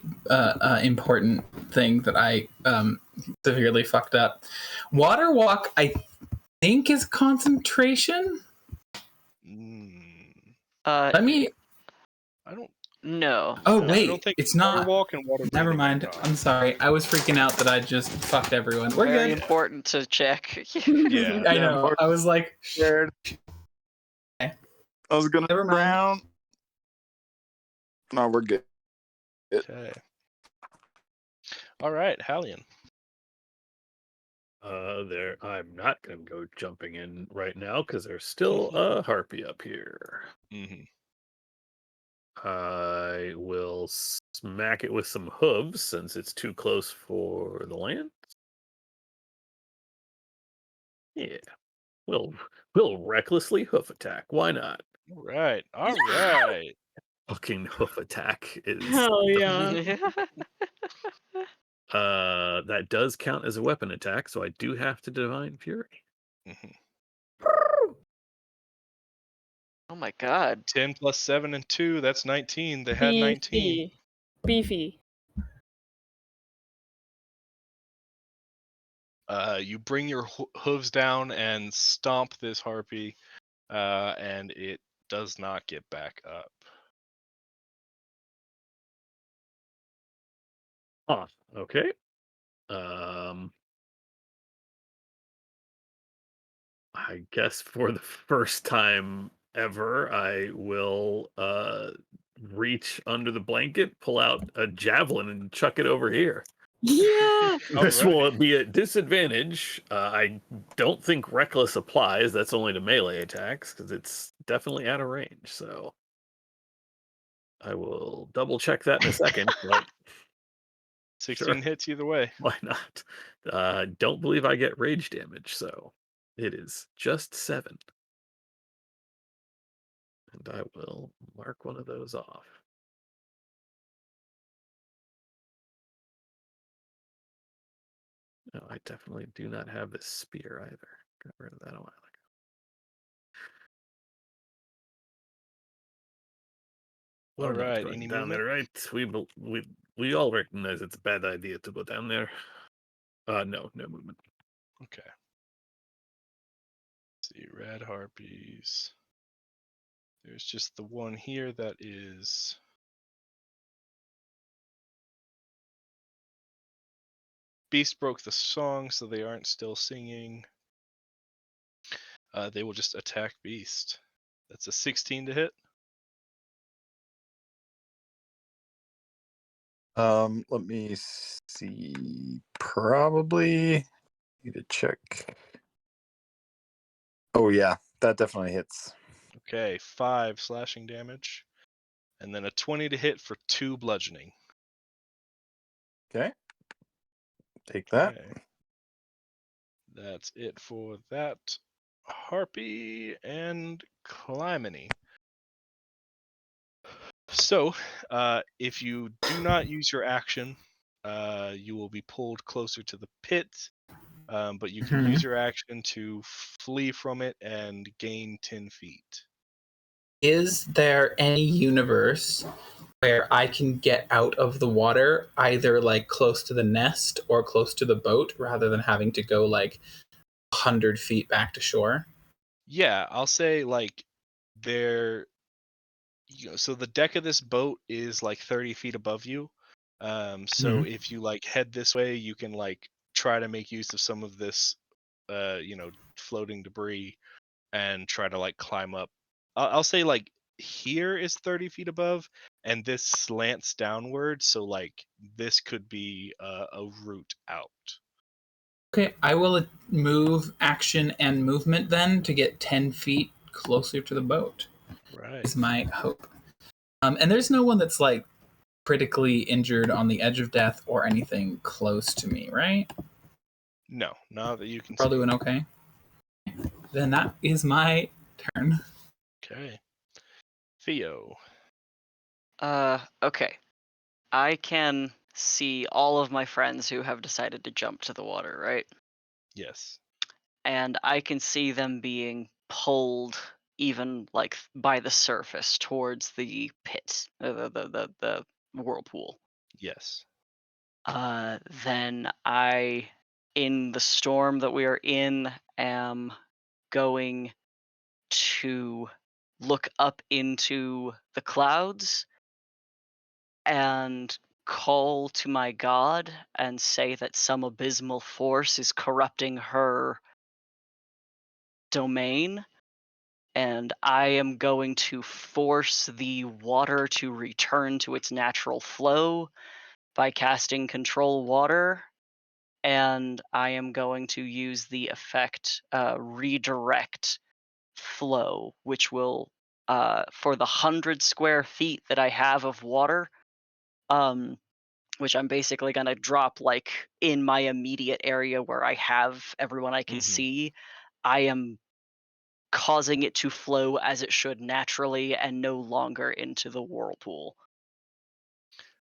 important thing that I severely fucked up. Water walk, I think, is concentration. Let me. I don't. No. Oh no, wait, I don't think it's not. walk and water. Never mind. I'm sorry. I was freaking out that I just fucked everyone. We're Very good. important to check. Yeah. I know. I was like scared. I was gonna Never mind. drown. No, we're good. Okay. All right, Hallian. I'm not gonna go jumping in right now because there's still a harpy up here. Mm-hmm. I will smack it with some hooves since it's too close for the lance. Yeah. We'll recklessly hoof attack. Why not? All right. All right. Fucking hoof attack is Hell yeah. that does count as a weapon attack, so I do have to Divine Fury. Mhm. Oh my god. 10 plus 7 and 2, that's 19. They had 19. Beefy. You bring your hooves down and stomp this harpy, and it does not get back up. Huh. Okay. I guess for the first time ever, I will reach under the blanket, pull out a javelin, and chuck it over here. Yeah. This Alright. will be a disadvantage. I don't think reckless applies. That's only to melee attacks because it's definitely out of range. So I will double check that in a second. But 16 sure, hits either way. why not? Don't believe I get rage damage, so it is just 7. And I will mark one of those off. No, I definitely do not have this spear either. Got rid of that a while ago. All We're not right, going any down movement? there, right? We all recognize it's a bad idea to go down there. No movement. Okay. Let's see, red harpies. There's just the one here that is. Beast broke the song, so they aren't still singing. They will just attack Beast. That's a 16 to hit. Let me see. Probably need to check. Oh yeah, that definitely hits. Okay, 5 slashing damage. And then a 20 to hit for 2 bludgeoning. Okay. Take that. Okay. That's it for that harpy and Clymene. So, if you do not use your action, you will be pulled closer to the pit, but you can use your action to flee from it and gain 10 feet. Is there any universe where I can get out of the water, either like close to the nest or close to the boat, rather than having to go like 100 feet back to shore? Yeah, I'll say like there. So the deck of this boat is like 30 feet above you. So if you like head this way, you can like try to make use of some of this, floating debris and try to like climb up. I'll say like here is 30 feet above, and this slants downward. So like this could be a route out. Okay, I will move action and movement then to get 10 feet closer to the boat. Right. Is my hope. And there's no one that's like critically injured on the edge of death or anything close to me, right? No, not that you can We're all see. doing okay. Then that is my turn. Okay. Theo. Okay. I can see all of my friends who have decided to jump to the water, right? Yes. And I can see them being pulled even like by the surface towards the pit, the whirlpool. Yes. Then I, in the storm that we are in, am going to look up into the clouds and call to my god and say that some abysmal force is corrupting her domain, and I am going to force the water to return to its natural flow by casting Control Water, and I am going to use the effect Redirect Flow, which will, for the 100 square feet that I have of water, which I'm basically going to drop like in my immediate area where I have everyone I can see, I am causing it to flow as it should naturally and no longer into the whirlpool,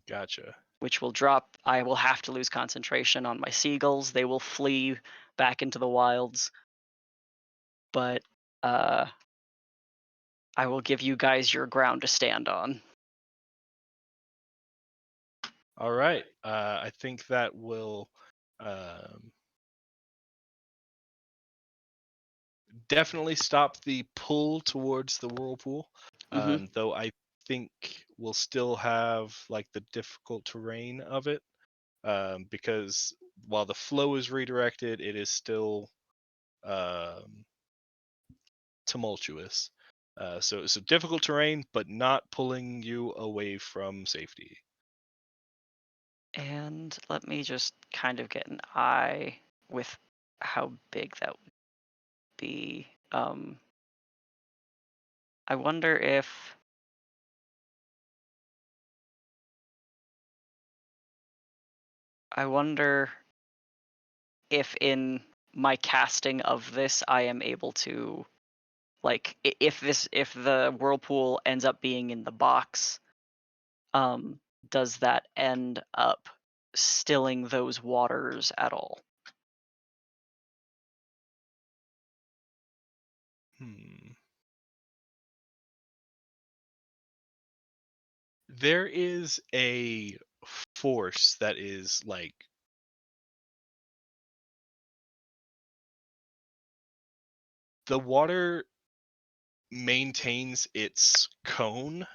Gotcha. which will drop. I will have to lose concentration on my seagulls. They will flee back into the wilds. But I will give you guys your ground to stand on. All right. I think that will definitely stop the pull towards the whirlpool. Mhm. Though I think we'll still have like the difficult terrain of it, because while the flow is redirected, it is still tumultuous. So it's a difficult terrain, but not pulling you away from safety. And let me just kind of get an eye with how big that would be. I wonder if in my casting of this I am able to, like, if the whirlpool ends up being in the box, does that end up stilling those waters at all? There is a force that is like the water maintains its cone,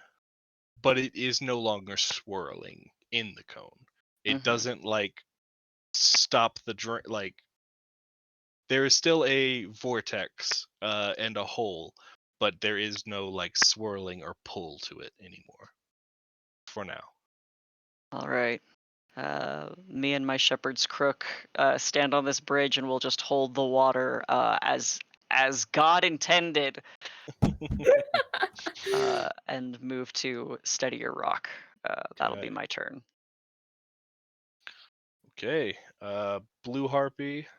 but it is no longer swirling in the cone. It Mhm. doesn't like stop the drain. Like there is still a vortex and a hole, but there is no like swirling or pull to it anymore. For now. All right. Me and my shepherd's crook stand on this bridge, and we'll just hold the water as God intended, and move to steadier rock. That'll be Okay. my turn. Okay. Blue Harpy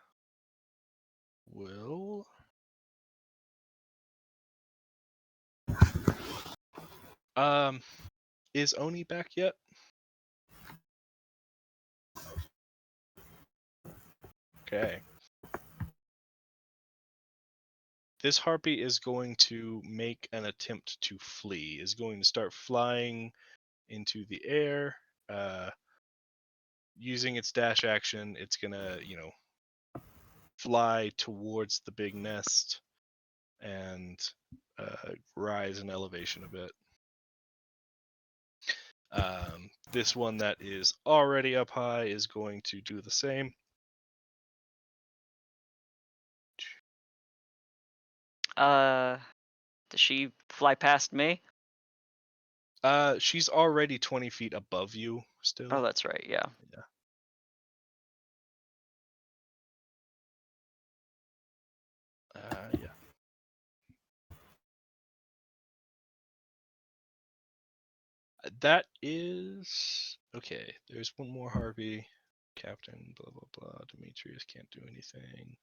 will is Oni back yet? Okay. This harpy is going to make an attempt to flee. Is going to start flying into the air. Using its dash action, it's gonna, fly towards the big nest and rise in elevation a bit. This one that is already up high is going to do the same. Does she fly past me? She's already 20 feet above you still. Oh, that's right. Yeah. Yeah. Yeah. That is okay. There's one more Harvey, Captain. Blah blah blah. Demetrius can't do anything.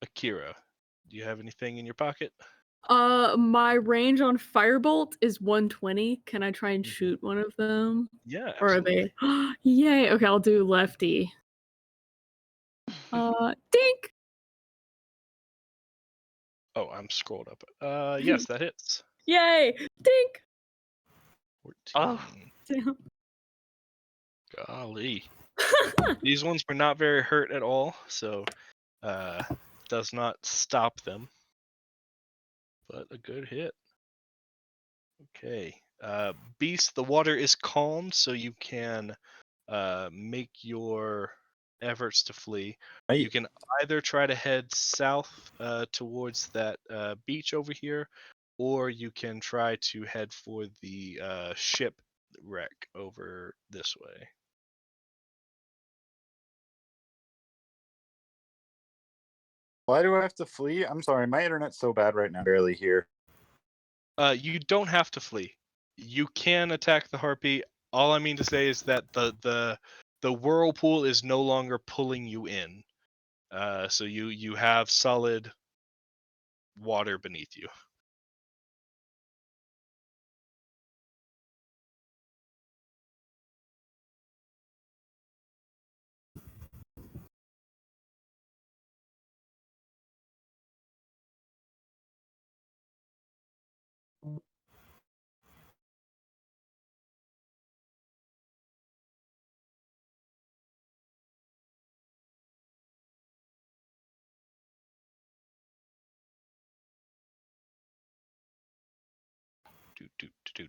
Akira, do you have anything in your pocket? My range on Firebolt is 120. Can I try and shoot one of them? Yeah. Or are they? Yay! Okay, I'll do lefty. Dink. Oh, I'm scrolled up. Yes, that hits. Yay! Dink. 14. Oh. Damn. Golly. These ones were not very hurt at all, so does not stop them. But a good hit. Okay. Beast, the water is calmed, so you can make your efforts to flee. You can either try to head south towards that beach over here, or you can try to head for the ship wreck over this way. Why do I have to flee? I'm sorry, my internet's so bad right now. Barely here. You don't have to flee. You can attack the harpy. All I mean to say is that the whirlpool is no longer pulling you in. So you have solid water beneath you.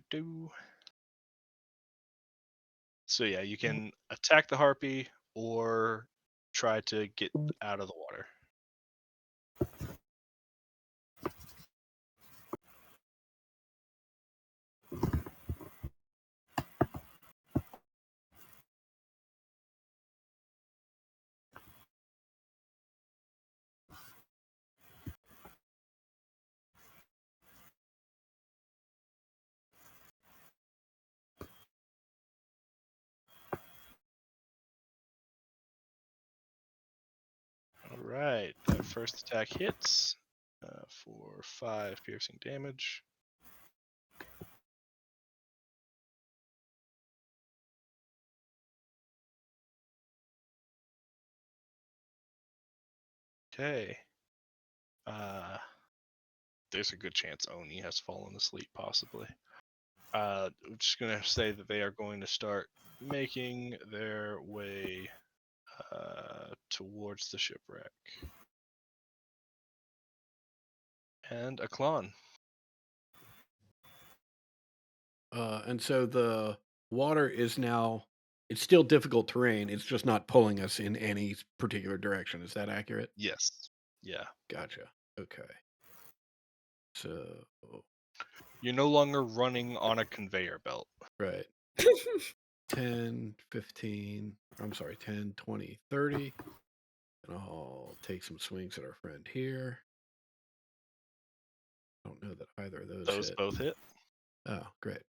Do. So yeah, you can attack the harpy or try to get out of the water. All right, that first attack hits for 5 piercing damage. Okay. There's a good chance Oni has fallen asleep, possibly. I'm just gonna say that they are going to start making their way towards the shipwreck. And Aklan. And so the water is now, it's still difficult terrain. It's just not pulling us in any particular direction. Is that accurate? Yes. Yeah. Gotcha. Okay. So, You're no longer running on a conveyor belt. right. 10, 15, I'm sorry, 10, 20, 30. And I'll take some swings at our friend here. I don't know that either of those hit. Both hit. Oh, great.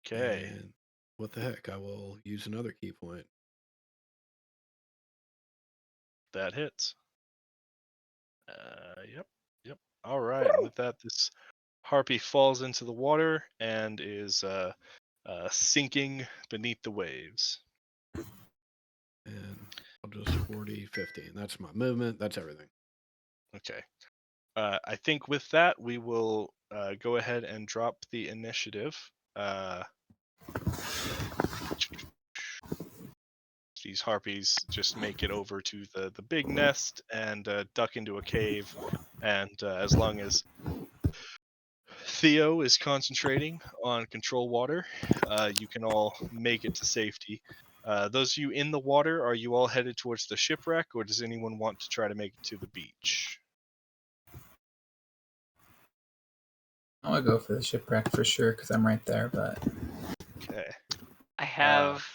Okay. And what the heck? I will use another key point. That hits. Yep. All right. And with that, this harpy falls into the water and is sinking beneath the waves. And I'll just 40, 50. And that's my movement. That's everything. Okay. I think with that, we will go ahead and drop the initiative. These harpies just make it over to the big nest and duck into a cave. And as long as Theo is concentrating on control water, you can all make it to safety. Those of you in the water, are you all headed towards the shipwreck, or does anyone want to try to make it to the beach? I want to go for the shipwreck for sure because I'm right there. But Okay. I have.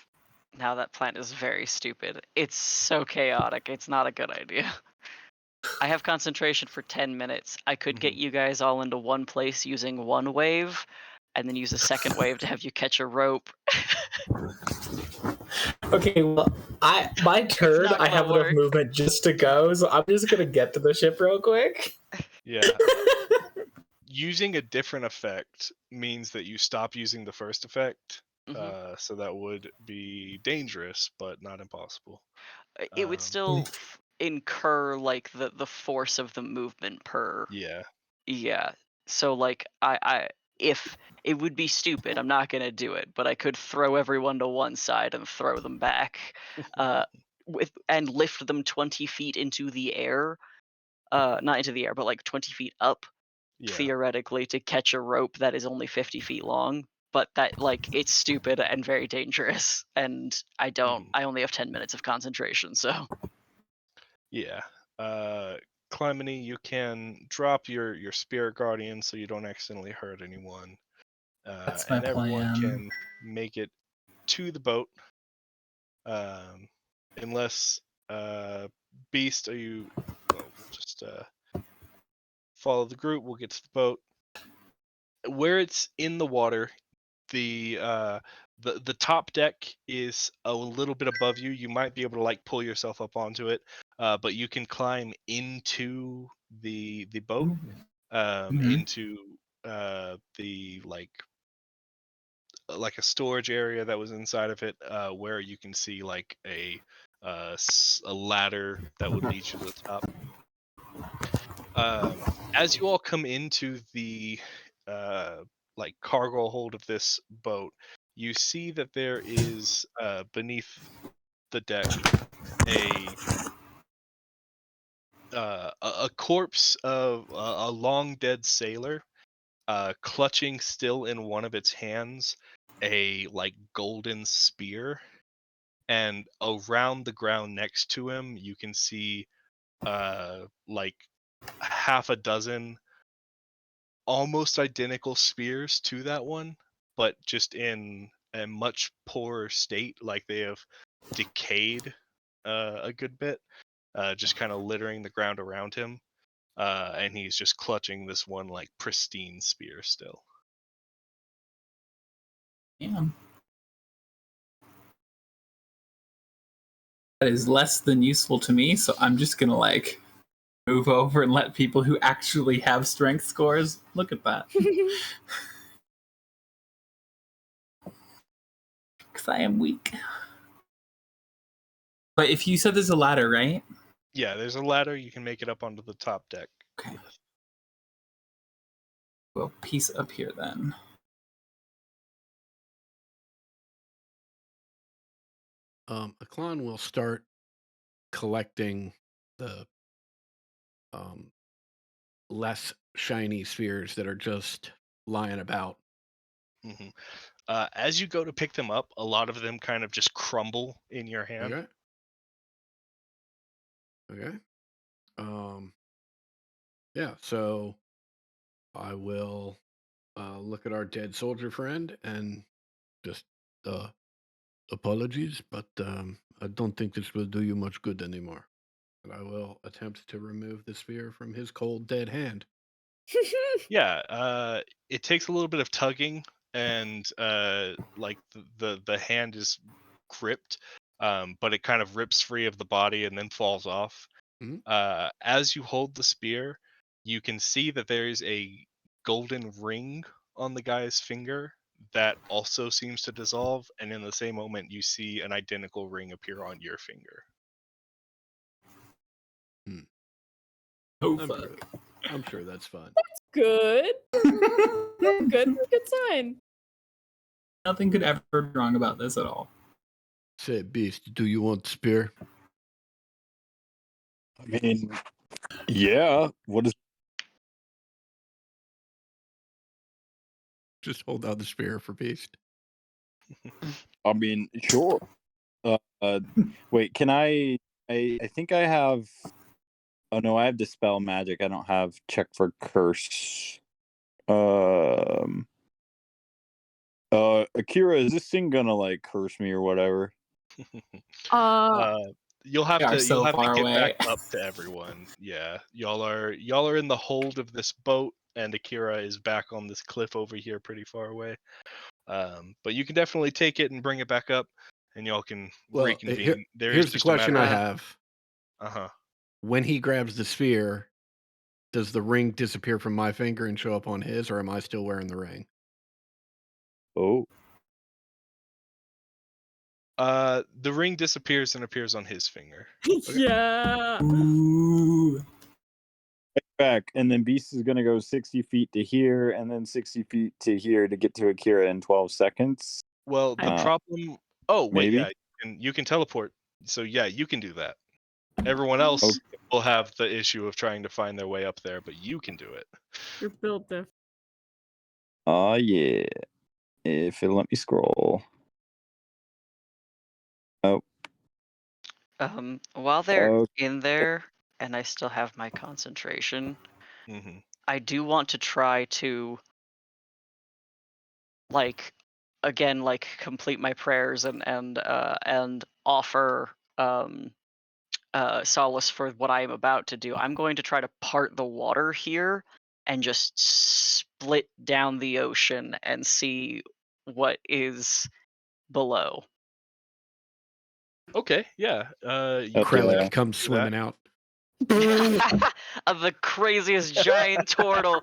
Now that plan is very stupid. It's so chaotic. It's not a good idea. I have concentration for 10 minutes. I could get you guys all into one place using one wave, and then use a second wave to have you catch a rope. okay, well, my turn, not I have gonna enough work. movement just to go, so I'm just gonna get to the ship real quick. Yeah. Using a different effect means that you stop using the first effect. So that would be dangerous, but not impossible. It would still incur like the force of the movement per. Yeah. So like I if it would be stupid, I'm not gonna do it, but I could throw everyone to one side and throw them back, and lift them 20 feet into the air, not into the air, but like 20 feet up, theoretically, to catch a rope that is only 50 feet long. But that, like, it's stupid and very dangerous, and I only have 10 minutes of concentration, so. Yeah. Clemeny, you can drop your spirit guardian so you don't accidentally hurt anyone. That's my and everyone plan. can make it to the boat. Unless Beast, are you? Well, we'll just follow the group. We'll get to the boat. Where it's in the water, the top deck is a little bit above you. You might be able to like pull yourself up onto it, but you can climb into the boat, Mhm. into the like a storage area that was inside of it, where you can see like a ladder that would lead you to the top. As you all come into the like cargo hold of this boat, you see that there is beneath the deck a a corpse of a long dead sailor, clutching still in one of its hands a like golden spear, and around the ground next to him you can see like half a dozen almost identical spears to that one, but just in a much poorer state, like they have decayed a good bit, just kind of littering the ground around him. And he's just clutching this one like pristine spear still. Damn. That is less than useful to me, so I'm just gonna like move over and let people who actually have strength scores look at that. Because I am weak. But if you said there's a ladder, right? Yeah, there's a ladder. You can make it up onto the top deck. Okay. Well, piece up here then. Aklan will start collecting the less shiny spheres that are just lying about. hmm As you go to pick them up, a lot of them kind of just crumble in your hand. Okay. Okay. Yeah, so I will look at our dead soldier friend and just apologies, but I don't think this will do you much good anymore. And I will attempt to remove the sphere from his cold dead hand. Yeah, it takes a little bit of tugging, and like the hand is gripped, but it kind of rips free of the body and then falls off. Mhm. As you hold the spear, you can see that there is a golden ring on the guy's finger that also seems to dissolve, and in the same moment, you see an identical ring appear on your finger. Oh, I'm fuck. sure, I'm sure that's fun. Good. Good. Good sign. Nothing could ever be wrong about this at all. Say, Beast, do you want spear? I mean, yeah. What is? Just hold out the spear for Beast. I mean, sure. Wait, can I? I think I have. Oh no, I have dispel magic. I don't have check for curse. Akira, is this thing gonna like curse me or whatever? You'll have We are to so get far away. back up to everyone. Yeah, y'all are in the hold of this boat, and Akira is back on this cliff over here, pretty far away. But you can definitely take it and bring it back up, and y'all can reconvene. Here's the question I have. Uh-huh. When he grabs the sphere, does the ring disappear from my finger and show up on his, or am I still wearing the ring? Oh, The ring disappears and appears on his finger. Yeah. Ooh. back, and then Beast is gonna go 60 feet to here, and then 60 feet to here to get to Akira in 12 seconds. Well, the problem. Oh wait, maybe? yeah, you can teleport. So yeah, you can do that. Everyone else will have the issue of trying to find their way up there, but you can do it. You're built different. Oh yeah. If it'll let me scroll. Oh. While they're Okay. in there, and I still have my concentration, hmm I do want to try to, like, again, like complete my prayers and offer solace for what I am about to do. I'm going to try to part the water here and just split down the ocean and see what is below. Okay, yeah. You Heck Krellick yeah. comes that. swimming out. Of the craziest giant turtle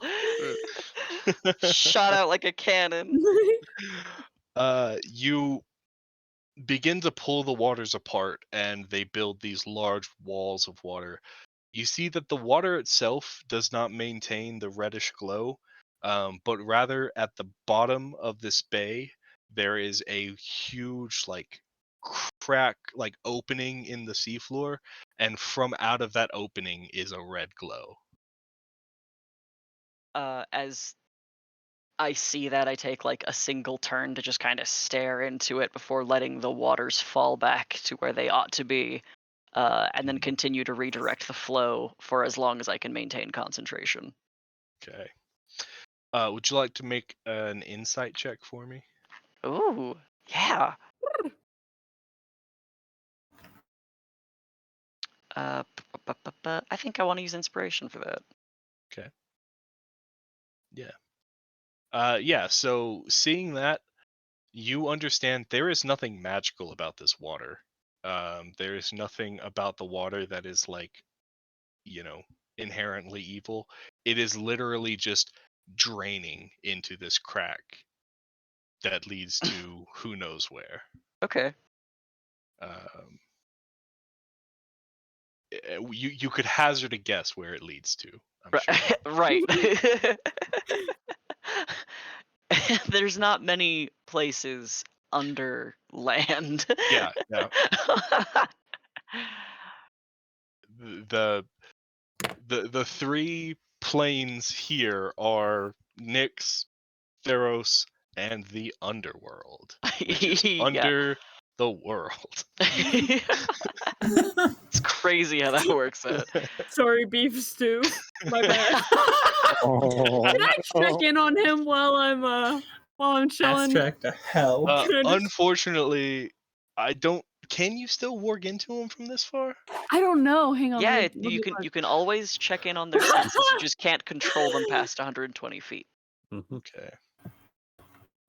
shot out like a cannon. You begin to pull the waters apart, and they build these large walls of water. You see that the water itself does not maintain the reddish glow, but rather at the bottom of this bay, there is a huge, like, crack, like, opening in the seafloor, and from out of that opening is a red glow. As I see that, I take like a single turn to just kind of stare into it before letting the waters fall back to where they ought to be, and then continue to redirect the flow for as long as I can maintain concentration. Okay. Would you like to make an insight check for me? Ooh, yeah. I think I want to use inspiration for that. Okay. Yeah. Yeah, so seeing that, you understand there is nothing magical about this water. There is nothing about the water that is like, inherently evil. It is literally just draining into this crack that leads to who knows where. Okay. You could hazard a guess where it leads to. I'm sure. Right. There's not many places under land. Yeah. The three planes here are Nyx, Theros, and the underworld, which is Yeah. under the world. It's crazy how that works out. Sorry, beef stew. My bad. Can I check in on him while I'm Fast chilling? track to hell. Unfortunately, I don't. Can you still warg into him from this far? I don't know. Hang on. Yeah, let me you look. can always check in on their senses. You just can't control them past 120 feet. Okay.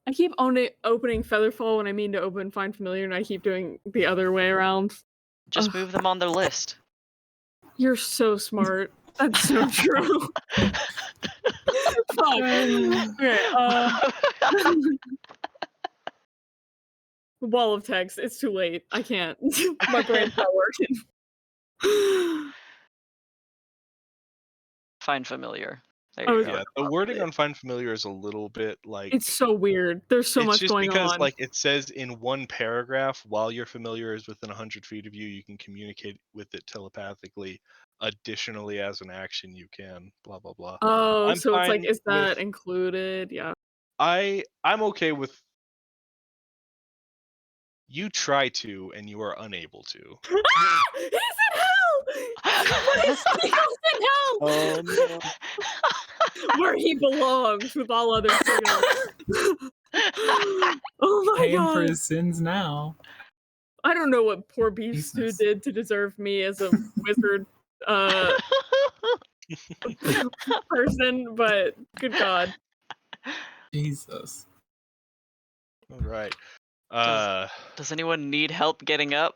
I keep opening Featherfall when I mean to open Find Familiar, and I keep doing the other way around. Just Ugh. move them on their list. You're so smart. That's so true. Fuck. Okay. Wall of text. It's too late. I can't. My brain's not working. Find familiar. There Oh, you go. Yeah, the wording on Find Familiar is a little bit like It's so weird. There's so it's much just going because on. like it says in one paragraph, while your familiar is within 100 feet of you, you can communicate with it telepathically. Additionally, as an action, you can blah blah blah. Oh, I'm so it's like, fine is that with- included? Yeah. I'm okay with. You try to, and you are unable to. Ah! He's in hell! He's in hell! Oh no. Where he belongs with all other sinners. Oh my Paying for god. his sins now. I don't know what poor Beef Stew Jesus. did to deserve me as a wizard person, but good god. Jesus. All right. Does anyone need help getting up?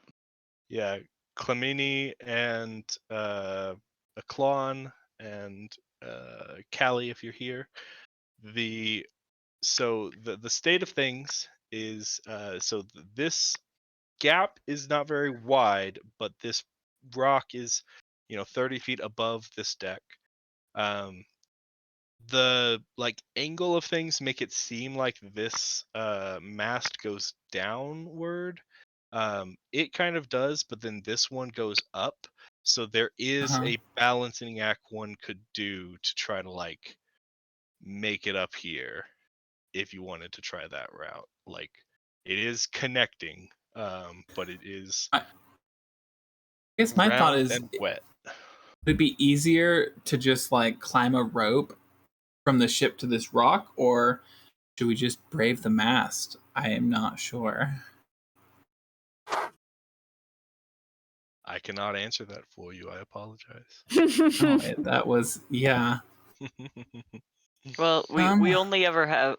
Yeah, Clemini and Aklon and Callie, if you're here. The state of things is this gap is not very wide, but this rock is 30 feet above this deck. The angle of things make it seem like this mast goes downward. It kind of does, but then this one goes up. So there is Uh-huh. a balancing act one could do to try to make it up here if you wanted to try that route. Like it is connecting, but it is I guess my thought round is and wet. it'd be easier to just climb a rope from the ship to this rock, or should we just brave the mast? I am not sure. I cannot answer that for you. I apologize. No, that was yeah. Well, we Um, only ever have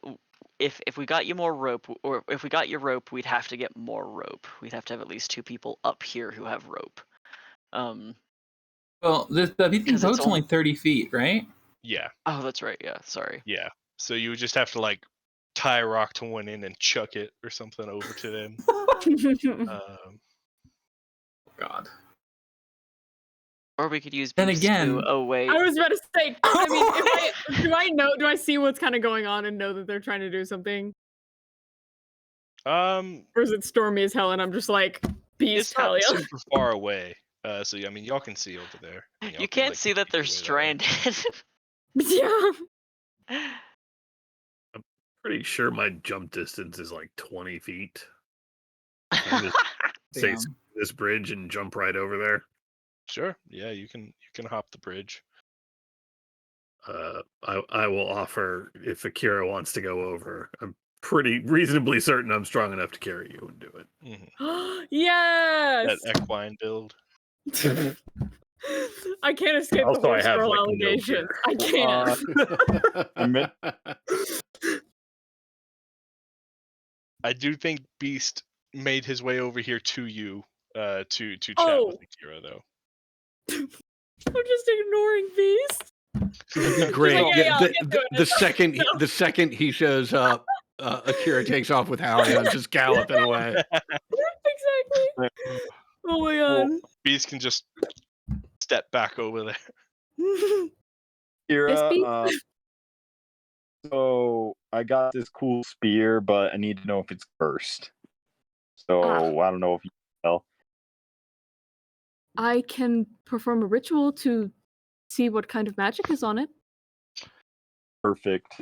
if we got you more rope, or if we got your rope, we'd have to get more rope. We'd have to have at least 2 people up here who have rope. Well, the BT 'Cause it's boat's only 30 feet, right? Yeah, Oh, that's right. Yeah, sorry. yeah. So you would just have to like tie a rock to one end and chuck it or something over to them. God. Or we could use Then beefs again- to, oh wait. I was about to say, I mean, do I see what's kind of going on and know that they're trying to do something? Or is it stormy as hell and I'm just like, beast It's not Talia? super far away. So I mean, y'all can see over there. and y'all You can, can't like, see that make they're your way that way. stranded. Yeah. Pretty sure my jump distance is like 20 feet. I just say Damn. this bridge and jump right over there. Sure. Yeah, you can hop the bridge. I will offer if Akira wants to go over. I'm pretty reasonably certain I'm strong enough to carry you and do it. Mhm. Yes. That equine build. I can't escape Also, the I horse have, girl like, no allegations. gear. I can't. I meant I do think Beast made his way over here to you to chat Oh. with Akira though. I'm just ignoring Beast. It'd be great. like, yeah, I'll the, get to it. the second he shows up, Akira takes off with Halion, just galloping away. Exactly. Oh my god. Beast can just step back over there. Akira, Beast? so I got this cool spear, but I need to know if it's cursed. So I don't know if you can tell. I can perform a ritual to see what kind of magic is on it. Perfect.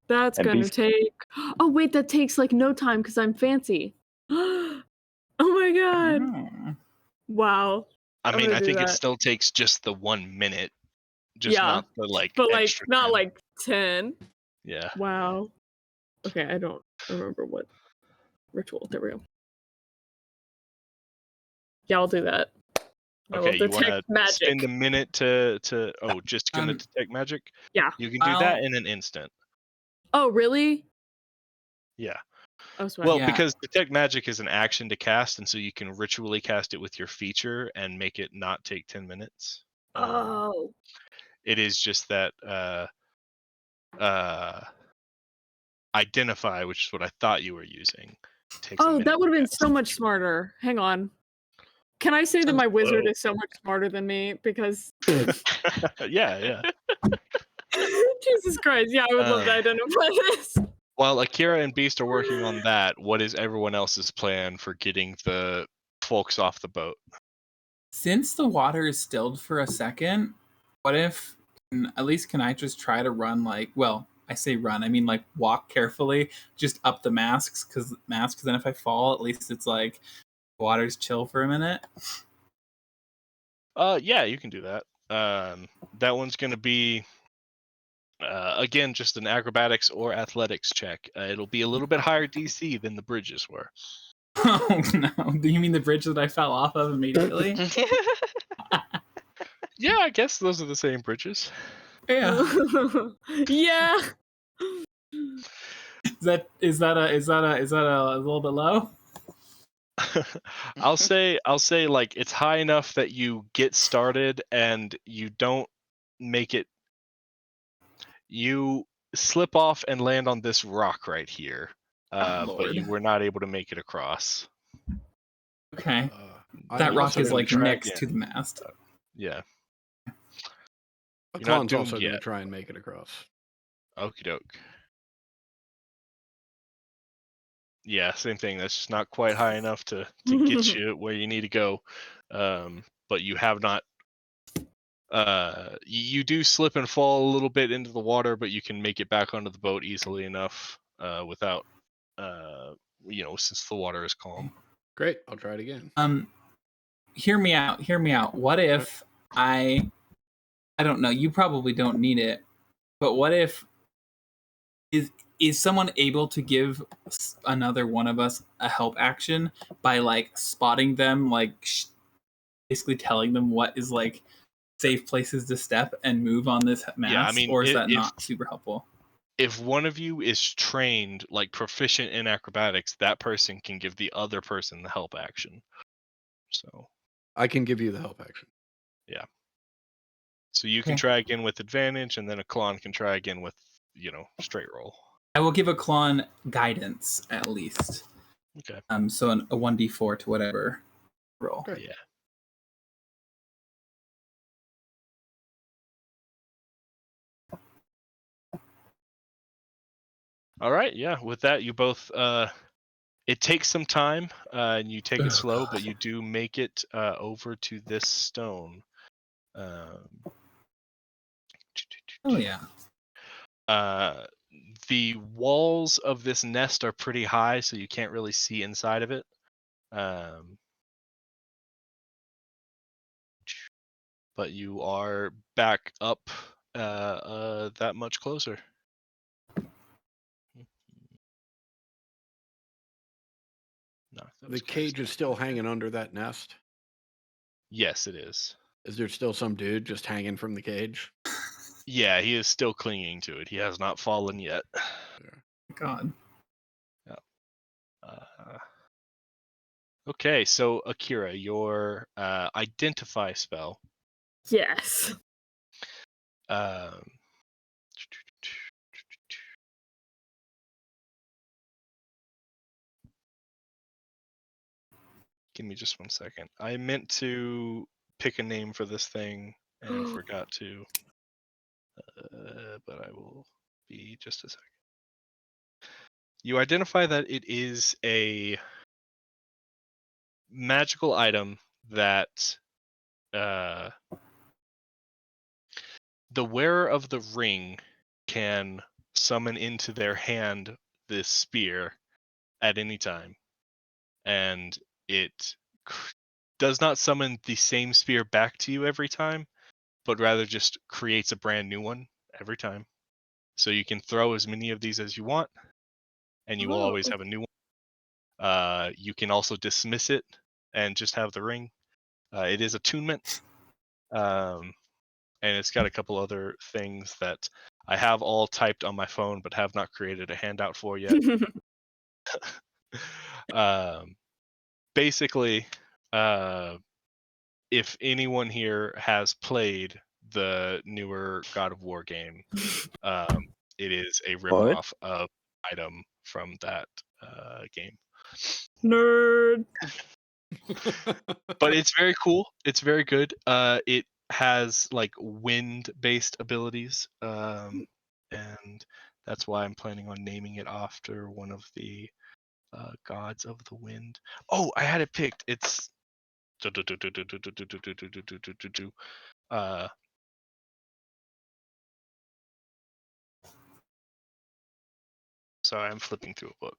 That's And gonna Beast- take. Oh wait, that takes like no time because I'm fancy. Oh my god! Hmm. Wow. I I'm mean, gonna I do think it that. still takes just the 1 minute. Just Yeah, not the like But like extra not 10. like 10. Yeah. Wow. Okay, I don't remember what ritual. There we go. Yeah, I'll do that. I will Okay, you want detect to magic. spend a minute to just gonna Um, detect magic? Yeah. You can do that I'll- in an instant. Oh really? Yeah. Oh, sweat. Well, Yeah. because detect magic is an action to cast, and so you can ritually cast it with your feature and make it not take 10 minutes. Oh. It is just that identify, which is what I thought you were using. Takes a Oh, minute that would have to been cast. so much smarter. Hang on. Can I say that my wizard Whoa. is so much smarter than me? Because yeah. Jesus Christ, yeah, I would love to identify this. While Akira and Beast are working on that, what is everyone else's plan for getting the folks off the boat? Since the water is stilled for a second, what if at least can I just try to run I say run, I mean like walk carefully just up the masks because then if I fall, at least it's like water's chill for a minute. Yeah, you can do that. That one's gonna be again just an acrobatics or athletics check. It'll be a little bit higher DC than the bridges were. Oh no. Do you mean the bridge that I fell off of immediately? Yeah, I guess those are the same bridges. Yeah. Yeah. Is that a little bit low? I'll say like it's high enough that you get started and you don't make it. You slip off and land on this rock right here, but you Lord. were not able to make it across. Okay. I'm That rock also is gonna like try- next to the mast. Yeah. You're not Aklon's also doomed going to yet. try and make it across. Okie doke. Yeah, same thing. That's just not quite high enough to get you where you need to go. But you have not. You do slip and fall a little bit into the water, but you can make it back onto the boat easily enough without, since the water is calm. Great, I'll try it again. Hear me out. What if I don't know, you probably don't need it, but what if is someone able to give another one of us a help action by like spotting them, like basically telling them what is like safe places to step and move on this mast? Yeah, I mean, or is that not super helpful? if one of you is trained, like proficient in acrobatics, that person can give the other person the help action. So I can give you the help action. so you can Okay. try again with advantage, and then a Kalon can try again with, straight roll. I will give a Klon guidance at least. Okay. So a 1d4 to whatever roll. Okay. Yeah. All right. Yeah. With that, you both. It takes some time, and you take it Oh, slow, God. but you do make it over to this stone. Oh yeah. The walls of this nest are pretty high, so you can't really see inside of it. But you are back up that much closer. No, The cage is still hanging under that nest. Yes, it is. Is there still some dude just hanging from the cage? Yeah, he is still clinging to it. He has not fallen yet. God. Okay, so Akira, your identify spell. Yes. Give me just 1 second. I meant to pick a name for this thing and forgot to. But I will be just a second. You identify that it is a magical item that the wearer of the ring can summon into their hand this spear at any time, and it does not summon the same spear back to you every time, but rather just creates a brand new one every time. So you can throw as many of these as you want, and you will always have a new one. You can also dismiss it and just have the ring. It is attunement, and it's got a couple other things that I have all typed on my phone, but have not created a handout for yet. Basically, if anyone here has played the newer God of War game, it is a ripoff of item from that game. Nerd. But it's very cool. It's very good. It has like wind-based abilities, and that's why I'm planning on naming it after one of the gods of the wind. Oh, I had it picked. It's sorry, I'm flipping through a book.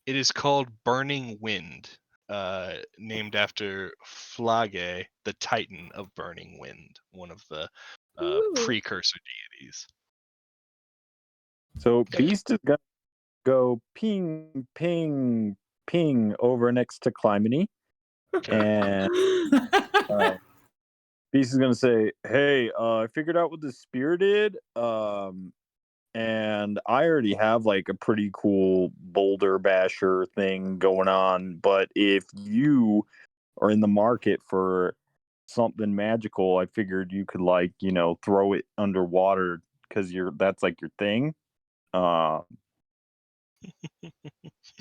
It is called Burning Wind, named after Flage, the Titan of Burning Wind, one of the precursor deities. So Beast is gonna go ping, ping, ping over next to Clymene, and Beast is gonna say, "Hey, I figured out what the spear did. And I already have like a pretty cool boulder basher thing going on. But if you are in the market for something magical, I figured you could throw it underwater because that's like your thing.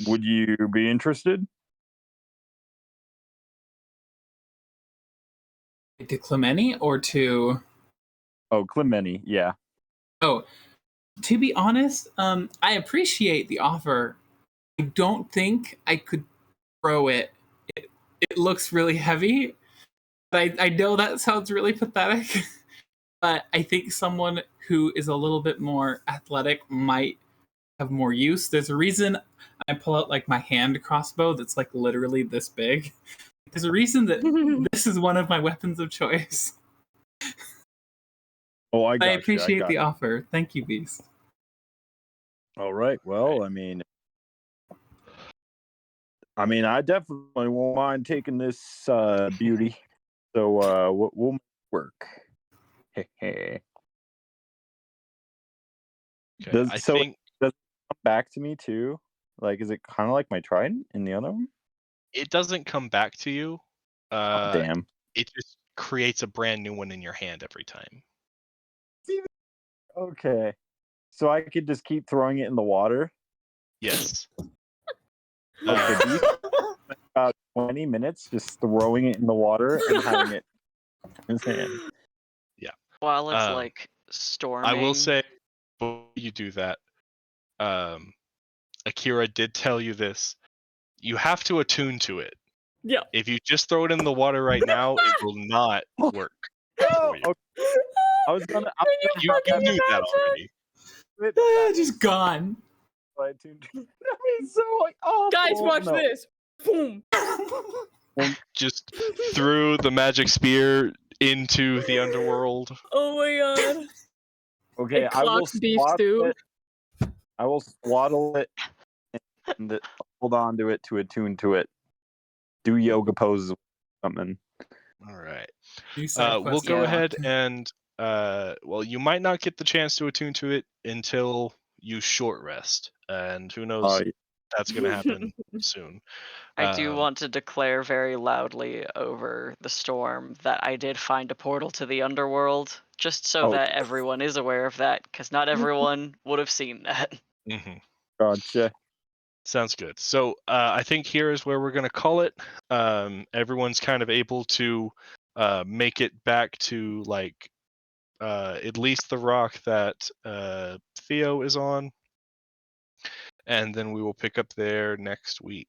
Would you be interested?" To Clemeni or to? Oh, Clemeni, yeah. Oh, to be honest, I appreciate the offer. I don't think I could throw it. It looks really heavy. But I know that sounds really pathetic. But I think someone who is a little bit more athletic might have more use. There's a reason I pull out like my hand crossbow that's like literally this big. There's a reason that this is one of my weapons of choice. Oh, I got appreciate got the you. offer. Thank you, Beast. All right. Well, I mean, I definitely won't mind taking this beauty. So we'll make it work. Okay, Does I so think does it come back to me too? Like, is it kind of like my trident in the other one? it doesn't come back to you. Oh, damn. It just creates a brand new one in your hand every time. Okay. So I could just keep throwing it in the water. Yes. Like the beast, about 20 minutes just throwing it in the water and having it in his hand. While it's Um, like storming. I will say, before you do that, Akira did tell you this. You have to attune to it. Yeah. If you just throw it in the water right now, it will not work Oh, for you. okay. I was gonna You knew that already. Just gone. I tuned. That is so like awful. Guys, watch No. this. Boom. Just threw the magic spear into the underworld. Oh my god. Okay, It I will clocks beef swaddle stew. it. I will swaddle it and hold on to it to attune to it. Do yoga poses or something. All right. New side We'll quest go unlocked. ahead and well, you might not get the chance to attune to it until you short rest, and who knows Yeah. that's going to happen soon. I do Um, want to declare very loudly over the storm that I did find a portal to the underworld, just so Oh. that everyone is aware of that, because not everyone would have seen that. mhm. Gotcha. Sounds good. So I think here is where we're going to call it. Everyone's kind of able to make it back to like at least the rock that Theo is on, and then we will pick up there next week.